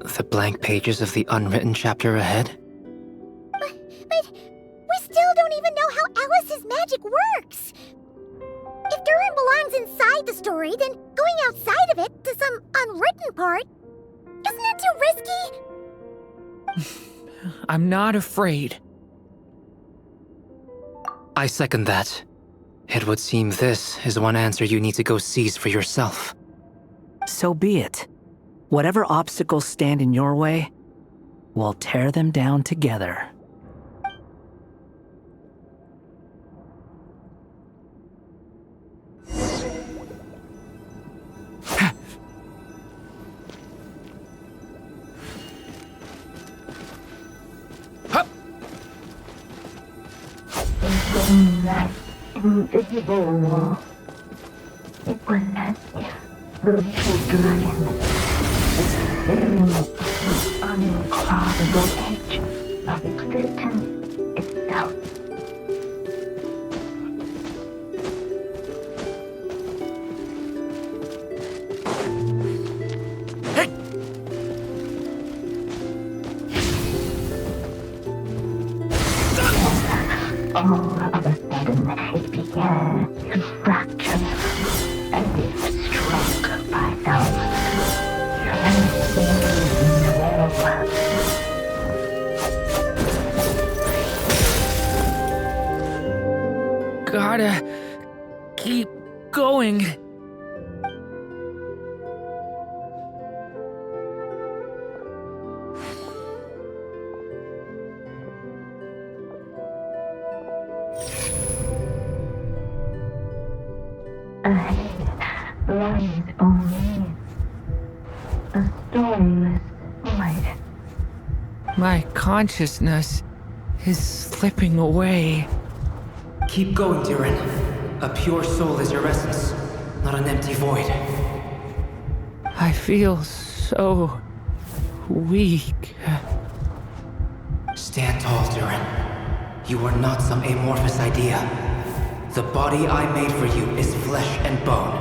the blank pages of the unwritten chapter ahead? But we still don't even know how Alice's magic works. If Durin belongs inside the story, then going outside of it to some unwritten part, isn't it too risky? I'm not afraid. I second that. It would seem this is one answer you need to go seize for yourself. So be it. Whatever obstacles stand in your way, we'll tear them down together. In that invisible wall, it was as if the little dragon was staring at the uncrossable edge of existence itself. All of a sudden, it began to fracture, as if struck by some transcendent will. Gotta keep going. Ahead lies only a stormless void. My consciousness is slipping away. Keep going, Durin. A pure soul is your essence, not an empty void. I feel so weak. Stand tall, Durin. You are not some amorphous idea. The body I made for you is flesh and bone.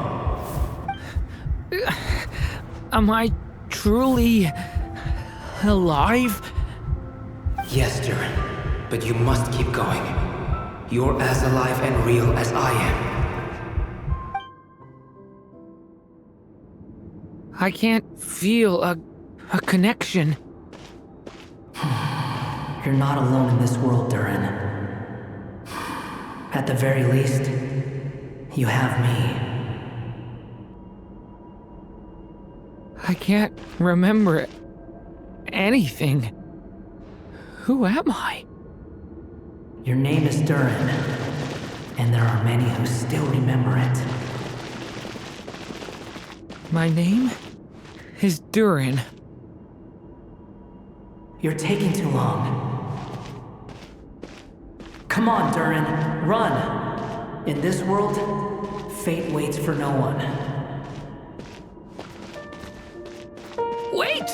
Am I truly alive? Yes, Durin, but you must keep going. You're as alive and real as I am. I can't feel a connection. You're not alone in this world, Durin. At the very least, you have me. I can't remember anything. Who am I? Your name is Durin, and there are many who still remember it. My name is Durin. You're taking too long. Come on, Durin, run! In this world, fate waits for no one. Wait!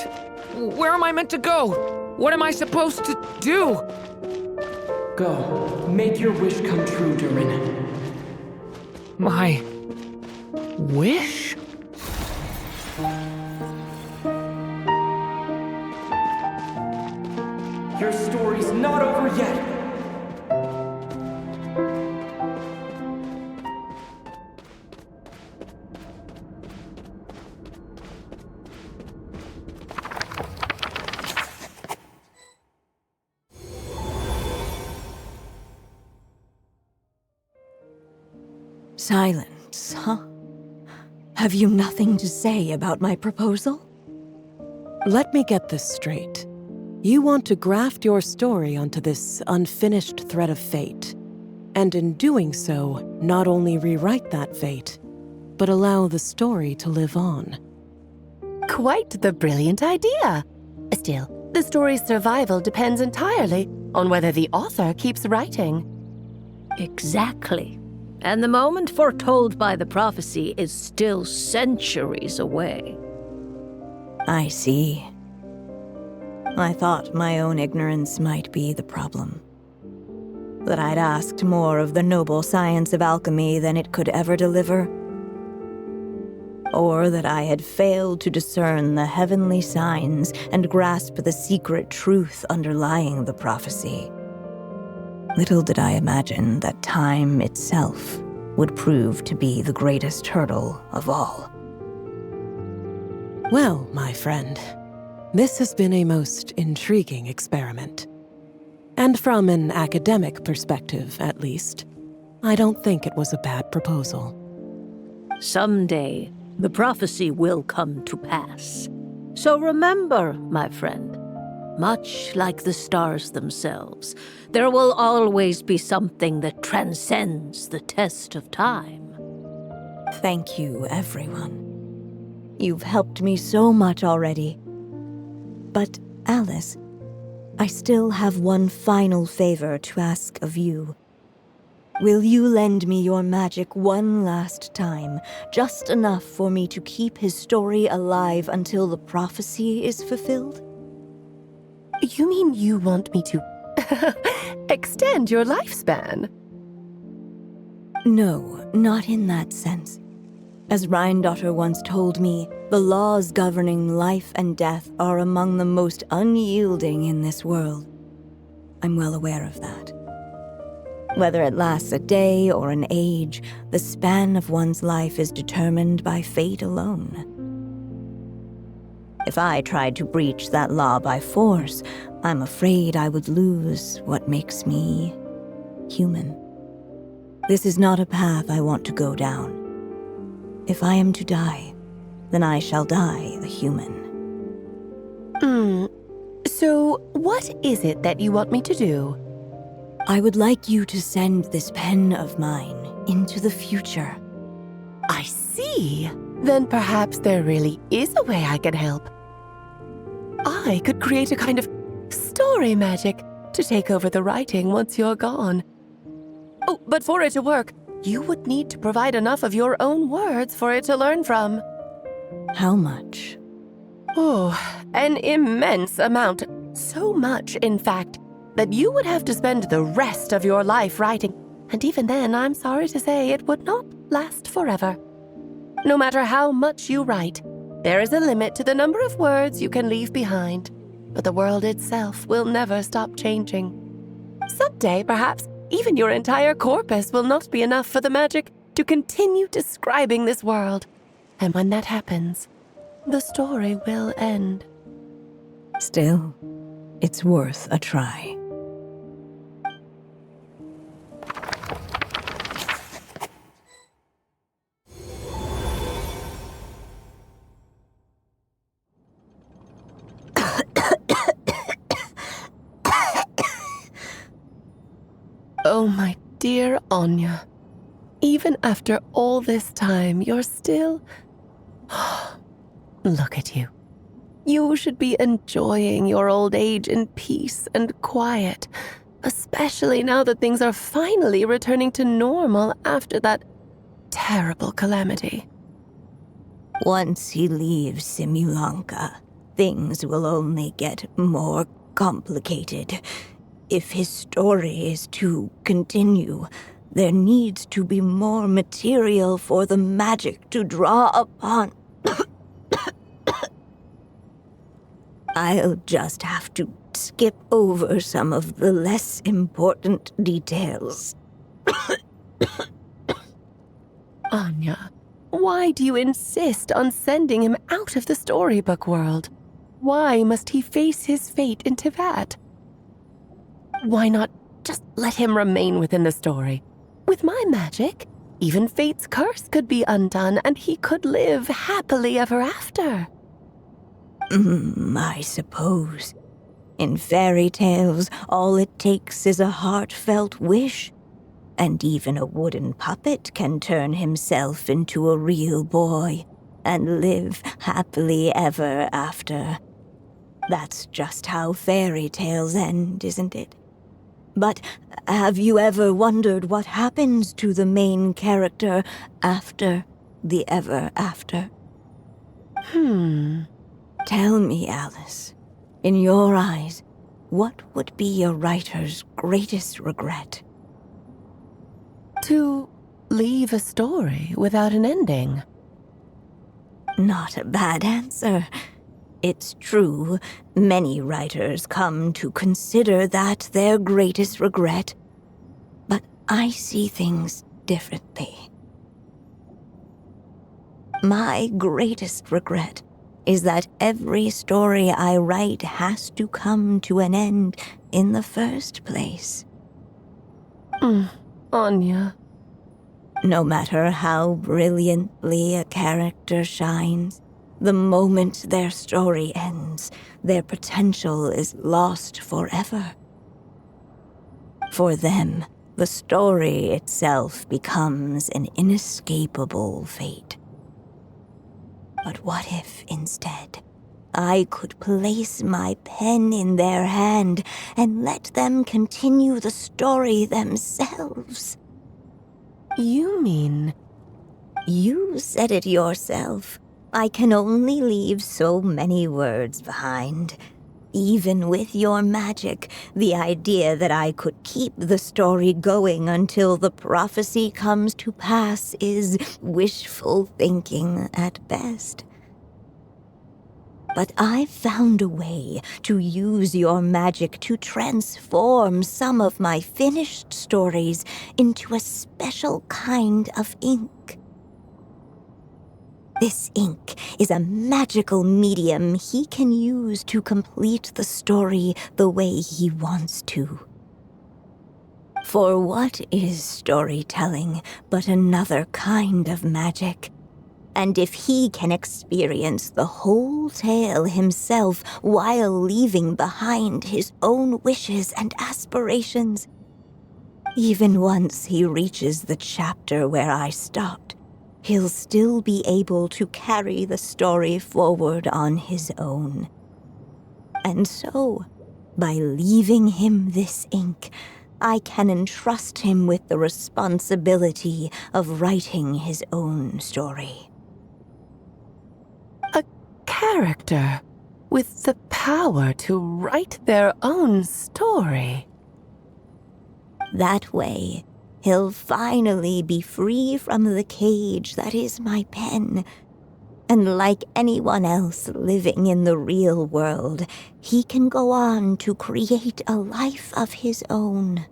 Where am I meant to go? What am I supposed to do? Go. Make your wish come true, Durin. My wish? Your story's not over yet! Silence, huh? Have you nothing to say about my proposal? Let me get this straight. You want to graft your story onto this unfinished thread of fate, and in doing so, not only rewrite that fate, but allow the story to live on. Quite the brilliant idea. Still, the story's survival depends entirely on whether the author keeps writing. Exactly. And the moment foretold by the prophecy is still centuries away. I see. I thought my own ignorance might be the problem. That I'd asked more of the noble science of alchemy than it could ever deliver. Or that I had failed to discern the heavenly signs and grasp the secret truth underlying the prophecy. Little did I imagine that time itself would prove to be the greatest hurdle of all. Well, my friend, this has been a most intriguing experiment. And from an academic perspective, at least, I don't think it was a bad proposal. Someday, the prophecy will come to pass. So remember, my friend, much like the stars themselves, there will always be something that transcends the test of time. Thank you, everyone. You've helped me so much already. But, Alice, I still have one final favor to ask of you. Will you lend me your magic one last time, just enough for me to keep his story alive until the prophecy is fulfilled? You mean you want me to extend your lifespan? No, not in that sense. As Rhindaughter once told me, the laws governing life and death are among the most unyielding in this world. I'm well aware of that. Whether it lasts a day or an age, the span of one's life is determined by fate alone. If I tried to breach that law by force, I'm afraid I would lose what makes me human. This is not a path I want to go down. If I am to die, then I shall die a human. So what is it that you want me to do? I would like you to send this pen of mine into the future. I see. Then perhaps there really is a way I can help. I could create a kind of story magic to take over the writing once you're gone. Oh, but for it to work, you would need to provide enough of your own words for it to learn from. How much? Oh, an immense amount. So much, in fact, that you would have to spend the rest of your life writing. And even then, I'm sorry to say, it would not last forever. No matter how much you write, there is a limit to the number of words you can leave behind. But the world itself will never stop changing. Someday, perhaps, even your entire corpus will not be enough for the magic to continue describing this world. And when that happens, the story will end. Still, it's worth a try. Oh, my dear Anya. Even after all this time, you're still... Look at you. You should be enjoying your old age in peace and quiet, especially now that things are finally returning to normal after that terrible calamity. Once he leaves Simulanka, things will only get more complicated. If his story is to continue, there needs to be more material for the magic to draw upon. I'll just have to skip over some of the less important details. Anya, why do you insist on sending him out of the storybook world? Why must he face his fate in Teyvat? Why not just let him remain within the story? With my magic, even fate's curse could be undone and he could live happily ever after. I suppose. In fairy tales, all it takes is a heartfelt wish. And even a wooden puppet can turn himself into a real boy. and live happily ever after. That's just how fairy tales end, isn't it? But have you ever wondered what happens to the main character after the ever after? Tell me, Alice, in your eyes, what would be a writer's greatest regret? To leave a story without an ending. Not a bad answer. It's true, many writers come to consider that their greatest regret, but I see things differently. My greatest regret is that every story I write has to come to an end in the first place. Anya. No matter how brilliantly a character shines, the moment their story ends, their potential is lost forever. For them, the story itself becomes an inescapable fate. But what if, instead, I could place my pen in their hand and let them continue the story themselves? You mean? You said it yourself. I can only leave so many words behind. Even with your magic, the idea that I could keep the story going until the prophecy comes to pass is wishful thinking at best. But I've found a way to use your magic to transform some of my finished stories into a special kind of ink. This ink is a magical medium he can use to complete the story the way he wants to. For what is storytelling but another kind of magic? And if he can experience the whole tale himself while leaving behind his own wishes and aspirations, even once he reaches the chapter where I stopped, he'll still be able to carry the story forward on his own. And so, by leaving him this ink, I can entrust him with the responsibility of writing his own story. A character with the power to write their own story. That way, he'll finally be free from the cage that is my pen. And like anyone else living in the real world, he can go on to create a life of his own.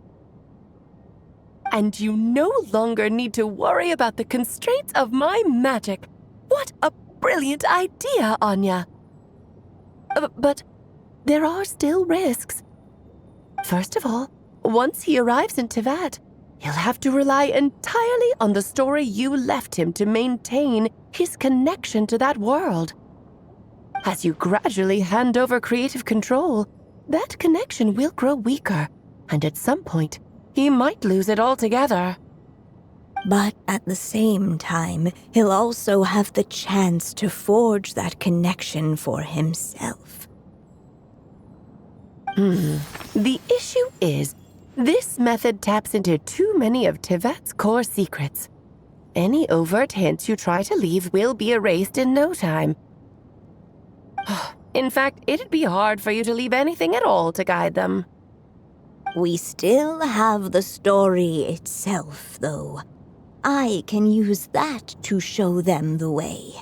And you no longer need to worry about the constraints of my magic. What a brilliant idea, Anya. But there are still risks. First of all, once he arrives in Teyvat, he'll have to rely entirely on the story you left him to maintain his connection to that world. As you gradually hand over creative control, that connection will grow weaker, and at some point, he might lose it altogether. But at the same time, he'll also have the chance to forge that connection for himself. The issue is, this method taps into too many of Teyvat's core secrets. Any overt hints you try to leave will be erased in no time. In fact, it'd be hard for you to leave anything at all to guide them. We still have the story itself, though. I can use that to show them the way.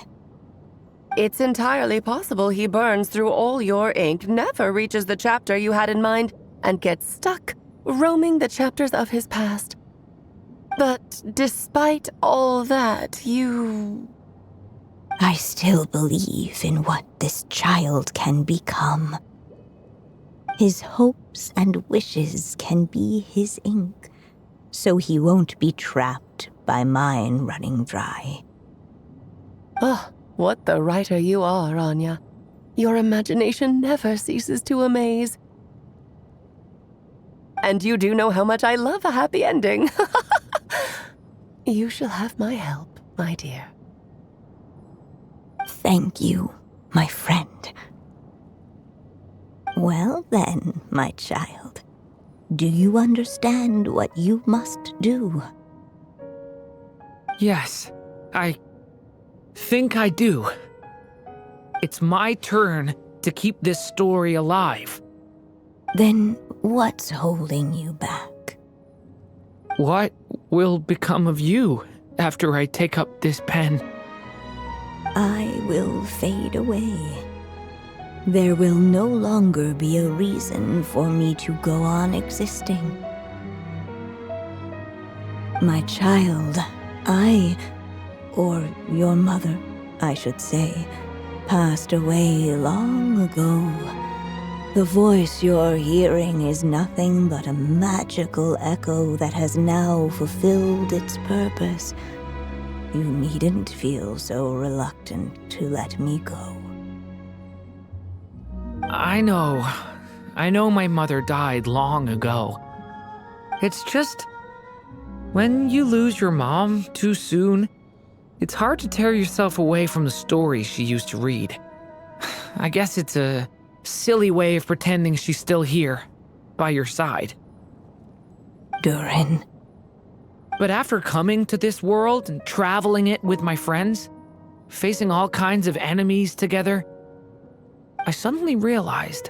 It's entirely possible he burns through all your ink, never reaches the chapter you had in mind, and gets stuck roaming the chapters of his past. But despite all that, I still believe in what this child can become. His hopes and wishes can be his ink, so he won't be trapped by mine running dry. Oh, what the writer you are, Anya. Your imagination never ceases to amaze. And you do know how much I love a happy ending. You shall have my help, my dear. Thank you, my friend. Well then, my child, do you understand what you must do? Yes, I think I do. It's my turn to keep this story alive. Then what's holding you back? What will become of you after I take up this pen? I will fade away. There will no longer be a reason for me to go on existing. My child, or your mother, I should say, passed away long ago. The voice you're hearing is nothing but a magical echo that has now fulfilled its purpose. You needn't feel so reluctant to let me go. I know my mother died long ago. It's just, when you lose your mom too soon, it's hard to tear yourself away from the stories she used to read. I guess it's a silly way of pretending she's still here, by your side. Durin. But after coming to this world and traveling it with my friends, facing all kinds of enemies together, I suddenly realized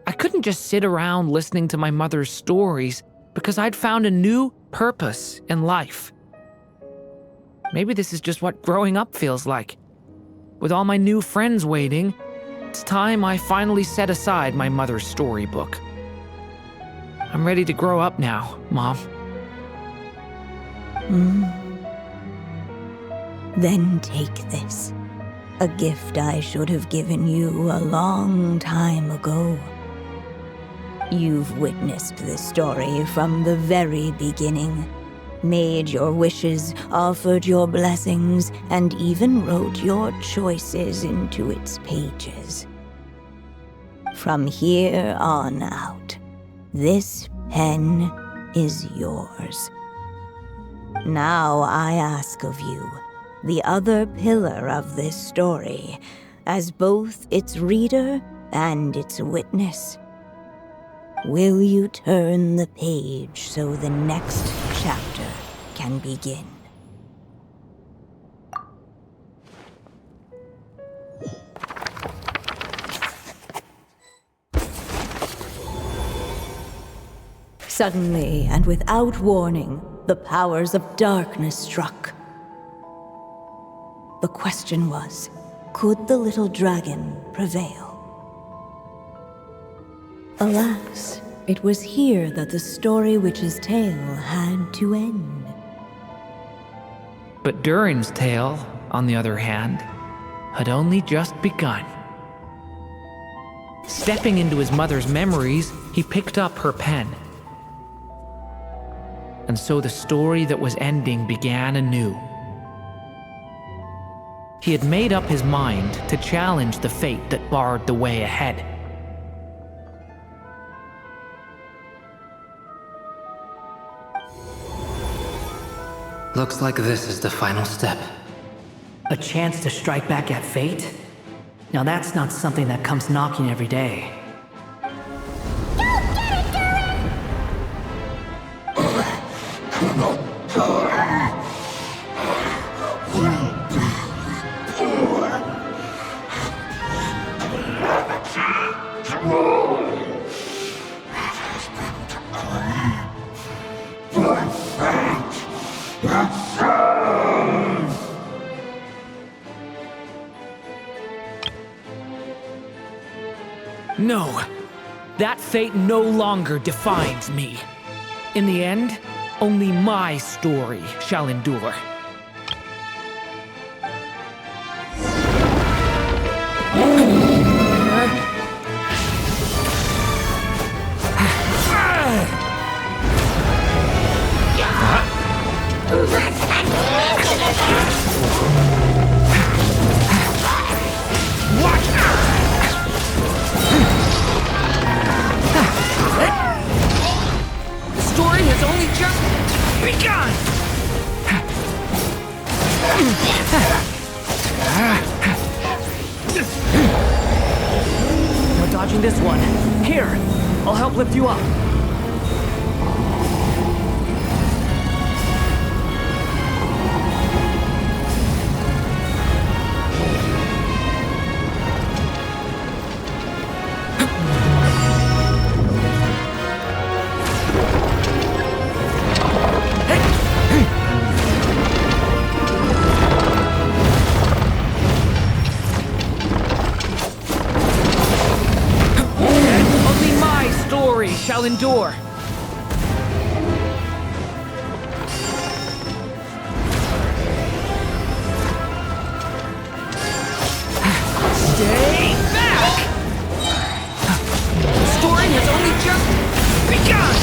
I couldn't just sit around listening to my mother's stories because I'd found a new purpose in life. Maybe this is just what growing up feels like. With all my new friends waiting, it's time I finally set aside my mother's storybook. I'm ready to grow up now, Mom. Then take this. A gift I should have given you a long time ago. You've witnessed this story from the very beginning. Made your wishes, offered your blessings, and even wrote your choices into its pages. From here on out, this pen is yours. Now I ask of you, the other pillar of this story, as both its reader and its witness. Will you turn the page so the next chapter can begin? Suddenly, and without warning, the powers of darkness struck. The question was, could the little dragon prevail? Alas, it was here that the Story Witch's tale had to end. But Durin's tale, on the other hand, had only just begun. Stepping into his mother's memories, he picked up her pen. And so the story that was ending began anew. He had made up his mind to challenge the fate that barred the way ahead. Looks like this is the final step. A chance to strike back at fate? Now that's not something that comes knocking every day. No, that fate no longer defines me. In the end, only my story shall endure. dodging this one. Here, I'll help lift you up. Shall endure. Stay back! The story has only just begun!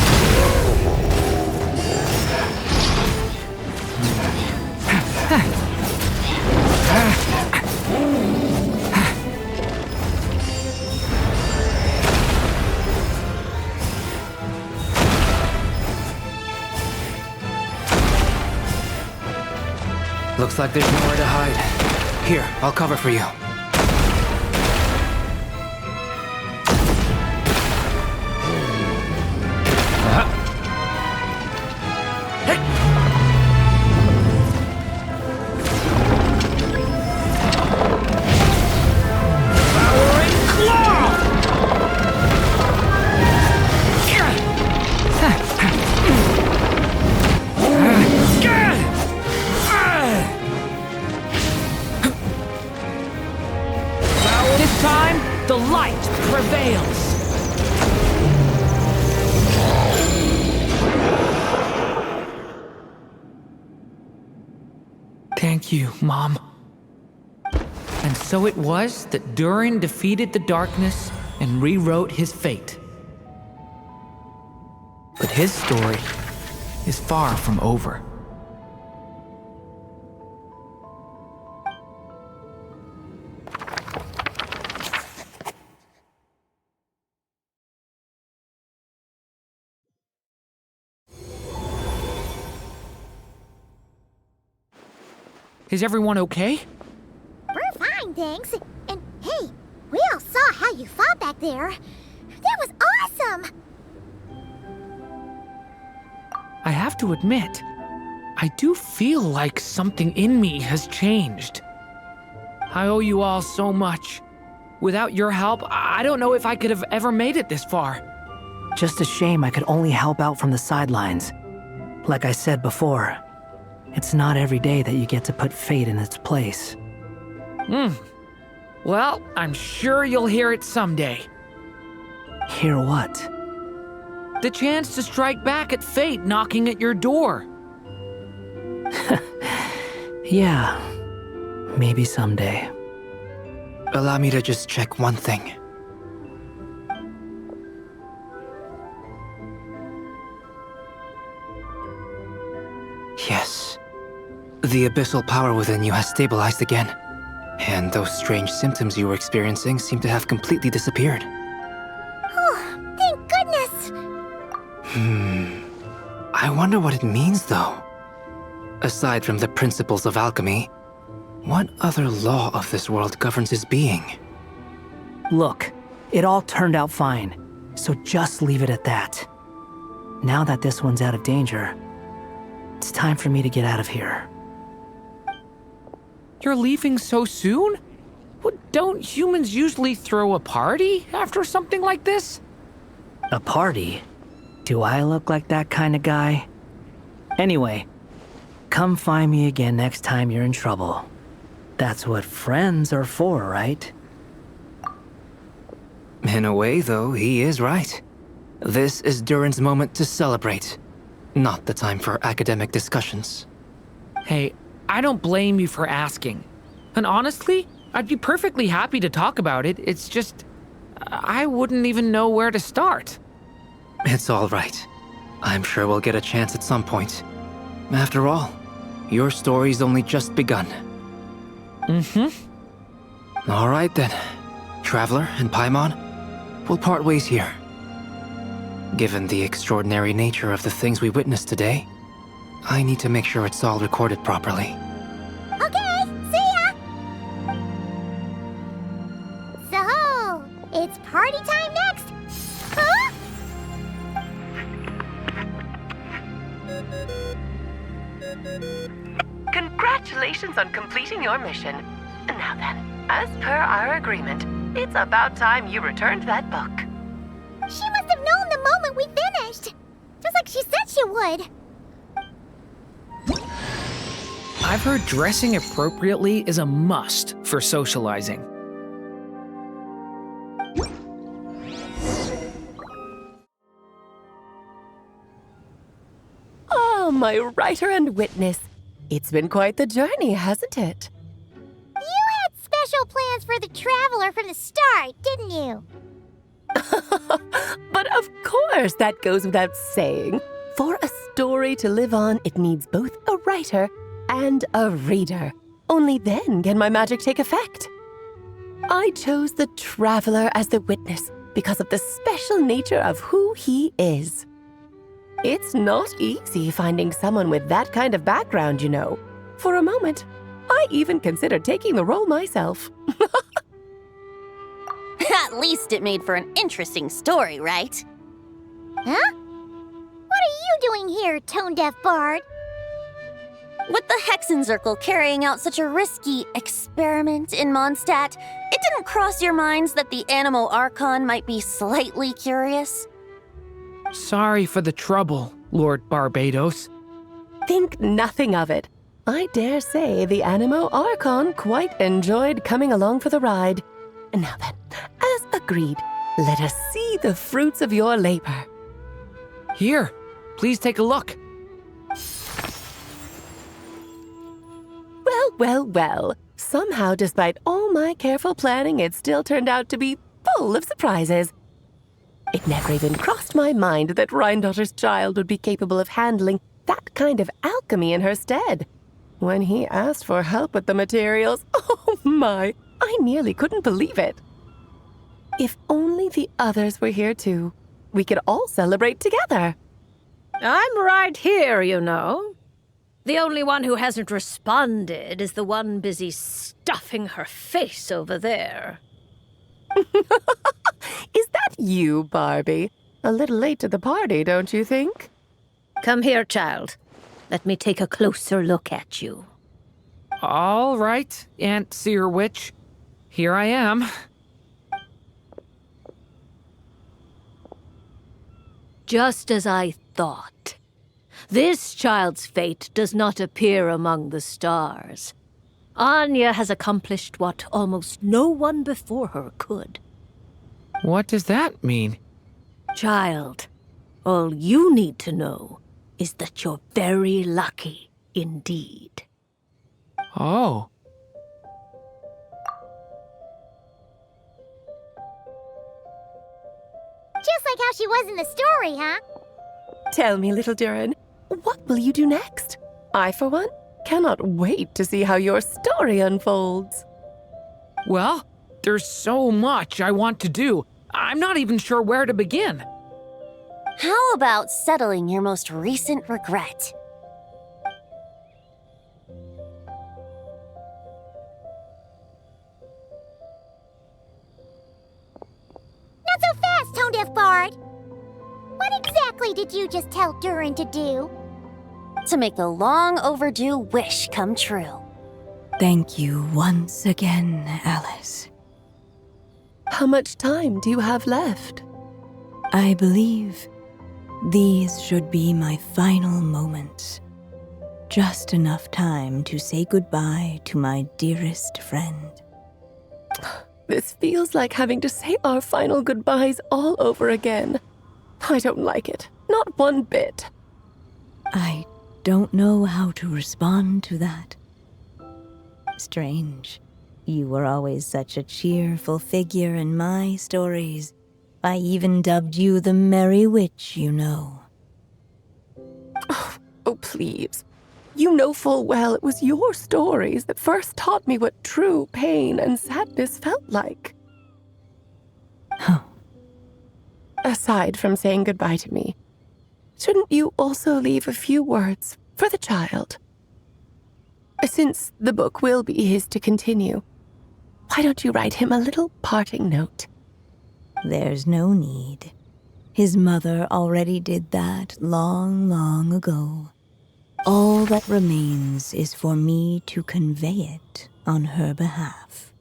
Looks like there's nowhere to hide. Here, I'll cover for you. Thank you, Mom. And so it was that Durin defeated the darkness and rewrote his fate. But his story is far from over. Is everyone okay? We're fine, thanks. And hey, we all saw how you fought back there. That was awesome! I have to admit, I do feel like something in me has changed. I owe you all so much. Without your help, I don't know if I could have ever made it this far. Just a shame I could only help out from the sidelines. Like I said before, it's not every day that you get to put fate in its place. Well, I'm sure you'll hear it someday. Hear what? The chance to strike back at fate knocking at your door. Yeah, maybe someday. Allow me to just check one thing. Yes. The abyssal power within you has stabilized again. And those strange symptoms you were experiencing seem to have completely disappeared. Oh, thank goodness! I wonder what it means, though. Aside from the principles of alchemy, what other law of this world governs his being? Look, it all turned out fine, so just leave it at that. Now that this one's out of danger, it's time for me to get out of here. You're leaving so soon? Don't humans usually throw a party after something like this? A party? Do I look like that kind of guy? Anyway, come find me again next time you're in trouble. That's what friends are for, right? In a way, though, he is right. This is Durin's moment to celebrate, not the time for academic discussions. Hey, I don't blame you for asking. And honestly, I'd be perfectly happy to talk about it. It's just, I wouldn't even know where to start. It's all right. I'm sure we'll get a chance at some point. After all, your story's only just begun. All right then. Traveler and Paimon, we'll part ways here. Given the extraordinary nature of the things we witnessed today, I need to make sure it's all recorded properly. Okay, see ya! So, it's party time! Congratulations on completing your mission. Now then, as per our agreement, it's about time you returned that book. She must have known the moment we finished. Just like she said she would. I've heard dressing appropriately is a must for socializing. Oh, my writer and witness. It's been quite the journey, hasn't it? You had special plans for the Traveler from the start, didn't you? But of course, that goes without saying. For a story to live on, it needs both a writer and a reader. Only then can my magic take effect. I chose the Traveler as the witness because of the special nature of who he is. It's not easy finding someone with that kind of background, you know. For a moment, I even considered taking the role myself. At least it made for an interesting story, right? Huh? What are you doing here, tone-deaf bard? With the Hexenzirkel carrying out such a risky experiment in Mondstadt, it didn't cross your minds that the Animo Archon might be slightly curious? Sorry for the trouble, Lord Barbedos. Think nothing of it. I dare say the Animo Archon quite enjoyed coming along for the ride. Now then, as agreed, let us see the fruits of your labor. Here, please take a look. Well. Somehow, despite all my careful planning, it still turned out to be full of surprises. It never even crossed my mind that Rhindotter's child would be capable of handling that kind of alchemy in her stead. When he asked for help with the materials, oh my, I nearly couldn't believe it. If only the others were here too, we could all celebrate together. I'm right here, you know. The only one who hasn't responded is the one busy stuffing her face over there. Is that you, Barbie? A little late to the party, don't you think? Come here, child. Let me take a closer look at you. All right, Aunt Seer Witch. Here I am. Just as I thought. This child's fate does not appear among the stars. Anya has accomplished what almost no one before her could. What does that mean? Child, all you need to know is that you're very lucky indeed. Oh. Just like how she was in the story, huh? Tell me, little Durin, what will you do next? I, for one, cannot wait to see how your story unfolds. Well, there's so much I want to do. I'm not even sure where to begin. How about settling your most recent regret? Not so fast, tone-deaf bard. What exactly did you just tell Durin to do? To make the long overdue wish come true. Thank you once again, Alice. How much time do you have left? I believe these should be my final moments. Just enough time to say goodbye to my dearest friend. This feels like having to say our final goodbyes all over again. I don't like it. Not one bit. I don't know how to respond to that. Strange. You were always such a cheerful figure in my stories. I even dubbed you the Merry Witch, you know. Oh, please. You know full well it was your stories that first taught me what true pain and sadness felt like. Huh. Aside from saying goodbye to me, shouldn't you also leave a few words for the child? Since the book will be his to continue, why don't you write him a little parting note? There's no need. His mother already did that long, long ago. All that remains is for me to convey it on her behalf.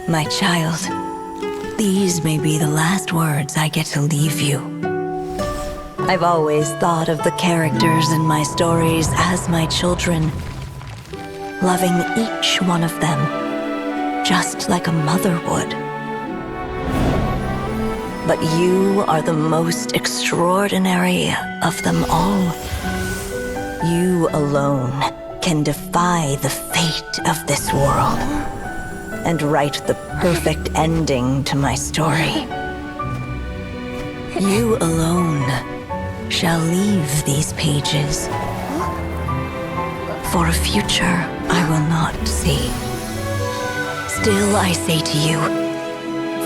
My child, these may be the last words I get to leave you. I've always thought of the characters in my stories as my children, loving each one of them, just like a mother would. But you are the most extraordinary of them all. You alone can defy the fate of this world and write the perfect ending to my story. You alone shall leave these pages for a future I will not see. Still I say to you,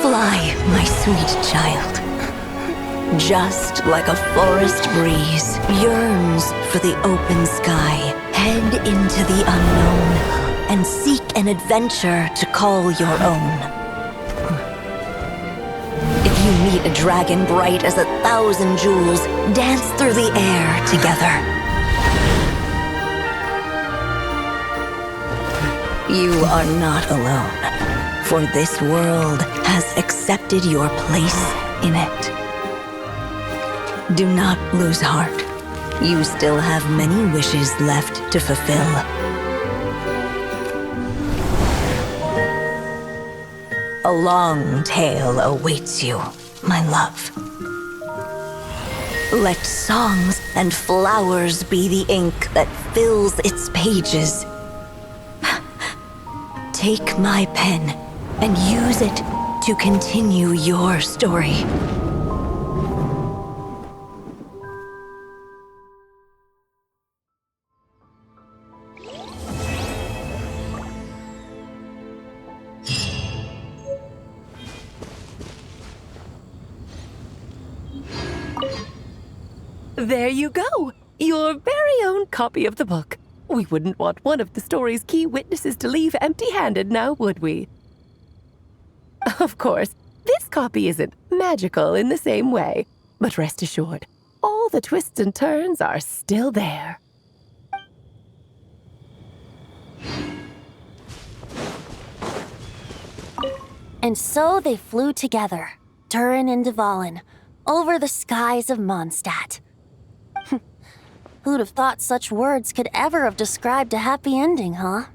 fly, my sweet child. Just like a forest breeze yearns for the open sky, head into the unknown and seek an adventure to call your own. If you meet a dragon bright as 1,000 jewels, dance through the air together. You are not alone, for this world has accepted your place in it. Do not lose heart. You still have many wishes left to fulfill. A long tale awaits you, my love. Let songs and flowers be the ink that fills its pages. Take my pen and use it to continue your story. There you go! Your very own copy of the book. We wouldn't want one of the story's key witnesses to leave empty-handed now, would we? Of course, this copy isn't magical in the same way, but rest assured, all the twists and turns are still there. And so they flew together, Durin and Dvalin, over the skies of Mondstadt. Who'd have thought such words could ever have described a happy ending, huh?